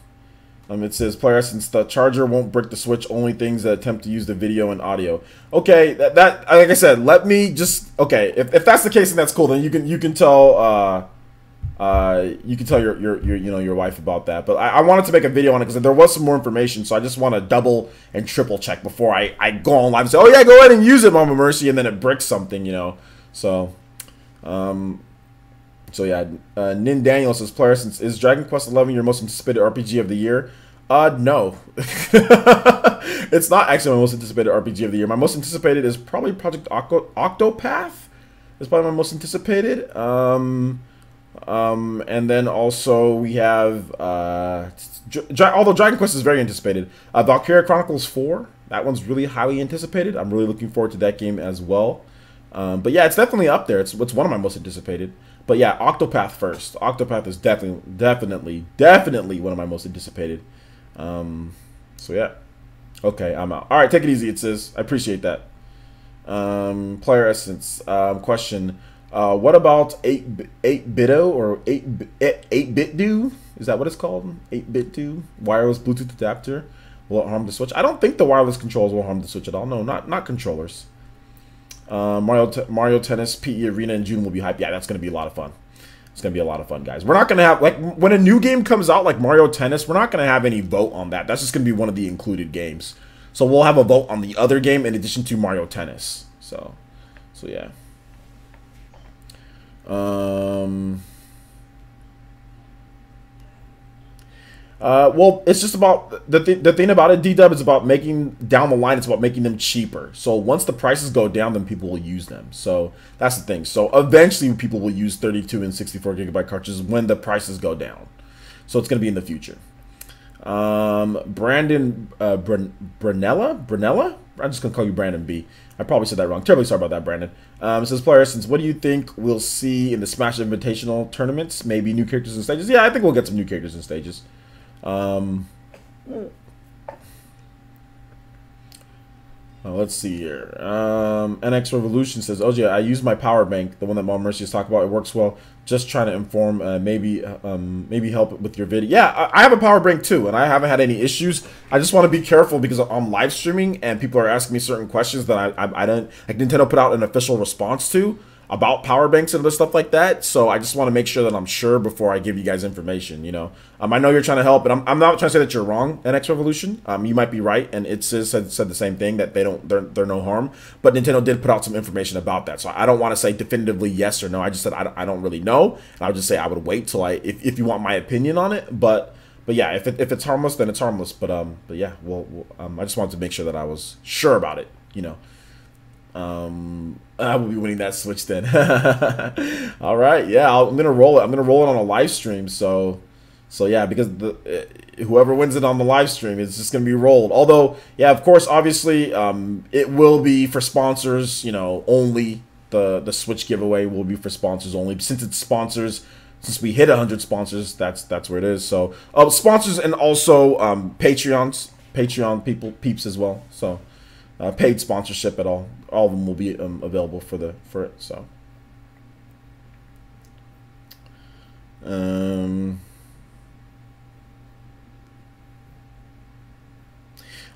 It says, PlayerEssence, the charger won't brick the Switch, only things that attempt to use the video and audio. Okay, that like I said, let me just, okay, if that's the case, then that's cool. Then you can tell your wife about that. But I wanted to make a video on it because there was some more information, so I just want to double and triple check before I go on live and say, oh yeah, go ahead and use it, Mama Mercy, and then it bricks something, you know. So So yeah, Nin Daniel says, PlayerEssence, is Dragon Quest XI your most anticipated RPG of the year? No. It's not actually my most anticipated RPG of the year. My most anticipated is probably Project Octopath. It's probably my most anticipated. And then also we have, although Dragon Quest is very anticipated, Valkyria Chronicles 4. That one's really highly anticipated. I'm really looking forward to that game as well. But yeah, it's definitely up there. It's one of my most anticipated. But yeah, Octopath first. Octopath is definitely one of my most anticipated. So yeah. Okay, I'm out. All right, take it easy. It says I appreciate that. PlayerEssence question. What about 8-bito or 8-bit do? Is that what it's called? 8-bit do wireless Bluetooth adapter. Will it harm the Switch? I don't think the wireless controls will harm the Switch at all. No, not controllers. Mario Tennis PE Arena in June will be hype. Yeah, that's gonna be a lot of fun. It's gonna be a lot of fun, guys. We're not gonna have, like, when a new game comes out like Mario Tennis, we're not gonna have any vote on that. That's just gonna be one of the included games. So we'll have a vote on the other game in addition to Mario Tennis. So yeah. Well, it's just about the thing about it, D-Dub, is about making down the line. It's about making them cheaper. So once the prices go down, then people will use them. So that's the thing. So eventually, people will use 32 and 64 gigabyte cartridges when the prices go down. So it's going to be in the future. Brandon Brunella. I'm just gonna call you Brandon B. I probably said that wrong. Terribly sorry about that, Brandon. It says, PlayerEssence, what do you think we'll see in the Smash Invitational tournaments? Maybe new characters and stages? Yeah, I think we'll get some new characters and stages. Let's see here. NX Revolution says, OJ, I use my power bank, the one that Mom Mercy is talking about. It works well. Just trying to inform, maybe help with your video. Yeah, I have a power bank too, and I haven't had any issues. I just want to be careful because I'm live streaming and people are asking me certain questions that I don't, like, Nintendo put out an official response to about power banks and other stuff like that. So I just want to make sure that I'm sure before I give you guys information, you know. I know you're trying to help, but I'm not trying to say that you're wrong, NX Revolution. You might be right, and it said the same thing, that they're no harm. But Nintendo did put out some information about that. So I don't want to say definitively yes or no. I just said I don't really know. And I would just say I would wait till if you want my opinion on it. But yeah, if it's harmless, then it's harmless. But yeah, I just wanted to make sure that I was sure about it, you know. I will be winning that Switch then. All right, yeah, I'm gonna roll it. I'm gonna roll it on a live stream. So yeah, because whoever wins it on the live stream is just gonna be rolled. Although, yeah, of course, obviously, it will be for sponsors, you know, only. The Switch giveaway will be for sponsors only. Since it's sponsors, since we hit 100 sponsors, that's where it is. So sponsors and also Patreon peeps as well. So. Paid sponsorship at all of them will be available for it. So,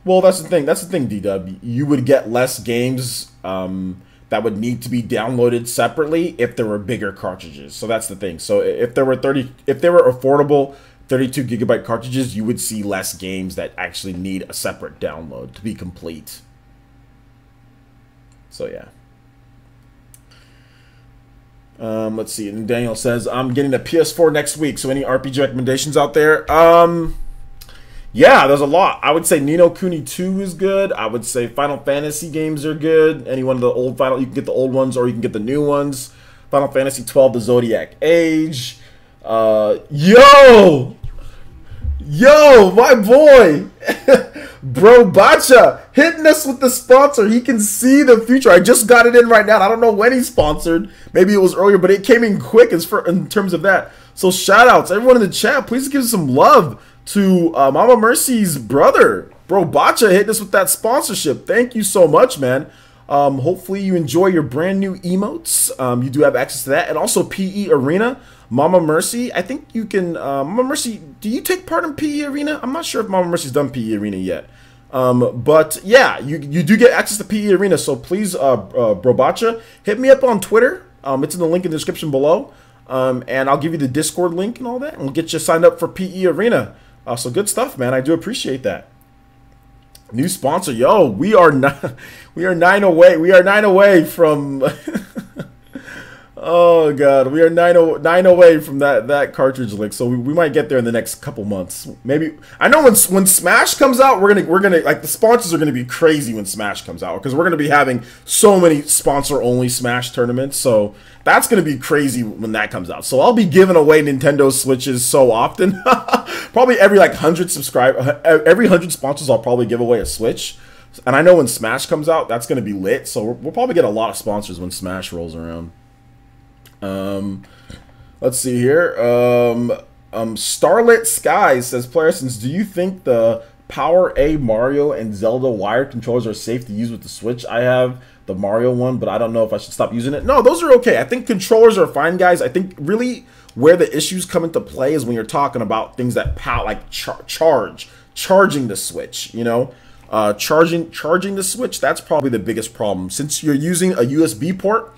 well, that's the thing. That's the thing, D-Dub. You would get less games that would need to be downloaded separately if there were bigger cartridges. So that's the thing. So if there were affordable 32 gigabyte cartridges, you would see less games that actually need a separate download to be complete. So yeah. Let's see. And Daniel says, I'm getting a PS4 next week. So any RPG recommendations out there? Yeah, there's a lot. I would say No Kuni 2 is good. I would say Final Fantasy games are good. Any one of the old you can get the old ones or you can get the new ones. Final Fantasy 12, The Zodiac Age. Yo, my boy. Bro Bacha hitting us with the sponsor. He can see the future. I just got it in right now. I don't know when he sponsored. Maybe it was earlier, but it came in quick in terms of that. So shout outs, everyone in the chat. Please give some love to Mama Mercy's brother, Bro Bacha, hitting us with that sponsorship. Thank you so much, man. Hopefully you enjoy your brand new emotes. You do have access to that, and also PE Arena. Mama Mercy, I think you can. Mama Mercy, do you take part in PE Arena? I'm not sure if Mama Mercy's done PE Arena yet. But yeah, you do get access to PE Arena. So please, Brobacha, hit me up on Twitter. It's in the link in the description below. And I'll give you the Discord link and all that, and we'll get you signed up for PE Arena. So good stuff, man. I do appreciate that. New sponsor, yo. We are 9 away. We are 9 away from. Oh god, we are 9 away from that cartridge link, so we might get there in the next couple months. Maybe I know when Smash comes out, we're gonna like the sponsors are gonna be crazy when Smash comes out because we're gonna be having so many sponsor only Smash tournaments. So that's gonna be crazy when that comes out. So I'll be giving away Nintendo Switches so often, probably every like 100 sponsors, I'll probably give away a Switch. And I know when Smash comes out, that's going to be lit. So we'll probably get a lot of sponsors when Smash rolls around. Let's see here. Starlit Sky says, PlayerEssence, do you think the Power A Mario and Zelda wired controllers are safe to use with the Switch? I have the Mario one, but I don't know if I should stop using it. No, those are okay. I think controllers are fine, guys. I think really where the issues come into play is when you're talking about things that like charging the Switch, you know? Charging the Switch, that's probably the biggest problem. Since you're using a USB port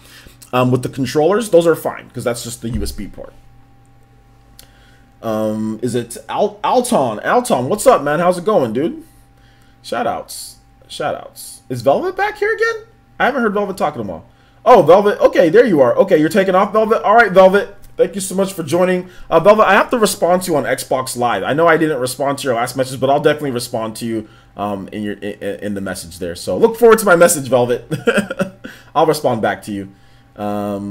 with the controllers, those are fine because that's just the USB port. Is it Alton? Alton, what's up, man? How's it going, dude? Shoutouts. Is Velvet back here again? I haven't heard Velvet talk to them all. Oh, Velvet. Okay, there you are. Okay, you're taking off, Velvet. All right, Velvet. Thank you so much for joining. Velvet, I have to respond to you on Xbox Live. I know I didn't respond to your last message, but I'll definitely respond to you in the message there. So look forward to my message, Velvet. I'll respond back to you. But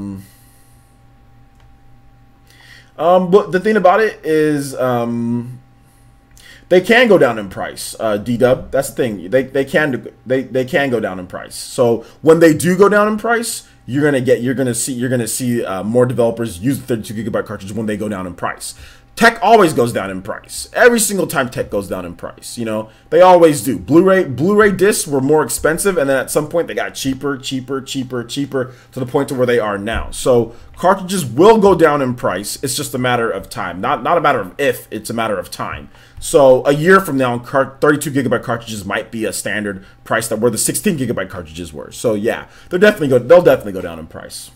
the thing about it is, they can go down in price. D-Dub, that's the thing. They can go down in price. So when they do go down in price, you're gonna see more developers use the 32GB cartridge when they go down in price. Tech always goes down in price. Every single time tech goes down in price, you know, they always do. Blu-ray discs were more expensive, and then at some point they got cheaper to the point to where they are now. So cartridges will go down in price. It's just a matter of time, not a matter of if. It's a matter of time. So a year from now, 32GB cartridges might be a standard price that where the 16GB cartridges were. So yeah, they'll definitely go down in price.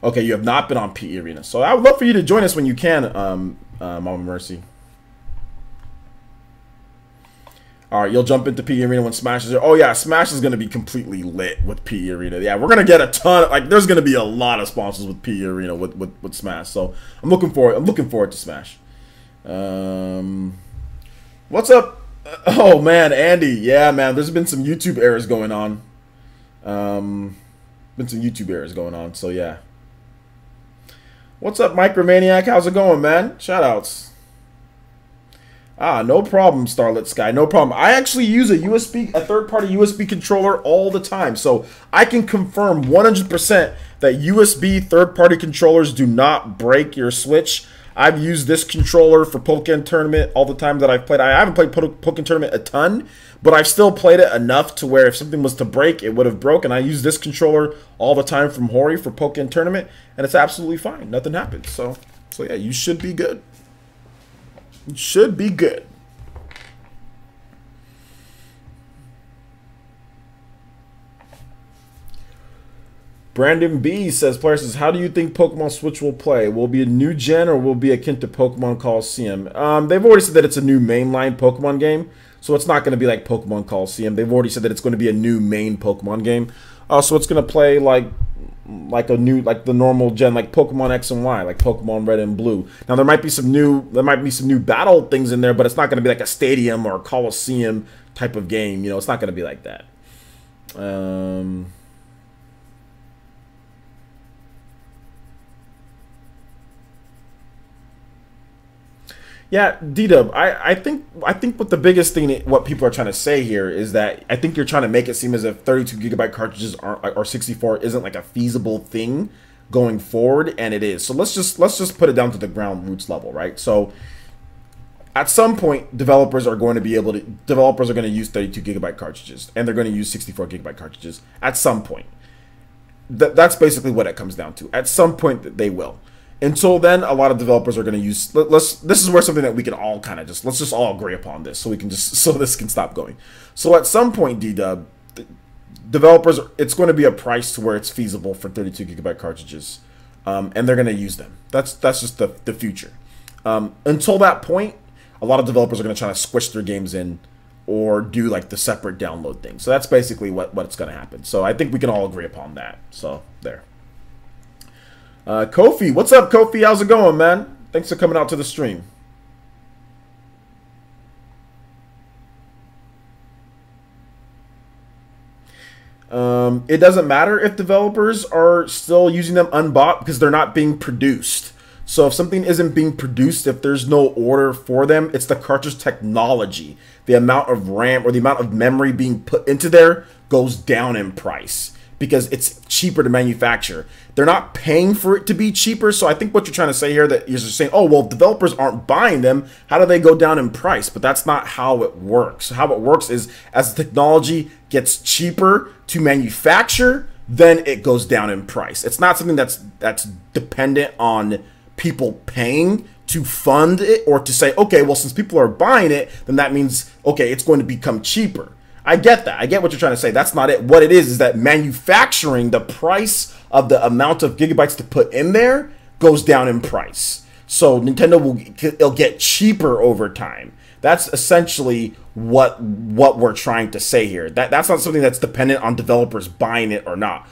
Okay, you have not been on PE Arena. So I would love for you to join us when you can, Mama Mercy. All right, you'll jump into PE Arena when Smash is there. Oh, yeah, Smash is going to be completely lit with PE Arena. Yeah, we're going to get a ton. Like, there's going to be a lot of sponsors with PE Arena with Smash. So I'm looking forward to Smash. What's up? Oh, man, Andy. Yeah, man, there's been some YouTube errors going on. So, yeah. What's up, Micromaniac? How's it going, man? Shoutouts. No problem, Starlit Sky. No problem. I actually use a third-party USB controller all the time, so I can confirm 100% that USB third-party controllers do not break your Switch. I've used this controller for Pokken Tournament all the time that I've played. I haven't played Pokken Tournament a ton, but I've still played it enough to where if something was to break, it would have broken. I use this controller all the time from Hori for Pokken Tournament, and it's absolutely fine. Nothing happens. So yeah, you should be good. You should be good. Brandon B says, PlayerEssence, how do you think Pokemon Switch will play? Will it be a new gen or will it be akin to Pokemon Coliseum? They've already said that it's a new mainline Pokemon game, so it's not going to be like Pokemon Coliseum. They've already said that it's going to be a new main Pokemon game. So it's going to play like the normal gen, like Pokemon X and Y, like Pokemon Red and Blue. Now there might be some new battle things in there, but it's not going to be like a stadium or a Coliseum type of game. You know, it's not going to be like that. Yeah, D-Dub, I think what the biggest thing, what people are trying to say here is that I think you're trying to make it seem as if 32GB cartridges or 64 isn't like a feasible thing going forward, and it is. So let's just put it down to the ground roots level, right? So at some point, developers are going to use 32GB cartridges, and they're going to use 64GB cartridges at some point. That's basically what it comes down to. At some point, they will. Until then, a lot of developers are going to use. This is where something that we can all kind of let's just all agree upon this, so this can stop going. So at some point, D-Dub, developers, it's going to be a price to where it's feasible for 32GB cartridges, and they're going to use them. That's just the future. Until that point, a lot of developers are going to try to squish their games in or do like the separate download thing. So that's basically what's going to happen. So I think we can all agree upon that. So there. Kofi, what's up, Kofi? How's it going, man? Thanks for coming out to the stream. It doesn't matter if developers are still using them unbought because they're not being produced. So if something isn't being produced, if there's no order for them, it's the cartridge technology. The amount of RAM or the amount of memory being put into there goes down in price because it's cheaper to manufacture. They're not paying for it to be cheaper. So I think what you're trying to say here, that you're just saying, oh, well, if developers aren't buying them, how do they go down in price? But that's not how it works. How it works is as the technology gets cheaper to manufacture, then it goes down in price. It's not something that's dependent on people paying to fund it or to say, okay, well, since people are buying it, then that means, okay, it's going to become cheaper. I get that. I get what you're trying to say. That's not it. What it is that manufacturing, the price of the amount of gigabytes to put in there goes down in price. So Nintendo it'll get cheaper over time. That's essentially what we're trying to say here. That's not something that's dependent on developers buying it or not.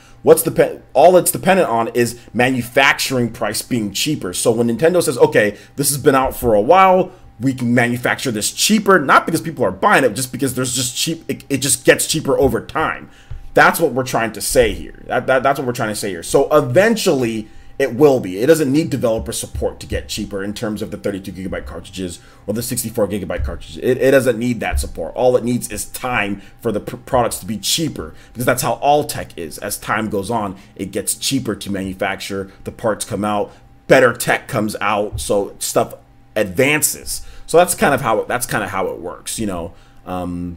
All it's dependent on is manufacturing price being cheaper. So when Nintendo says, okay, this has been out for a while, we can manufacture this cheaper, not because people are buying it, just because there's just it just gets cheaper over time. That's what we're trying to say here. That's what we're trying to say here. So eventually it will be. It doesn't need developer support to get cheaper in terms of the 32 gigabyte cartridges or the 64 gigabyte cartridges. It doesn't need that support. All it needs is time for the products to be cheaper, because that's how all tech is. As time goes on, it gets cheaper to manufacture. The parts come out, better tech comes out, so stuff advances. So that's kind of how it works, you know, in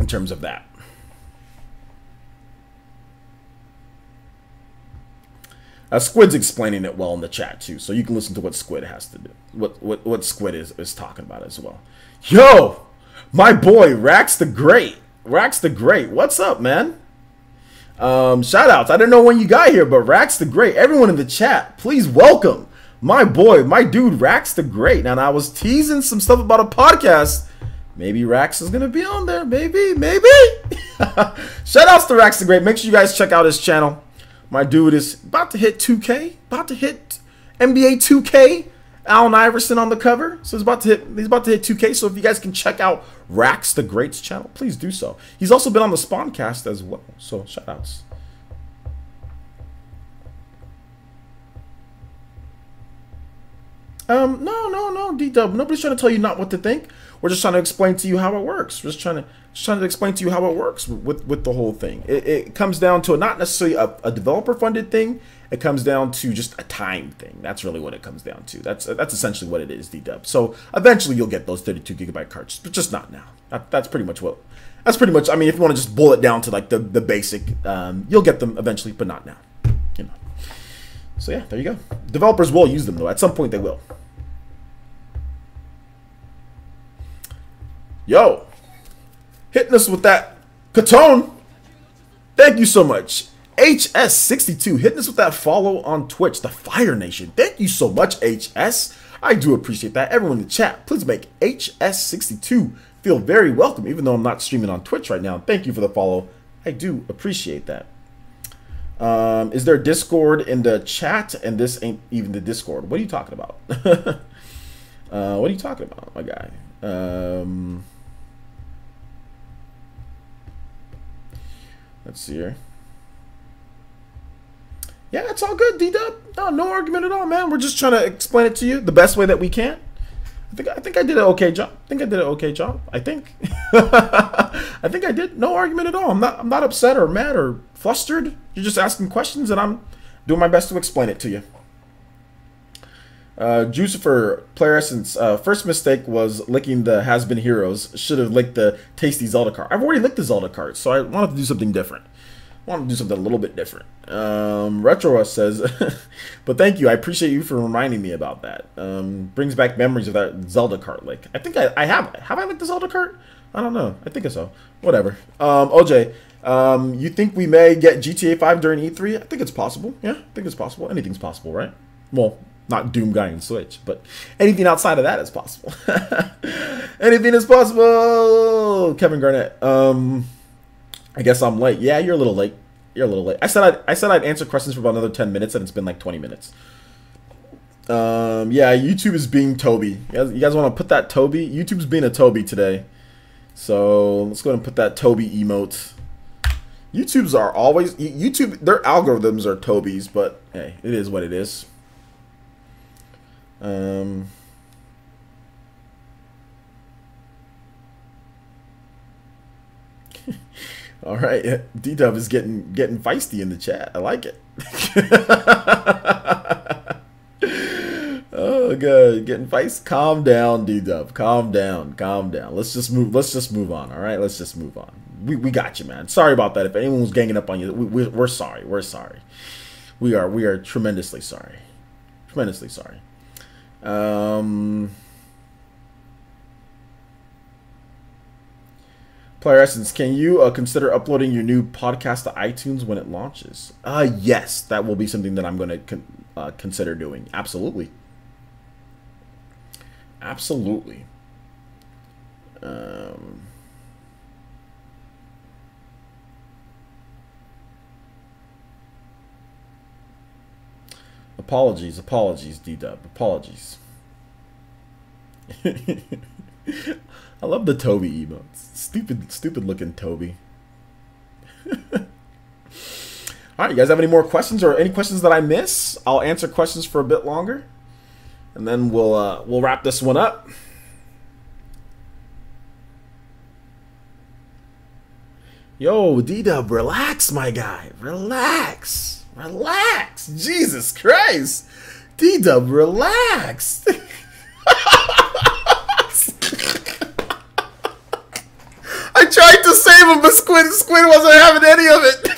terms of that. Squid's explaining it well in the chat too, so you can listen to what Squid has to do, what Squid is talking about as well. Yo, my boy Rax the Great, what's up, man? Shout outs. I didn't know when you got here, but Rax the Great, everyone in the chat, please welcome my boy, my dude Rax the Great. Now I was teasing some stuff about a podcast. Maybe Rax is gonna be on there. Maybe. Shout outs to Rax the Great. Make sure you guys check out his channel. My dude is about to hit 2K, about to hit NBA 2K. Allen Iverson on the cover, so he's about to hit 2K. So if you guys can check out Rax the Great's channel, please do so. He's also been on the Spawncast as well, so shout outs. No, D-Dub. Nobody's trying to tell you not what to think. We're just trying to explain to you how it works. We're just trying to explain to you how it works with the whole thing. It comes down to not necessarily a developer-funded thing. It comes down to just a time thing. That's really what it comes down to. That's essentially what it is, D-Dub. So eventually you'll get those 32 gigabyte cartridges, but just not now. That's pretty much what. That's pretty much. I mean, if you want to just boil it down to like the basic, you'll get them eventually, but not now. You know. So yeah, there you go. Developers will use them though. At some point they will. Yo, hitting us with that Catone. Thank you so much. HS62 hitting us with that follow on Twitch. The Fire Nation. Thank you so much, HS. I do appreciate that. Everyone in the chat, please make HS62 feel very welcome, even though I'm not streaming on Twitch right now. Thank you for the follow. I do appreciate that. Is there Discord in the chat? And this ain't even the Discord. What are you talking about? What are you talking about, my guy? Let's see here. Yeah, it's all good, D-Dub. No argument at all, man. We're just trying to explain it to you the best way that we can. I think I did an okay job. I think. I think I did. No argument at all. I'm not upset or mad or flustered. You're just asking questions, and I'm doing my best to explain it to you. Juicifer, PlayerEssence, first mistake was licking the Has-Been Heroes. Should have licked the Tasty Zelda card. I've already licked the Zelda card, so I wanted to do something different. I wanted to do something a little bit different. Retro says, but thank you. I appreciate you for reminding me about that. Brings back memories of that Zelda cart lick. I think I have. Have I licked the Zelda cart? I don't know. I think so. Whatever. OJ, you think we may get GTA 5 during E3? I think it's possible. Yeah, I think it's possible. Anything's possible, right? Well, not Doom Guy and Switch, but anything outside of that is possible. Anything is possible. Kevin Garnett. I guess I'm late. Yeah, you're a little late. I said I'd answer questions for about another 10 minutes, and it's been like 20 minutes. Yeah, YouTube is being Toby. You guys want to put that Toby? YouTube's being a Toby today. So let's go ahead and put that Toby emote. YouTube's are always their algorithms are Toby's, but hey, it is what it is. All right, D-Dub is getting feisty in the chat. I like it. Oh god, getting feisty. Calm down, D-Dub. Calm down. Calm down. Let's just move on. All right, let's just move on. We got you, man. Sorry about that. If anyone was ganging up on you, we're sorry. We're sorry. We are tremendously sorry. Tremendously sorry. PlayerEssence, can you consider uploading your new podcast to iTunes when it launches? Yes, that will be something that I'm going to consider doing. Absolutely. Absolutely. Apologies, D-Dub. Apologies. I love the Toby emotes. Stupid looking Toby. Alright, you guys have any more questions or any questions that I miss? I'll answer questions for a bit longer. And then we'll wrap this one up. Yo, D-Dub, relax, my guy. Relax. Relax. Jesus Christ. D-Dub, relax. I tried to save him, but Squid wasn't having any of it.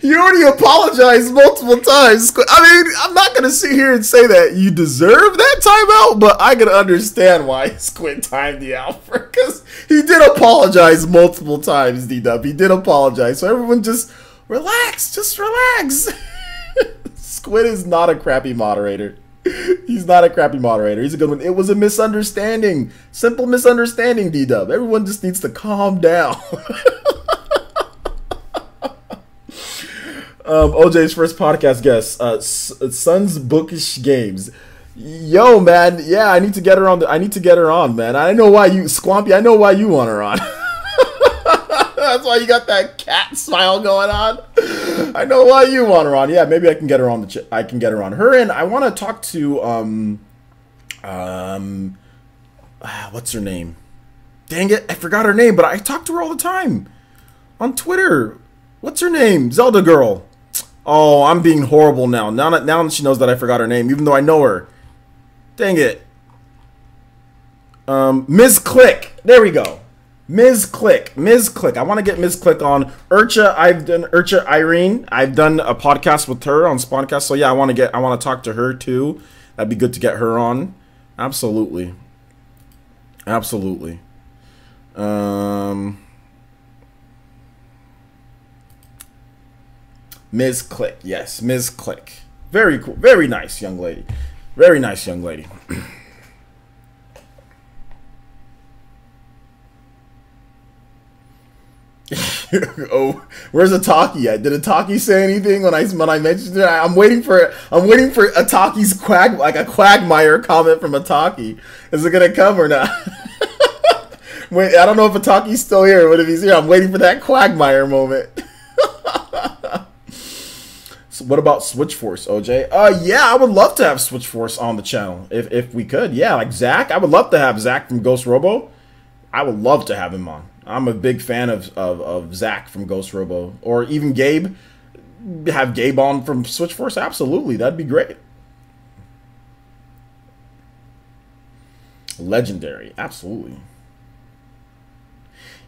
You already apologized multiple times. I mean, I'm not going to sit here and say that you deserve that timeout, but I can understand why Squid timed you out for, because he did apologize multiple times, D-Dub. He did apologize. So everyone just relax. Just relax. Squid is not a crappy moderator. He's not a crappy moderator. He's a good one. It was a misunderstanding. Simple misunderstanding, D-Dub. Everyone just needs to calm down. OJ's first podcast guest, Son's Bookish Games. Yo, man. Yeah, I need to get her on. I need to get her on, man. I know why you, Squampy. I know why you want her on. That's why you got that cat smile going on. I know why you want her on. Yeah, maybe I can get her on the. I can get her on. Her and I want to talk to what's her name? Dang it, I forgot her name, but I talk to her all the time on Twitter. What's her name? Zelda girl. Oh, I'm being horrible now. Now that she knows that I forgot her name, even though I know her. Dang it. Ms. Click. There we go. Ms. Click. Ms. Click. I want to get Ms. Click on. Urcha Irene. I've done a podcast with her on Spawncast. So yeah, I want to talk to her too. That'd be good to get her on. Absolutely. Absolutely. Ms. Click. Yes, Ms. Click. Very cool. Very nice young lady. Very nice young lady. Oh, where's Ataki at? Did Ataki say anything when I mentioned it? I'm waiting for Ataki's Quagmire comment from Ataki. Is it gonna come or not? Wait, I don't know if Ataki's still here, but if he's here, I'm waiting for that Quagmire moment. So what about Switch Force, OJ? Yeah, I would love to have Switch Force on the channel if we could. Yeah, like Zach. I would love to have Zach from Ghost Robo. I would love to have him on. I'm a big fan of Zach from Ghost Robo, or even Gabe. Have Gabe on from Switch Force? Absolutely, that'd be great. Legendary, absolutely.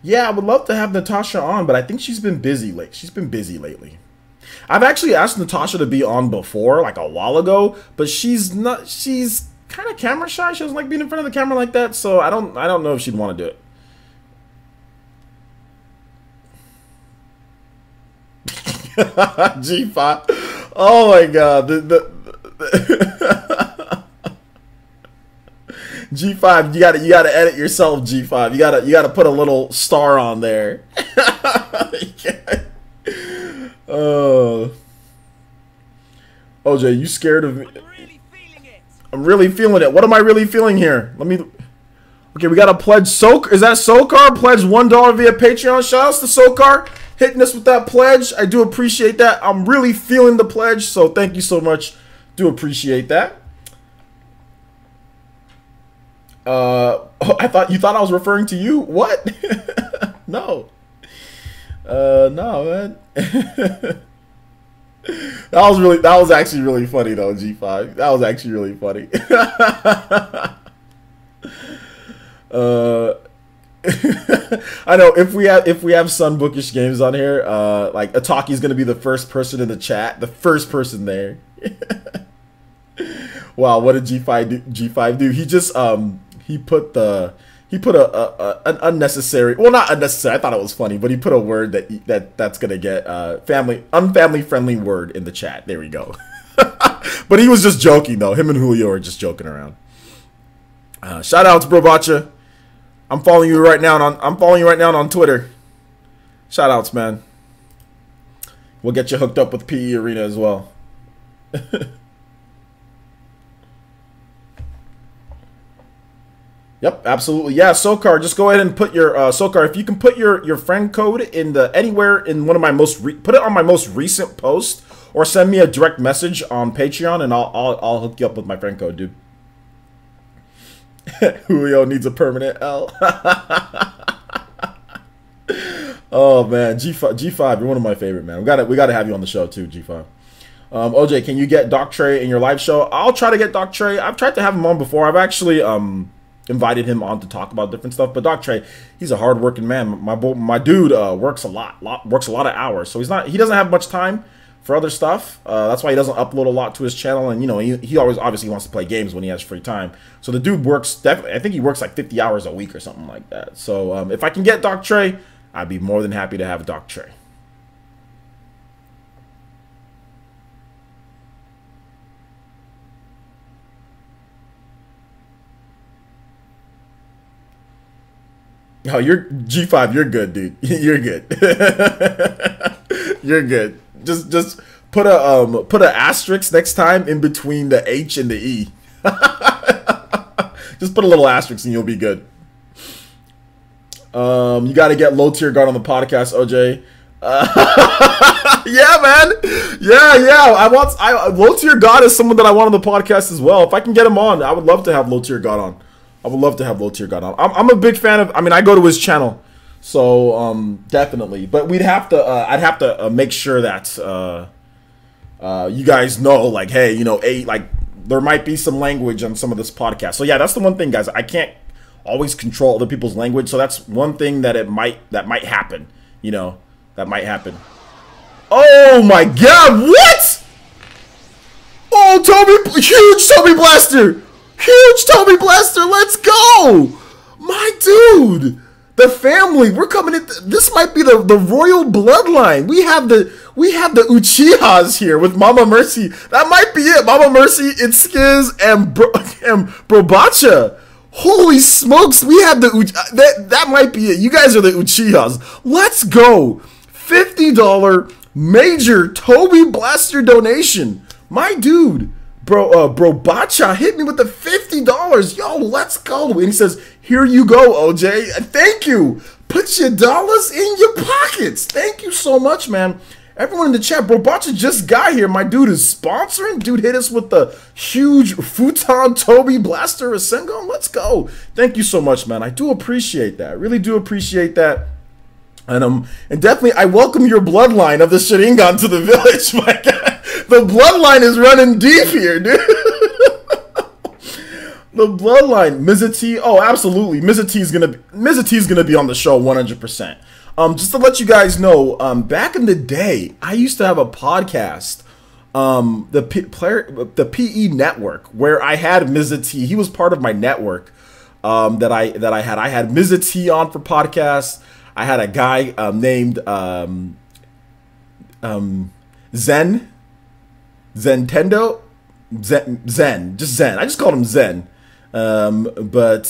Yeah, I would love to have Natasha on, but I think she's been busy lately. She's been busy lately. I've actually asked Natasha to be on before, like a while ago, but she's not. She's kind of camera shy. She doesn't like being in front of the camera like that, so I don't know if she'd want to do it. G5. Oh my god. G5, you gotta edit yourself, G5. You gotta put a little star on there. OJ, you scared of me? I'm really feeling it. What am I really feeling here? Let me. Okay, we got to pledge. Is that Sokar? Pledge $1 via Patreon. Shoutouts to Sokar hitting us with that pledge. I do appreciate that. I'm really feeling the pledge, so thank you so much Do appreciate that. I thought I was referring to you. What? No. No, man. That was actually really funny though, G5. That was actually really funny. I know if we have Sun Bookish Games on here, like Ataki's gonna be the first person in the chat, the first person there. Wow, what did G5 do? He just he put an unnecessary, well, not unnecessary, I thought it was funny, but he put a word that's gonna get unfamily friendly word in the chat. There we go. But he was just joking though. Him and Julio are just joking around. Shout out to Brobacha. I'm following you right now on Twitter. Shout outs, man. We'll get you hooked up with PE Arena as well. Yep, absolutely. Yeah, Sokar, just go ahead and put your Sokar. If you can put your friend code in anywhere in one of my put it on my most recent post, or send me a direct message on Patreon, and I'll hook you up with my friend code, dude. Julio needs a permanent L. Oh man, G5, you're one of my favorite, man. We gotta have you on the show too, G5. OJ, can you get Doc Trey in your live show? I'll try to get Doc Trey. I've tried to have him on before. I've actually invited him on to talk about different stuff. But Doc Trey, he's a hardworking man. My dude works a lot of hours, so he doesn't have much time for other stuff. That's why he doesn't upload a lot to his channel, and you know, he always obviously wants to play games when he has free time. So the dude works definitely, I think he works like 50 hours a week or something like that. So if I can get Doc Trey, I'd be more than happy to have Doc Trey. Oh, you're G5. You're good, dude. You're good. You're good. Just put a asterisk next time in between the H and the E. Just put a little asterisk and you'll be good. You got to get Low Tier God on the podcast, OJ. Yeah, man. Yeah. Low Tier God is someone that I want on the podcast as well. If I can get him on, I would love to have Low Tier God on. I would love to have Low Tier God on. I'm a big fan of. I mean, I go to his channel, so definitely. But I'd have to make sure that you guys know, like, hey, you know, there might be some language on some of this podcast. So yeah, that's the one thing, guys. I can't always control other people's language, so that's one thing that might happen. You know, that might happen. Oh my God! What? Oh, Toby! Huge Toby Blaster! Huge Toby Blaster! Let's go! My dude! The family, we're coming in. This might be the royal bloodline. We have the Uchihas here with Mama Mercy. That might be it. Mama Mercy, it's Skiz and Brobacha. Holy smokes, we have that might be it. You guys are the Uchihas. Let's go. $50 major Toby Blaster donation. My dude. Brobacha hit me with the $50. Yo, let's go. And he says, here you go, OJ. Thank you. Put your dollars in your pockets. Thank you so much, man. Everyone in the chat, Brobacha just got here. My dude is sponsoring. Dude hit us with the huge Futon Toby Blaster Rasengan. Let's go. Thank you so much, man. I do appreciate that. Really do appreciate that. And definitely, I welcome your bloodline of the Sharingan to the village, my God. The bloodline is running deep here, dude. The bloodline, Mizzy. Oh, absolutely. Mizzy's gonna be on the show 100%. Just to let you guys know, back in the day, I used to have a podcast, the PE Network, where I had Mizzy. He was part of my network that I had. I had Mizzy on for podcasts. I had a guy named Zentendo, just Zen. I just called him Zen. But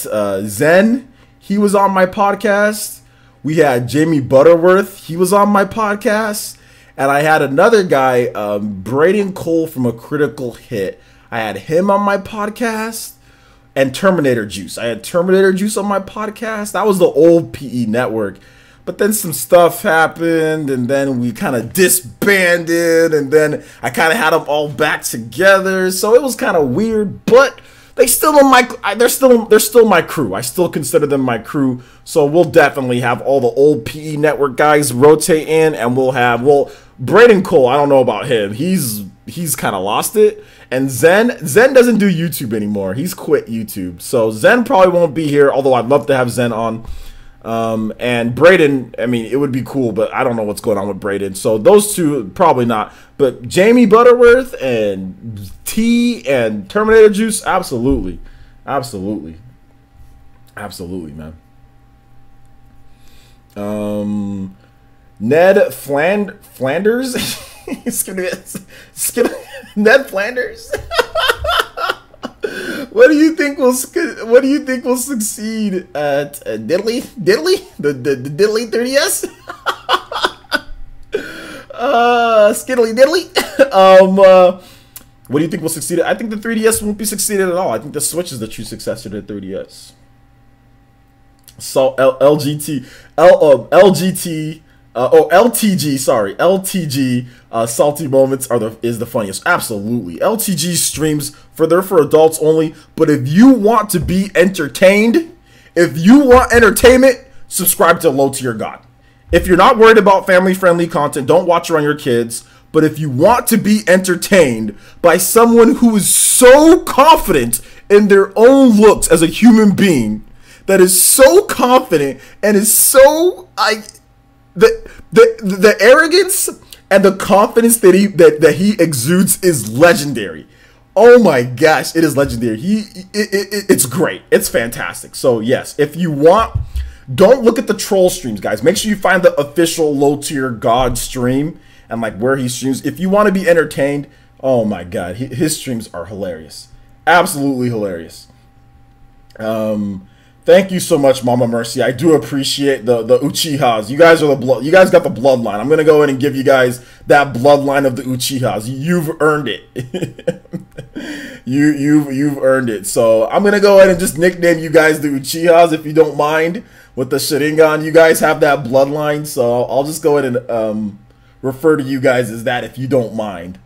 Zen, he was on my podcast. We had Jamie Butterworth. He was on my podcast. And I had another guy, Braden Cole from A Critical Hit. I had him on my podcast. And Terminator Juice. I had Terminator Juice on my podcast. That was the old PE Network. But then some stuff happened, and then we kind of disbanded, and then I kind of had them all back together. So it was kind of weird, but they're still my crew. I still consider them my crew. So we'll definitely have all the old PE Network guys rotate in, and we'll have, well, Braden Cole, I don't know about him. He's kind of lost it. And Zen doesn't do YouTube anymore. He's quit YouTube. So Zen probably won't be here, although I'd love to have Zen on. And Braden, I mean, it would be cool, but I don't know what's going on with Braden. So those two, probably not. But Jamie Butterworth and T and Terminator Juice, absolutely. Absolutely. Absolutely, man. Ned Flanders? Ned Flanders? What do you think will succeed at Diddly? The Diddly 3DS? Skiddly Diddly? What do you think will succeed? I think the 3DS won't be succeeded at all. I think the Switch is the true successor to the 3DS. So LTG, sorry, LTG salty moments is the funniest. Absolutely, LTG streams for adults only. But if you want to be entertained, if you want entertainment, subscribe to Low Tier God. If you're not worried about family-friendly content, don't watch around your kids. But if you want to be entertained by someone who is so confident in their own looks as a human being, that is so confident and is so the arrogance and the confidence that he exudes is legendary. Oh my gosh, it is legendary. It's great. It's fantastic. So yes, if you want, don't look at the troll streams, guys. Make sure you find the official Low Tier God stream and like where he streams. If you want to be entertained, oh my god, his streams are hilarious. Absolutely hilarious. Thank you so much, Mama Mercy. I do appreciate the Uchihas. You guys are the blood. You guys got the bloodline. I'm gonna go in and give you guys that bloodline of the Uchihas. You've earned it. you've earned it. So I'm gonna go ahead and just nickname you guys the Uchihas, if you don't mind. With the Sharingan, you guys have that bloodline. So I'll just go ahead and refer to you guys as that, if you don't mind.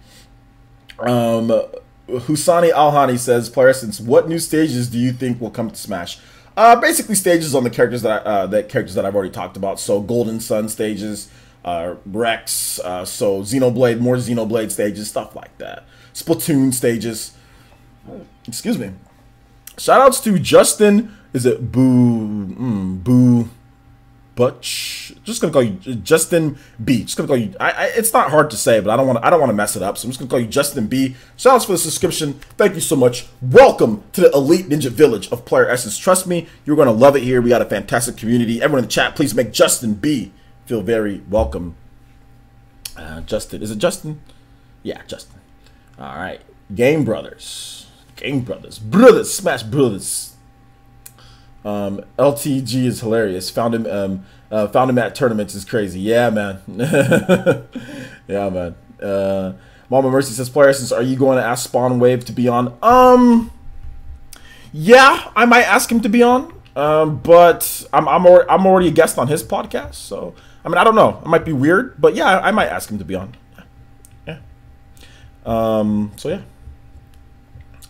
Husani Alhani says, PlayerEssence, what new stages do you think will come to Smash? Basically stages on the characters that I've already talked about. So Golden Sun stages, Rex, so Xenoblade, more Xenoblade stages, stuff like that. Splatoon stages. Excuse me. Shoutouts to Justin. Is it Boo Butch? Just gonna call you Justin B. Just gonna call you. It's not hard to say, but I don't want to mess it up. So I'm just gonna call you Justin B. Shoutouts for the subscription. Thank you so much. Welcome to the elite ninja village of PlayerEssence. Trust me, you're gonna love it here. We got a fantastic community. Everyone in the chat, please make Justin B feel very welcome. Justin, is it Justin? Yeah, Justin. All right, Game Brothers, brothers, Smash Brothers. LTG is hilarious. Found him at tournaments is crazy. Yeah, man. Yeah, man. Mama Mercy says, PlayerEssence, are you going to ask Spawn Wave to be on? Yeah, I might ask him to be on. But I'm already a guest on his podcast, so I mean, I don't know. It might be weird, but yeah, I might ask him to be on. Yeah. So yeah.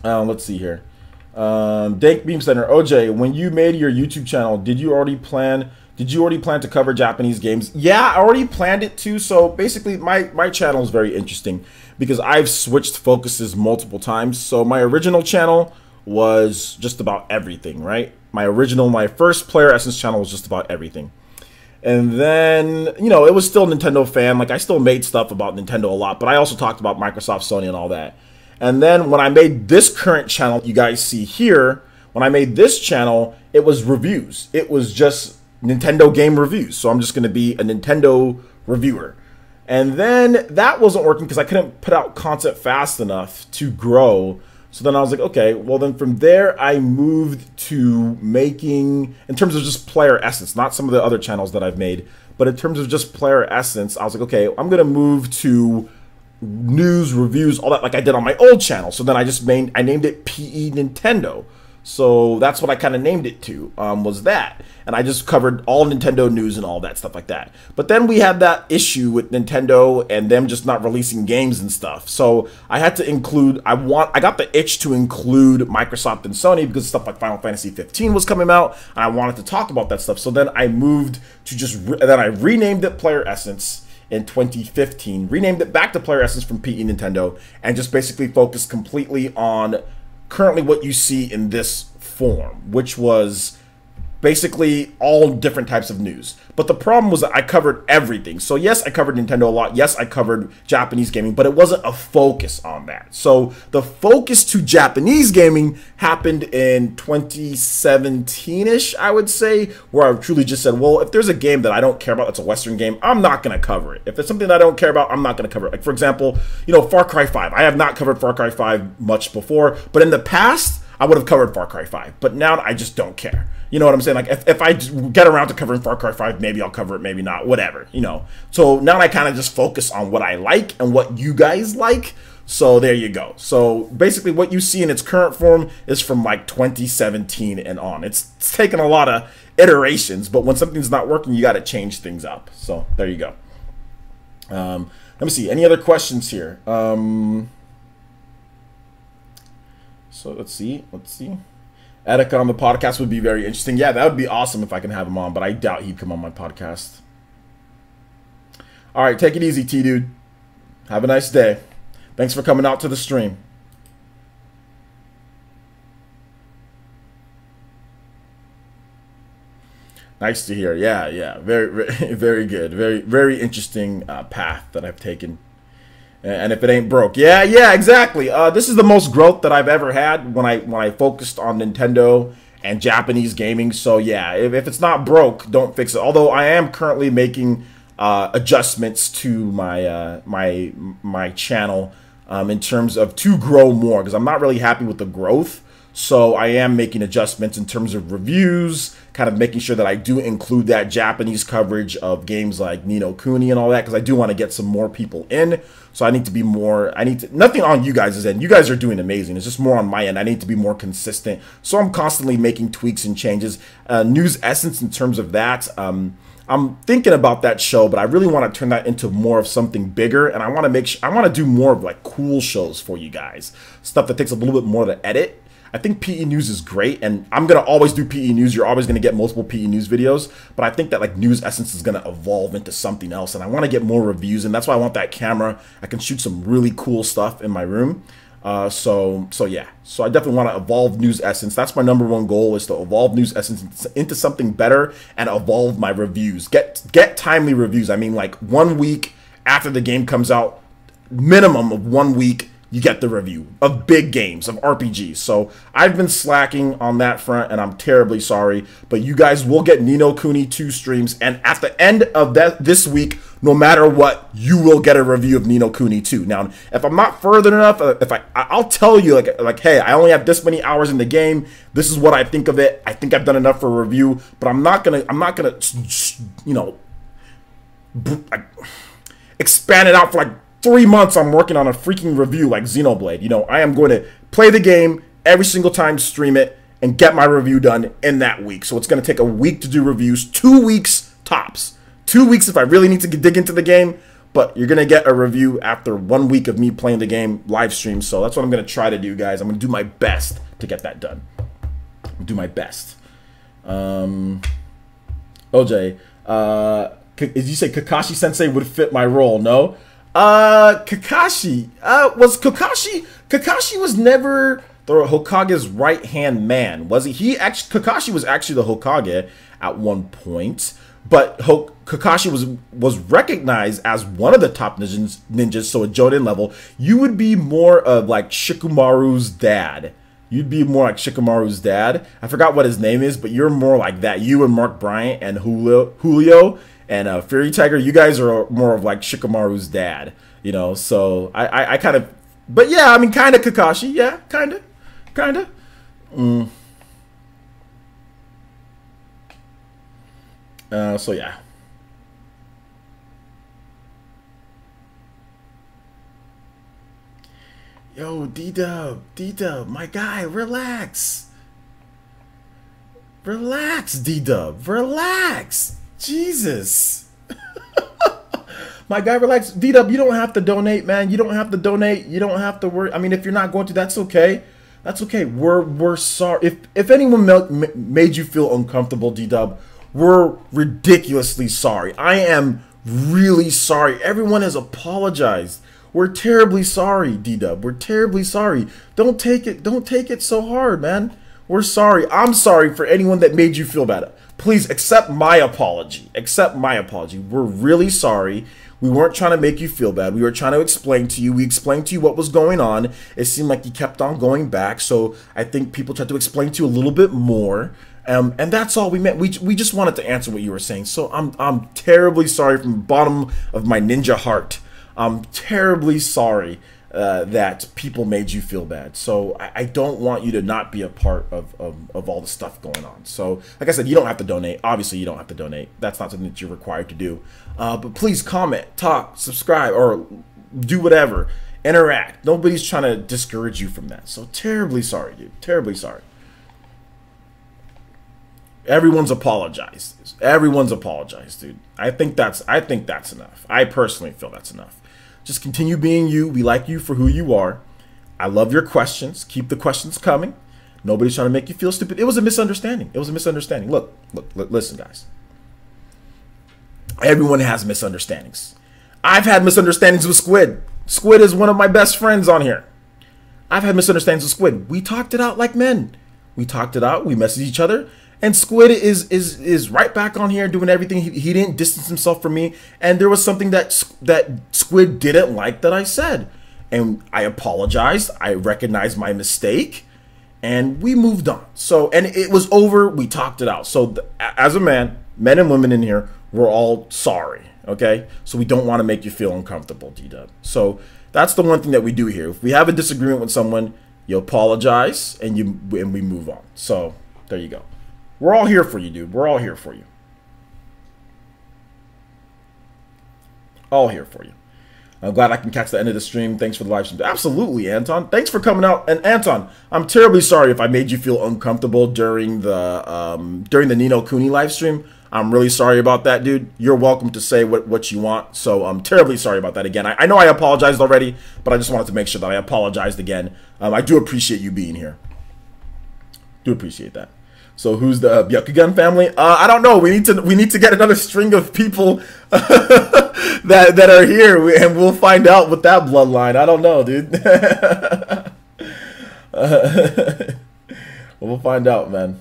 Let's see here. Dank Beam Center, OJ, when you made your YouTube channel, did you already plan to cover Japanese games? Yeah, I already planned it to. So basically my channel is very interesting because I've switched focuses multiple times. So my original channel was just about everything, right? My first PlayerEssence channel was just about everything. And then, you know, it was still Nintendo fan. Like, I still made stuff about Nintendo a lot, but I also talked about Microsoft, Sony, and all that. And then when I made this current channel you guys see here, when I made this channel, it was reviews. It was just Nintendo game reviews. So I'm just going to be a Nintendo reviewer. And then that wasn't working because I couldn't put out content fast enough to grow. So then I was like, okay, well then from there I moved to making, in terms of just PlayerEssence, not some of the other channels that I've made, but in terms of just PlayerEssence, I was like, okay, I'm going to move to news, reviews, all that, like I did on my old channel. So then I named it PE Nintendo. So that's what I kind of named it to, was that. And I just covered all Nintendo news and all that stuff like that. But then we had that issue with Nintendo and them just not releasing games and stuff. So I had to include, I got the itch to include Microsoft and Sony because stuff like Final Fantasy 15 was coming out and I wanted to talk about that stuff. So then I moved to then I renamed it PlayerEssence in 2015, renamed it back to PlayerEssence from PE Nintendo, and just basically focused completely on currently what you see in this form, which was basically all different types of news. But the problem was that I covered everything. So yes, I covered Nintendo a lot. Yes, I covered Japanese gaming, but it wasn't a focus on that. So the focus to Japanese gaming happened in 2017-ish, I would say, where I truly just said, well, if there's a game that I don't care about, that's a Western game, I'm not going to cover it. If it's something that I don't care about, I'm not going to cover it. Like, for example, you know, Far Cry 5. I have not covered Far Cry 5 much before, but in the past, I would have covered Far Cry 5, but now I just don't care. You know what I'm saying? Like, if I get around to covering Far Cry 5, maybe I'll cover it, maybe not, whatever, you know. So now I kind of just focus on what I like and what you guys like. So there you go. So basically what you see in its current form is from like 2017 and on. It's taken a lot of iterations, but when something's not working, you got to change things up. So there you go. Let me see. Any other questions here? So let's see. Attica on the podcast would be very interesting. Yeah, that would be awesome if I can have him on, but I doubt he'd come on my podcast. All right, take it easy, T-Dude. Have a nice day. Thanks for coming out to the stream. Nice to hear. Yeah. Very, very good. Very interesting path that I've taken. And if it ain't broke, yeah, exactly. This is the most growth that I've ever had when I focused on Nintendo and Japanese gaming. So yeah, if it's not broke, don't fix it. Although I am currently making adjustments to my my channel in terms of to grow more, because I'm not really happy with the growth. So I am making adjustments in terms of reviews, kind of making sure that I do include that Japanese coverage of games like No Kuni and all that, because I do want to get some more people in. So I need to be more, nothing on you guys' end. You guys are doing amazing. It's just more on my end. I need to be more consistent. So I'm constantly making tweaks and changes. News Essence in terms of that. I'm thinking about that show, but I really want to turn that into more of something bigger. And I want to I want to do more of like cool shows for you guys. Stuff that takes a little bit more to edit. I think PE News is great, and I'm going to always do PE News. You're always going to get multiple PE News videos, but I think that like News Essence is going to evolve into something else, and I want to get more reviews, and that's why I want that camera. I can shoot some really cool stuff in my room. So yeah. So I definitely want to evolve News Essence. That's my #1 goal, is to evolve News Essence into something better and evolve my reviews. Get timely reviews. I mean, like 1 week after the game comes out, minimum of 1 week, you get the review of big games, of RPGs. So I've been slacking on that front, and I'm terribly sorry. But you guys will get Ni no Kuni 2 streams, and at the end of this week, no matter what, you will get a review of Ni no Kuni 2. Now, if I'm not further enough, I'll tell you like, hey, I only have this many hours in the game. This is what I think of it. I think I've done enough for a review, but I'm not gonna, you know, expand it out for like 3 months. I'm working on a freaking review like Xenoblade. You know, I am going to play the game every single time, stream it, and get my review done in that week. So it's going to take a week to do reviews, 2 weeks tops. 2 weeks if I really need to dig into the game, but you're going to get a review after 1 week of me playing the game live stream. So that's what I'm going to try to do, guys. I'm going to do my best to get that done. Do my best. OJ, did you say Kakashi Sensei would fit my role? No. Kakashi was never the Hokage's right-hand man, was he? Kakashi was actually the Hokage at one point, but Kakashi was recognized as one of the top ninjas, so at Jonin level, you would be more of like Shikamaru's dad. You'd be more like Shikamaru's dad. I forgot what his name is, but you're more like that. You and Mark Bryant and Julio and Fury Tiger, you guys are more of like Shikamaru's dad, you know. So I kind of, but yeah, I mean, kind of Kakashi, yeah, kind of. So yeah. Yo, D-Dub, my guy, relax. Relax, D-Dub. Relax. Jesus. My guy, relax. D-Dub, you don't have to donate, man. You don't have to donate. You don't have to worry. I mean, if you're not going to, that's okay. That's okay. We're sorry. If anyone made you feel uncomfortable, D-Dub, we're ridiculously sorry. I am really sorry. Everyone has apologized. We're terribly sorry, D-Dub. We're terribly sorry. Don't take it so hard, man. We're sorry. I'm sorry for anyone that made you feel bad. Please accept my apology. Accept my apology. We're really sorry. We weren't trying to make you feel bad. We were trying to explain to you. We explained to you what was going on. It seemed like you kept on going back. So I think people tried to explain to you a little bit more. And that's all we meant. We just wanted to answer what you were saying. So I'm terribly sorry from the bottom of my ninja heart. I'm terribly sorry that people made you feel bad. So I don't want you to not be a part of all the stuff going on. So like I said, you don't have to donate. Obviously, you don't have to donate. That's not something that you're required to do. But please comment, talk, subscribe, or do whatever. Interact. Nobody's trying to discourage you from that. So terribly sorry, dude. Terribly sorry. Everyone's apologized. Everyone's apologized, dude. I think that's enough. I personally feel that's enough. Just continue being you. We like you for who you are. I love your questions. Keep the questions coming. Nobody's trying to make you feel stupid. It was a misunderstanding. It was a misunderstanding. Look, listen, guys. Everyone has misunderstandings. I've had misunderstandings with Squid. Squid is one of my best friends on here. I've had misunderstandings with Squid. We talked it out like men. We talked it out. We messaged each other. And Squid is right back on here doing everything. He didn't distance himself from me. And there was something that Squid didn't like that I said. And I apologized. I recognized my mistake. And we moved on. So, and it was over. We talked it out. So as a man, men and women in here, we're all sorry. Okay? So we don't want to make you feel uncomfortable, D-Dub. So that's the one thing that we do here. If we have a disagreement with someone, you apologize and we move on. So there you go. We're all here for you, dude. We're all here for you. All here for you. I'm glad I can catch the end of the stream. Thanks for the live stream. Absolutely, Anton. Thanks for coming out. And Anton, I'm terribly sorry if I made you feel uncomfortable during the No Kuni live stream. I'm really sorry about that, dude. You're welcome to say what you want. So I'm terribly sorry about that again. I know I apologized already, but I just wanted to make sure that I apologized again. I do appreciate you being here. Do appreciate that. So who's the Byakugan family? I don't know. We need to get another string of people that are here, and we'll find out with that bloodline. I don't know, dude. We'll find out, man.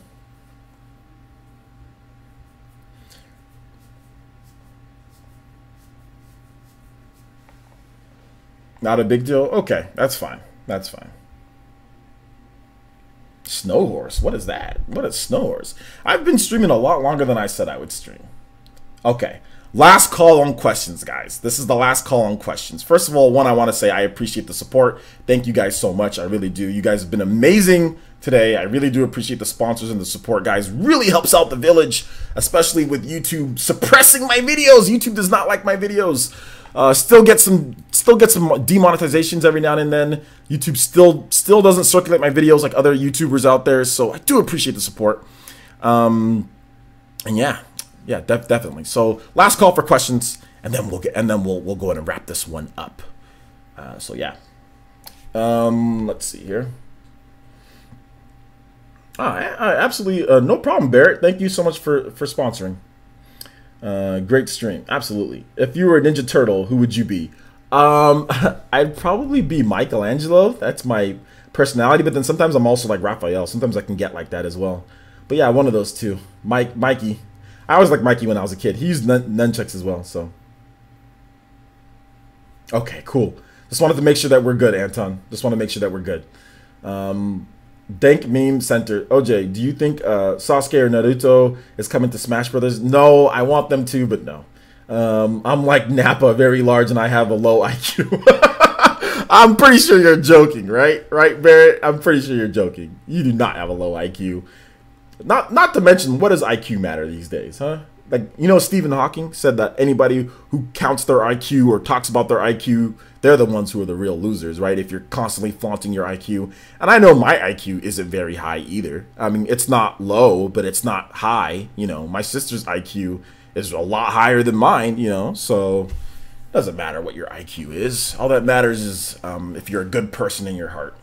Not a big deal? Okay, that's fine. That's fine. Snow horse? What is that? What is snow horse? I've been streaming a lot longer than I said I would stream. Okay. Last call on questions, guys. This is the last call on questions. First of all, one, I want to say I appreciate the support. Thank you guys so much. I really do. You guys have been amazing today. I really do appreciate the sponsors and the support, guys. Really helps out the village, especially with YouTube suppressing my videos. YouTube does not like my videos. Still get some demonetizations every now and then. YouTube still doesn't circulate my videos like other YouTubers out there. So I do appreciate the support. And yeah, definitely. So last call for questions, and then we'll go ahead and wrap this one up. So yeah. Let's see here. Absolutely, no problem, Barrett. Thank you so much for sponsoring. Great stream. Absolutely. If you were a Ninja Turtle, who would you be? I'd probably be Michelangelo. That's my personality. But then sometimes I'm also like Raphael. Sometimes I can get like that as well. But yeah, one of those two. Mikey. I always liked Mikey when I was a kid. He used nunchucks as well. So. Okay, cool. Just wanted to make sure that we're good, Anton. Just want to make sure that we're good. Dank Meme Center. OJ, do you think Sasuke or Naruto is coming to Smash Brothers? No, I want them to, but no. I'm like Nappa, very large, and I have a low IQ. I'm pretty sure you're joking, right? Right, Barrett? I'm pretty sure you're joking. You do not have a low IQ. Not to mention, what does IQ matter these days, huh? like, you know, Stephen Hawking said that anybody who counts their IQ or talks about their IQ, they're the ones who are the real losers, right? If you're constantly flaunting your IQ. And I know my IQ isn't very high either. I mean, it's not low, but it's not high. You know, my sister's IQ is a lot higher than mine, you know, so it doesn't matter what your IQ is. All that matters is if you're a good person in your heart.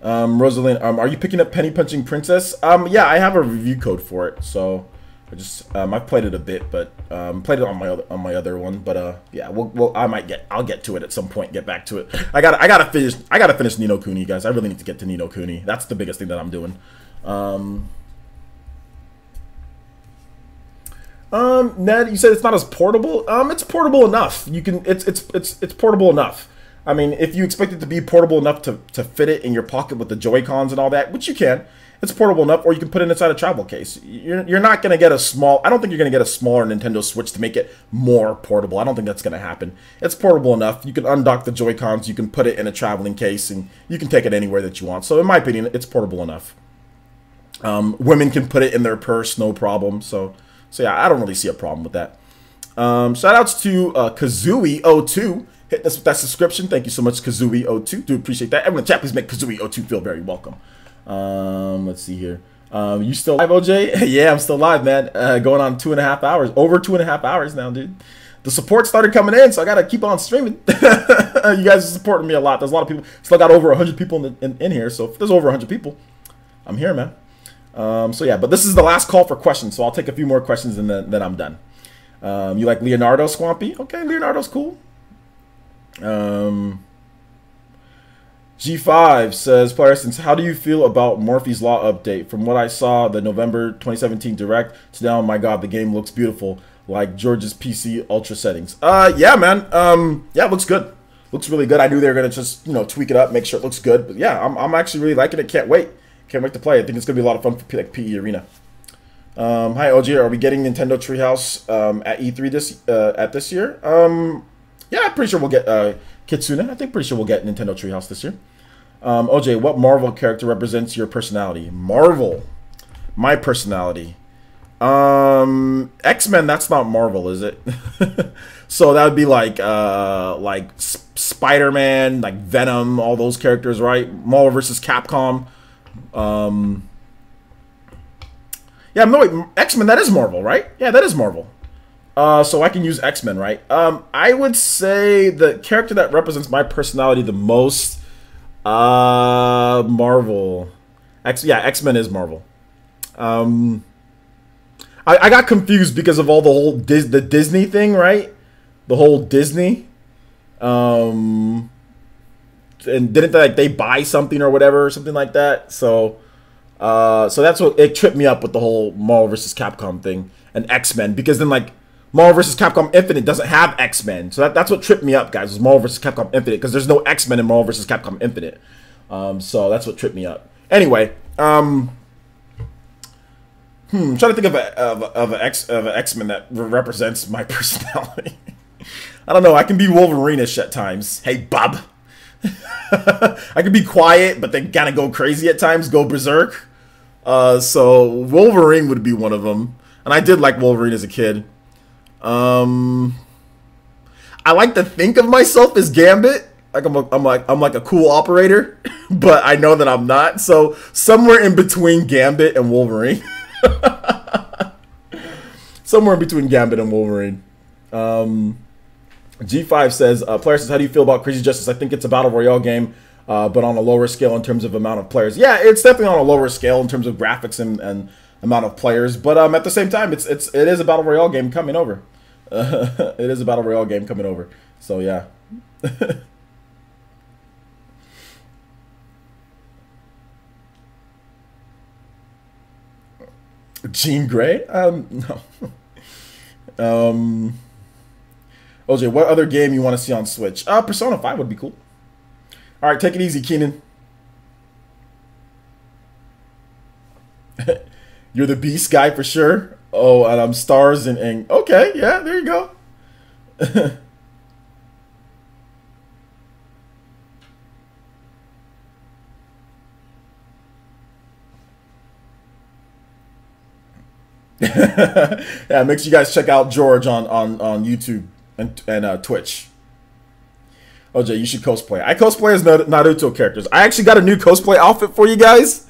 Rosalind, are you picking up Penny Punching Princess? Yeah, I have a review code for it, so I just I've played it a bit, but played it on my other one, but yeah, I'll get to it at some point. Get back to it. I gotta finish Ni no Kuni, guys. I really need to get to Ni no Kuni. That's the biggest thing that I'm doing. Ned, you said it's not as portable. It's portable enough. You can it's portable enough. I mean, if you expect it to be portable enough to fit it in your pocket with the Joy-Cons and all that, which you can, it's portable enough, or you can put it inside a travel case. You're not going to get a small, I don't think you're going to get a smaller Nintendo Switch to make it more portable. I don't think that's going to happen. It's portable enough. You can undock the Joy-Cons, you can put it in a traveling case, and you can take it anywhere that you want. So in my opinion, it's portable enough. Women can put it in their purse, no problem. So yeah, I don't really see a problem with that. Shout outs to Kazooie02. Hit us with that subscription. Thank you so much, Kazooie02. Do appreciate that. Everyone in the chat, please make Kazooie02 feel very welcome. Let's see here. You still live, OJ? Yeah, I'm still live, man. Going on 2.5 hours. Over 2.5 hours now, dude. The support started coming in, so I got to keep on streaming. You guys are supporting me a lot. There's a lot of people. Still got over 100 people in here, so if there's over 100 people, I'm here, man. So yeah, but this is the last call for questions, so I'll take a few more questions and then I'm done. You like Leonardo, Swampy? Okay, Leonardo's cool. G5 says, PlayerEssence, how do you feel about Murphy's Law update? From what I saw, the November 2017 Direct to now, my God, the game looks beautiful, like George's PC Ultra settings. Yeah, man. Yeah, it looks good. Looks really good. I knew they were gonna just, you know, tweak it up, make sure it looks good. But yeah, I'm actually really liking it. Can't wait to play. I think it's gonna be a lot of fun for like PE Arena. Hi, OG. Are we getting Nintendo Treehouse at E3 this year? Yeah, I'm pretty sure we'll get Kitsune. I think pretty sure we'll get Nintendo Treehouse this year. OJ, what Marvel character represents your personality? Marvel. My personality. X-Men, that's not Marvel, is it? So that would be like Spider-Man, like Venom, all those characters, right? Marvel versus Capcom. Yeah, no, wait, X-Men, that is Marvel, right? Yeah, that is Marvel. So I can use X-Men, right? I would say the character that represents my personality the most, Marvel. Yeah, X-Men is Marvel. I got confused because of all the whole the Disney thing, right? The whole Disney. And didn't they buy something or whatever or something like that? So that's what it tripped me up with the whole Marvel vs. Capcom thing and X-Men, because then like Marvel vs. Capcom Infinite doesn't have X-Men. So that's what tripped me up, guys, was Marvel vs. Capcom Infinite, because there's no X-Men in Marvel vs. Capcom Infinite. So that's what tripped me up. Anyway, I'm trying to think of an X-Men that represents my personality. I don't know. I can be Wolverine-ish at times. Hey, Bob. I can be quiet, but then kind of go crazy at times, go berserk. So Wolverine would be one of them. And I did like Wolverine as a kid. I like to think of myself as Gambit. Like I'm like a cool operator, but I know that I'm not. So somewhere in between Gambit and Wolverine. Somewhere in between Gambit and Wolverine. G5 says, PlayerEssence, how do you feel about Crazy Justice? I think it's a battle royale game, but on a lower scale in terms of amount of players. Yeah, it's definitely on a lower scale in terms of graphics and amount of players, but at the same time, it is a battle royale game coming over. It is a battle royale game coming over. So yeah. Jean Grey? No. OJ, what other game you want to see on Switch? Persona 5 would be cool. All right, take it easy, Keenan. You're the Beast guy for sure. Oh, and I'm Stars and okay, yeah, there you go. Yeah, make sure you guys check out George on YouTube and Twitch. OJ, you should cosplay. I cosplay as Naruto characters. I actually got a new cosplay outfit for you guys.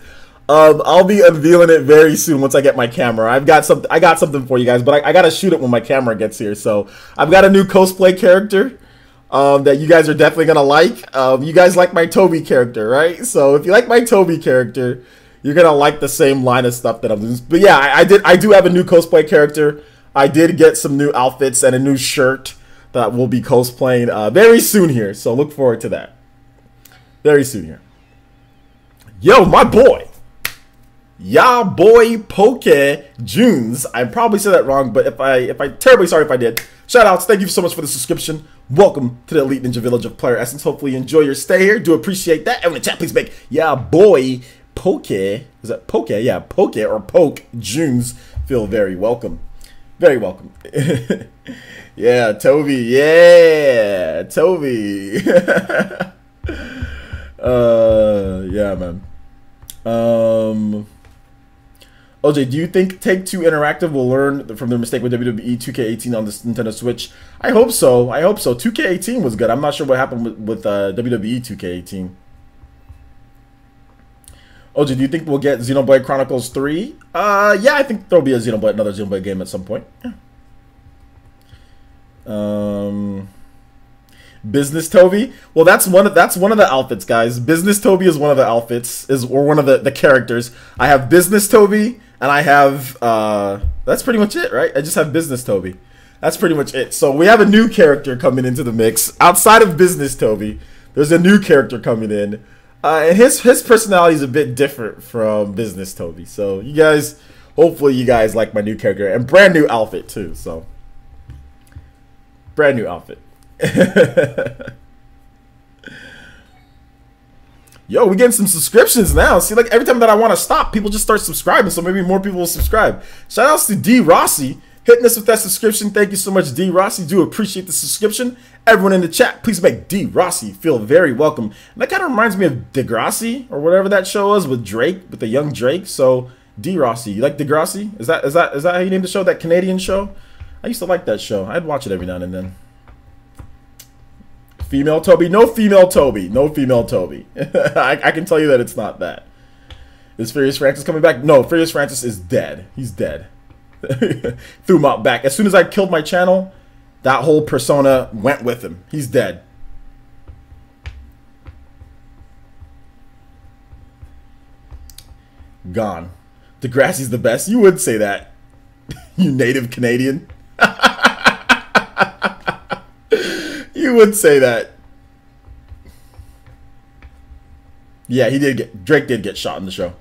I'll be unveiling it very soon once I get my camera. I got something for you guys, but I gotta shoot it when my camera gets here. So I've got a new cosplay character that you guys are definitely gonna like. You guys like my Toby character, right? So if you like my Toby character, you're gonna like the same line of stuff that I'm doing. But yeah, I do have a new cosplay character. I did get some new outfits and a new shirt that we'll be cosplaying very soon here. So look forward to that. Very soon here. Yo, my boy. Ya boy Poke Junes. I probably said that wrong, but if I terribly sorry if I did. Shout outs, thank you so much for the subscription. Welcome to the Elite Ninja Village of Player Essence. Hopefully you enjoy your stay here. Do appreciate that. And in the chat, please make ya boy Poke. Is that Poke? Yeah, Poke or Poke Junes feel very welcome. Very welcome. Yeah, Toby. Yeah, Toby. Yeah, man. OJ, do you think Take-Two Interactive will learn from their mistake with WWE 2K18 on the Nintendo Switch? I hope so. I hope so. 2K18 was good. I'm not sure what happened with WWE 2K18. OJ, do you think we'll get Xenoblade Chronicles 3? Yeah, I think there'll be another Xenoblade game at some point. Yeah. Business Toby. Well, that's one of the outfits, guys. Business Toby is one of the outfits, or one of the characters. I have Business Toby, and I have that's pretty much it, right? I just have Business Toby. That's pretty much it. So we have a new character coming into the mix outside of Business Toby. There's a new character coming in, and his personality is a bit different from Business Toby. So you guys, hopefully you guys like my new character and brand new outfit too. So brand new outfit. Yo, we getting some subscriptions now. See, like every time that I want to stop, people just start subscribing, so maybe more people will subscribe. Shout outs to D Rossi hitting us with that subscription. Thank you so much, D Rossi. Do appreciate the subscription. Everyone in the chat, please make D Rossi feel very welcome. And that kind of reminds me of Degrassi or whatever that show was with Drake, with the young Drake. So D Rossi, you like Degrassi? Is that how you named the show? That Canadian show? I used to like that show. I'd watch it every now and then. Female Toby? No female Toby. No female Toby. I can tell you that it's not that. Is Furious Francis coming back? No, Furious Francis is dead. He's dead. Threw him out back. As soon as I killed my channel, that whole persona went with him. He's dead. Gone. Degrassi's the best. You would say that. You native Canadian. You would say that. Yeah, Drake did get shot in the show.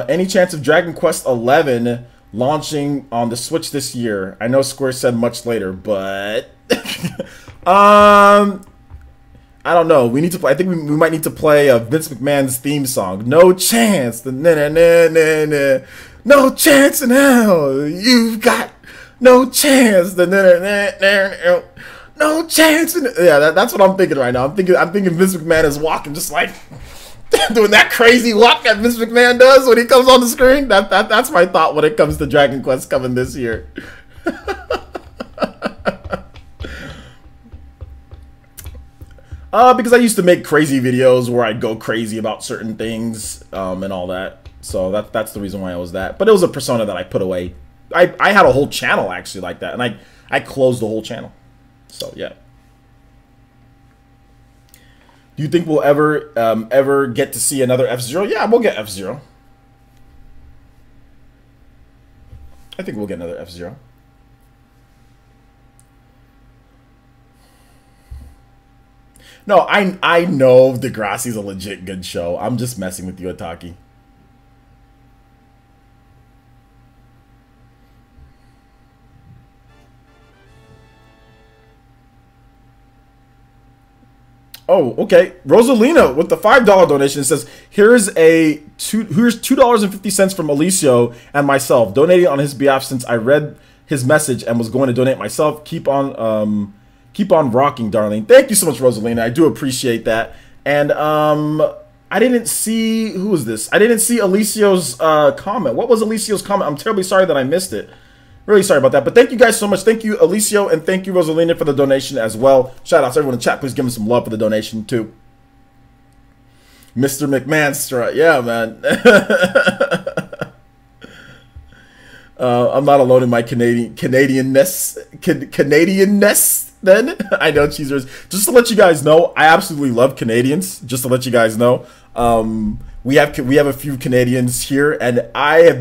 Any chance of Dragon Quest XI launching on the Switch this year? I know Square said much later, but I don't know. We need to play. I think we might need to play Vince McMahon's theme song. No chance. The na na na na na. No chance in hell. You've got no chance. The na na na na. No chance. Yeah, that's what I'm thinking right now. I'm thinking Vince McMahon is walking just like doing that crazy walk that Vince McMahon does when he comes on the screen. That's my thought when it comes to Dragon Quest coming this year. Because I used to make crazy videos where I'd go crazy about certain things and all that. So that's the reason why I was that. But it was a persona that I put away. I had a whole channel actually like that, and I closed the whole channel. So yeah. Do you think we'll ever get to see another F-Zero? Yeah, we'll get F-Zero. I think we'll get another F-Zero. No, I know Degrassi's a legit good show. I'm just messing with you, Ataki. Oh, okay. Rosalina with the $5 donation says, here's $2.50 from Alicio and myself, donating on his behalf since I read his message and was going to donate myself. Keep on rocking, darling. Thank you so much, Rosalina. I do appreciate that. And I didn't see, who was this? I didn't see Alicio's comment. What was Alicio's comment? I'm terribly sorry that I missed it. Really sorry about that. But thank you guys so much. Thank you, Alicio, and thank you, Rosalina, for the donation as well. Shout out to everyone in chat. Please give me some love for the donation, too. Mr. McMahon strut. Yeah, man. I'm not alone in my Canadianness. Then I know cheesers. Just to let you guys know, I absolutely love Canadians. Just to let you guys know, we have a few Canadians here, and I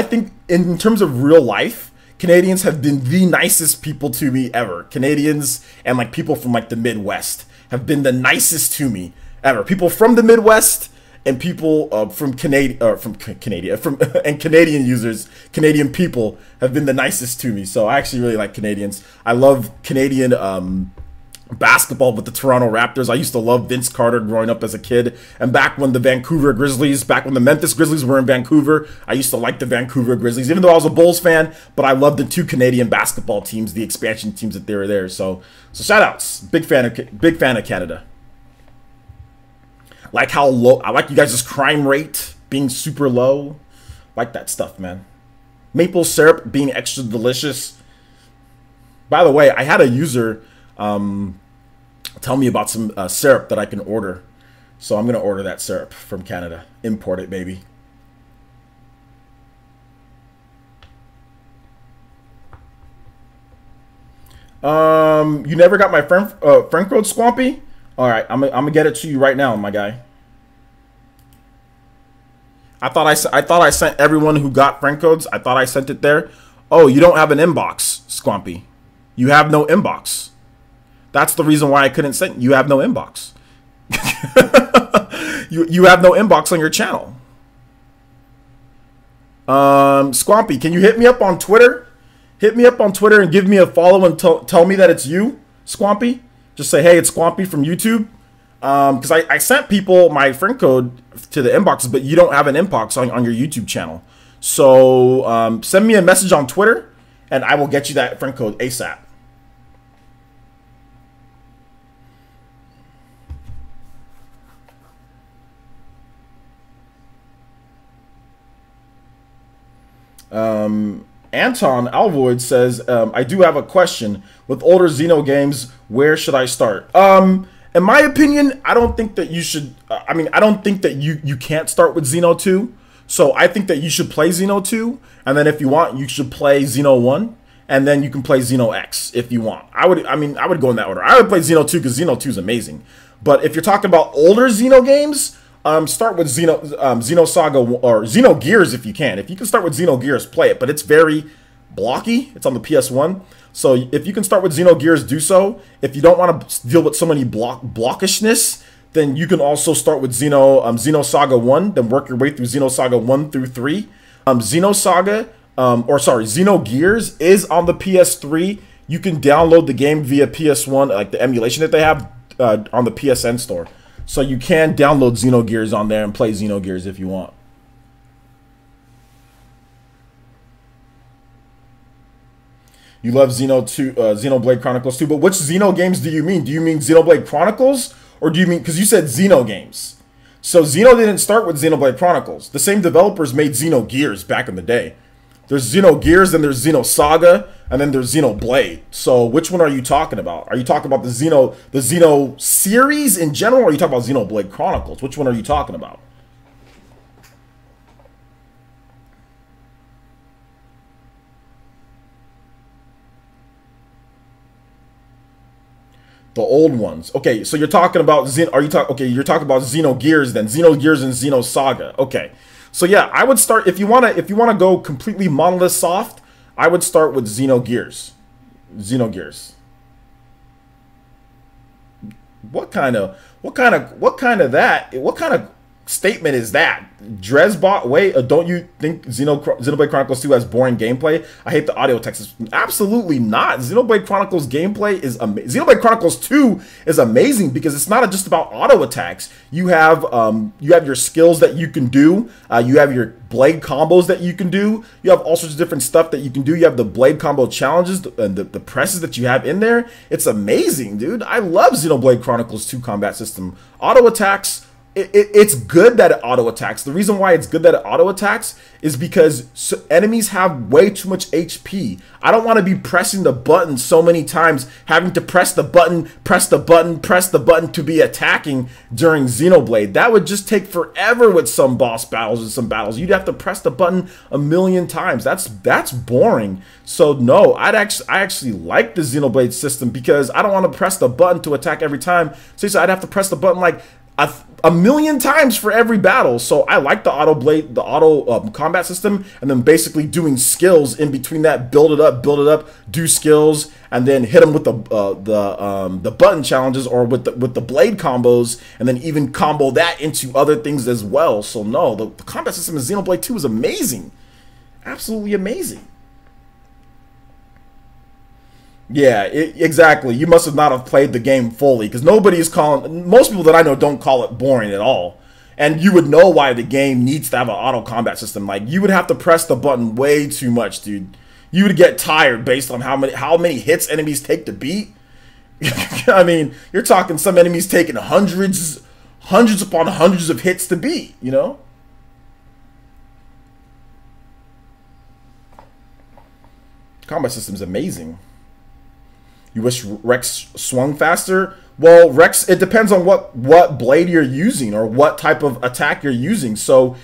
think in terms of real life, Canadians have been the nicest people to me ever. Canadians and like people from like the Midwest have been the nicest to me ever. People from the Midwest and people from Canadian users, Canadian people have been the nicest to me. So I actually really like Canadians. I love Canadian basketball with the Toronto Raptors. I used to love Vince Carter growing up as a kid. And back when the Memphis Grizzlies were in Vancouver, I used to like the Vancouver Grizzlies, even though I was a Bulls fan. But I loved the two Canadian basketball teams, the expansion teams that they were there. So shout outs. Big fan of Canada. Like how low, I like you guys' crime rate being super low. Like that stuff, man. Maple syrup being extra delicious. By the way, I had a user tell me about some syrup that I can order. So I'm going to order that syrup from Canada. Import it, baby. You never got my friend code, Swampy? All right, I'm gonna get it to you right now, my guy. I thought I sent everyone who got friend codes. I thought I sent it there. Oh, you don't have an inbox, Squampy. You have no inbox. That's the reason why I couldn't send. You have no inbox. you have no inbox on your channel. Squampy, can you hit me up on Twitter? Hit me up on Twitter and give me a follow and tell me that it's you, Squampy. Just say, hey, it's Squampy from YouTube. Because I sent people my friend code to the inboxes, but you don't have an inbox on your YouTube channel. So send me a message on Twitter, and I will get you that friend code ASAP. Anton Alvoid says, I do have a question. With older Xeno games, where should I start? In my opinion, I don't think that you should. I don't think that you can't start with Xeno 2. So I think that you should play Xeno 2, and then if you want, you should play Xeno 1, and then you can play Xeno X if you want. I would go in that order. I would play Xeno 2 because Xeno 2 is amazing. But if you're talking about older Xeno games, start with Xeno Saga or Xeno Gears if you can. If you can start with Xeno Gears, play it. But it's very blocky. It's on the PS1. So if you can start with Xeno Gears, do so. If you don't want to deal with so many blockishness, then you can also start with Xeno Saga 1, then work your way through Xeno Saga 1 through 3. Xeno Gears is on the PS3. You can download the game via PS1, like the emulation that they have on the PSN store. So you can download Xeno Gears on there and play Xeno Gears if you want. You love Xenoblade Chronicles 2, but which Xeno games do you mean? Do you mean Xenoblade Chronicles, or do you mean, because you said Xeno games? So Xeno didn't start with Xenoblade Chronicles. The same developers made Xeno Gears back in the day. There's Xeno Gears, then there's Xeno Saga, and then there's Xenoblade. So which one are you talking about? Are you talking about the Xeno series in general, or are you talking about Xenoblade Chronicles? Which one are you talking about? The old ones. Okay, so you're talking about you're talking about Xeno Gears then. Xeno Gears and Xeno Saga. Okay. So yeah, I would start if you wanna go completely monolith soft, I would start with Xeno Gears. Xeno Gears. What kind of statement is that? Dresbot, wait, don't you think Xenoblade Chronicles 2 has boring gameplay? I hate the audio text. Absolutely not. Xenoblade Chronicles gameplay is amazing. Xenoblade Chronicles 2 is amazing because it's not just about auto attacks. You have your skills that you can do. You have your blade combos that you can do. You have all sorts of different stuff that you can do. You have the blade combo challenges and the presses that you have in there. It's amazing, dude. I love Xenoblade Chronicles 2 combat system. Auto attacks it's good that it auto attacks. The reason why it's good that it auto attacks is because enemies have way too much HP. I don't want to be pressing the button so many times, having to press the button, press the button, press the button to be attacking during Xenoblade. That would just take forever with some boss battles and some battles. You'd have to press the button a million times. That's boring. So no, I actually like the Xenoblade system because I don't want to press the button to attack every time. So I'd have to press the button like a million times for every battle. So I like the auto combat system, and then basically doing skills in between that, build it up, do skills, and then hit them with the button challenges or with the blade combos, and then even combo that into other things as well. So no, the combat system in Xenoblade 2 is amazing, absolutely amazing. Yeah, exactly. You must have not have played the game fully, because most people that I know don't call it boring at all. And you would know why the game needs to have an auto combat system. Like, you would have to press the button way too much, dude. You would get tired based on how many hits enemies take to beat. I mean, you're talking some enemies taking hundreds upon hundreds of hits to beat, you know? Combat system's amazing. You wish Rex swung faster? Well, Rex, it depends on what blade you're using or what type of attack you're using. So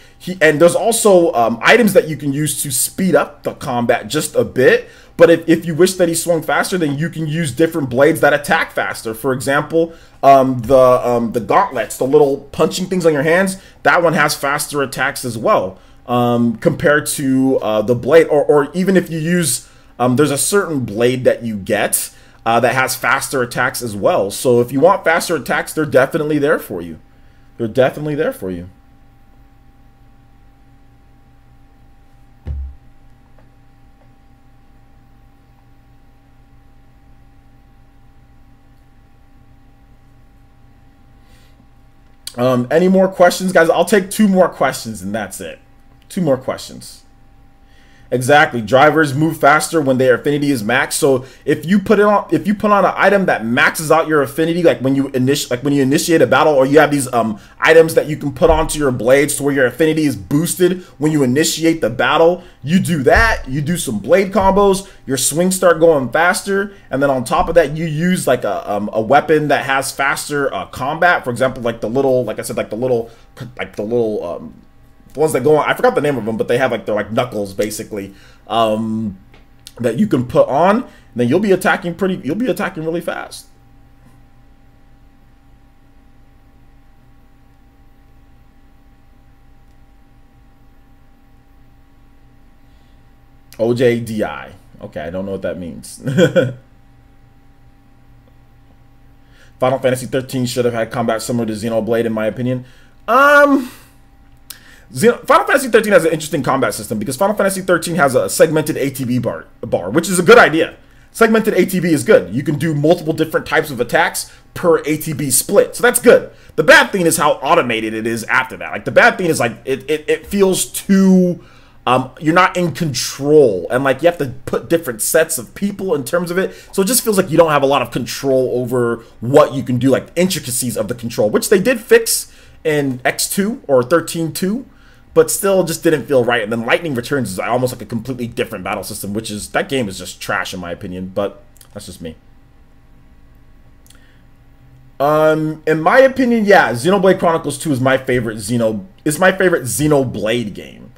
and there's also items that you can use to speed up the combat just a bit. But if you wish that he swung faster, then you can use different blades that attack faster. For example, the gauntlets, the little punching things on your hands, that one has faster attacks as well compared to the blade. Or even if you use, there's a certain blade that you get that has faster attacks as well. So if you want faster attacks, they're definitely there for you. They're definitely there for you. Any more questions, guys? I'll take 2 more questions and that's it. 2 more questions. Exactly. Drivers move faster when their affinity is maxed. So if you put on an item that maxes out your affinity, like when you initiate a battle, or you have these items that you can put onto your blades to where your affinity is boosted when you initiate the battle, you do that, you do some blade combos, your swings start going faster, and then on top of that, you use like a weapon that has faster combat. For example, like the little the ones that go on, I forgot the name of them, but they have they're like knuckles basically, that you can put on, and then you'll be attacking really fast. OJDI. Okay, I don't know what that means. Final Fantasy 13 should have had combat similar to Xenoblade, in my opinion. Final Fantasy 13 has an interesting combat system because Final Fantasy 13 has a segmented ATB bar, which is a good idea. Segmented ATB is good. You can do multiple different types of attacks per ATB split, so that's good. The bad thing is how automated it is after that. Like, the bad thing is like it feels too you're not in control, and like you have to put different sets of people in terms of it, so it just feels like you don't have a lot of control over what you can do, like intricacies of the control, which they did fix in X2 or 13.2. But still just didn't feel right. And then Lightning Returns is almost like a completely different battle system, which is, that game is just trash in my opinion, but that's just me. In my opinion, yeah, Xenoblade Chronicles 2 is my favorite Xenoblade game.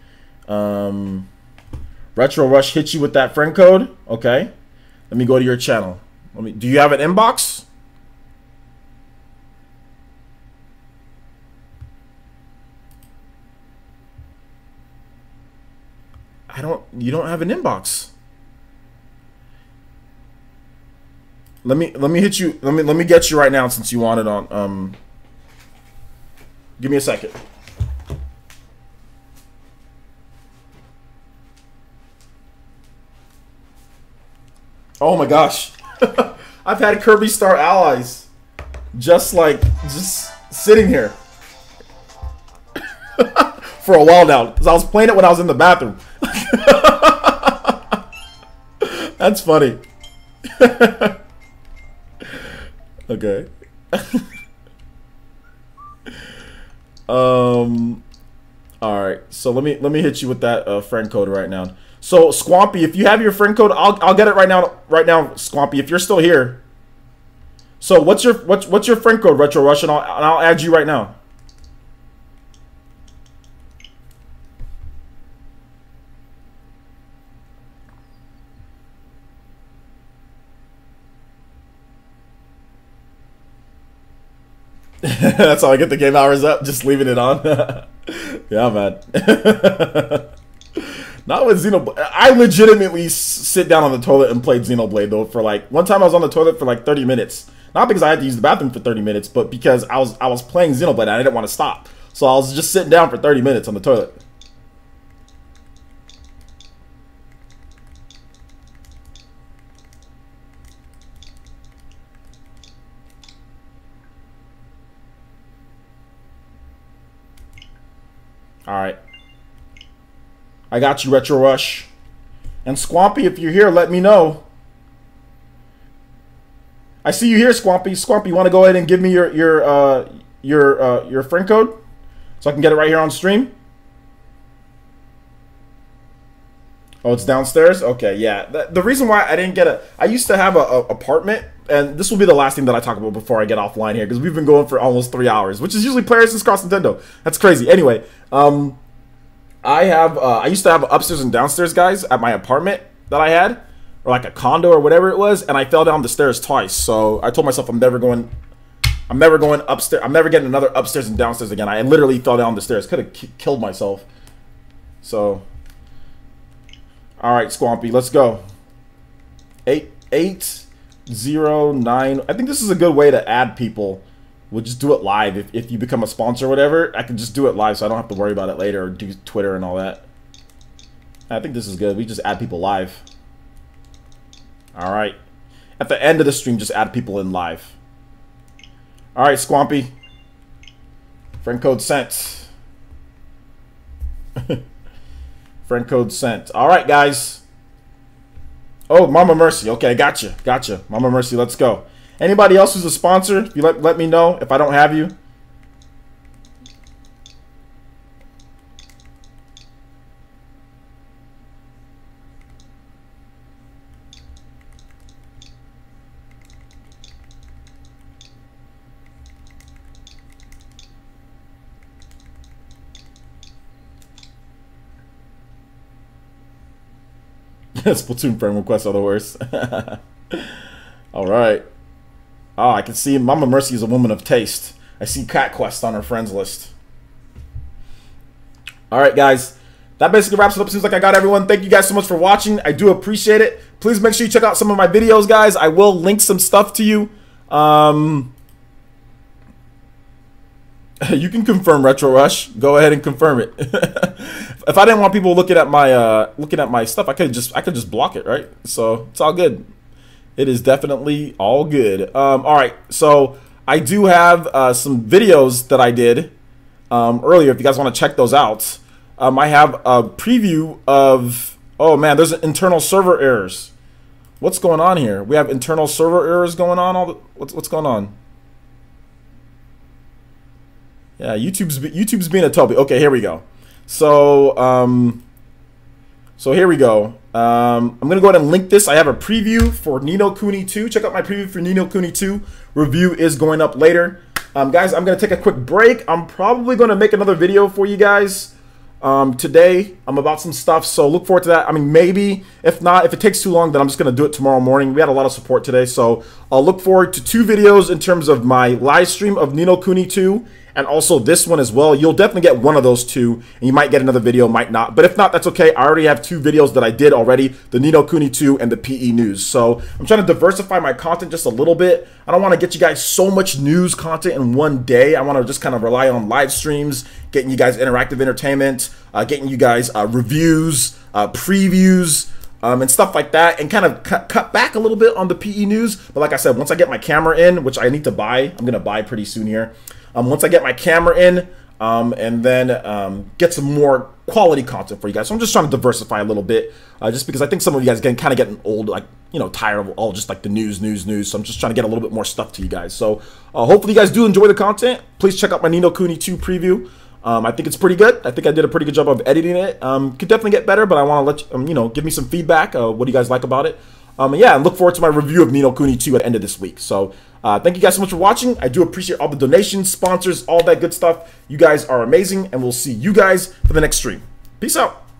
Retro Rush hit you with that friend code. Okay. Let me go to your channel. Do you have an inbox? You don't have an inbox. Let me hit you. Let me get you right now since you want it on. Give me a second. Oh my gosh. I've had Kirby Star allies just sitting here for a while now, because I was playing it when I was in the bathroom. That's funny. Okay. All right, so let me hit you with that friend code right now. So Squampy, if you have your friend code, I'll get it right now. Right now, Squampy, if you're still here. So what's your friend code, Retro Rush, and I'll add you right now. That's how I get the game hours up, just leaving it on. Yeah, man. Not with Xenoblade. I legitimately sit down on the toilet and played Xenoblade, though, for like, one time I was on the toilet for like 30 minutes. Not because I had to use the bathroom for 30 minutes, but because I was playing Xenoblade and I didn't want to stop. So I was just sitting down for 30 minutes on the toilet. Alright. I got you, Retro Rush. And Squampy, if you're here, let me know. I see you here, Squampy. Squampy, you want to go ahead and give me your friend code? So I can get it right here on stream? Oh, it's downstairs? Okay, yeah. The reason why I didn't get I used to have a apartment, and this will be the last thing that I talk about before I get offline here, because we've been going for almost 3 hours, which is usually PlayerEssence Cross Nintendo. That's crazy. Anyway, I used to have upstairs and downstairs, guys, at my apartment that I had, or like a condo or whatever it was, and I fell down the stairs twice. So I told myself I'm never going upstairs. I'm never getting another upstairs and downstairs again. I literally fell down the stairs. Could have killed myself. So, all right, Squampy, let's go. 809. I think this is a good way to add people. We'll just do it live. If you become a sponsor or whatever, I can just do it live so I don't have to worry about it later or do Twitter and all that. I think this is good. We just add people live. All right. At the end of the stream, just add people in live. All right, Squampy. Friend code sent. Friend code sent. All right, guys. Oh, Mama Mercy. Okay, gotcha. Gotcha. Mama Mercy, let's go. Anybody else who's a sponsor, if you let me know if I don't have you. Splatoon friend request are the worst. All right. Oh, I can see Mama Mercy is a woman of taste. I see Cat Quest on her friends list. All right, guys. That basically wraps it up. Seems like I got everyone. Thank you guys so much for watching. I do appreciate it. Please make sure you check out some of my videos, guys. I will link some stuff to you. You can confirm, Retro Rush. Go ahead and confirm it. If I didn't want people looking at my stuff, I could just block it, right? So it's all good. It is definitely all good. All right, so I do have some videos that I did earlier. If you guys want to check those out, I have a preview of. Oh man, there's internal server errors. What's going on here? We have internal server errors going on. What's going on? Yeah, YouTube's being a Toby. Okay, here we go. So here we go. I'm gonna go ahead and link this. I have a preview for No Kuni 2. Check out my preview for No Kuni 2. Review is going up later. Guys, I'm gonna take a quick break. I'm probably gonna make another video for you guys today. I'm about some stuff, so look forward to that. I mean, maybe if not, if it takes too long, then I'm just gonna do it tomorrow morning. We had a lot of support today, so I'll look forward to 2 videos in terms of my live stream of No Kuni 2. And also this one as well. You'll definitely get one of those 2, and you might get another video, might not. But if not, that's okay. I already have 2 videos that I did already, the No Kuni 2 and the PE news. So I'm trying to diversify my content just a little bit. I don't want to get you guys so much news content in one day. I want to just kind of rely on live streams, getting you guys interactive entertainment, getting you guys reviews, previews, and stuff like that, and kind of cut back a little bit on the PE news. But like I said, once I get my camera in, which I need to buy, I'm going to buy pretty soon here. Once I get my camera in, and then get some more quality content for you guys. So I'm just trying to diversify a little bit, just because I think some of you guys kind of getting old, like you know, tired of all just like the news. So I'm just trying to get a little bit more stuff to you guys. So hopefully you guys do enjoy the content. Please check out my No Kuni 2 preview. I think it's pretty good. I think I did a pretty good job of editing it. Could definitely get better, but I want to let you, you know, give me some feedback. What do you guys like about it? Yeah, and look forward to my review of No Kuni 2 at the end of this week. So thank you guys so much for watching. I do appreciate all the donations, sponsors, all that good stuff. You guys are amazing, and we'll see you guys for the next stream. Peace out.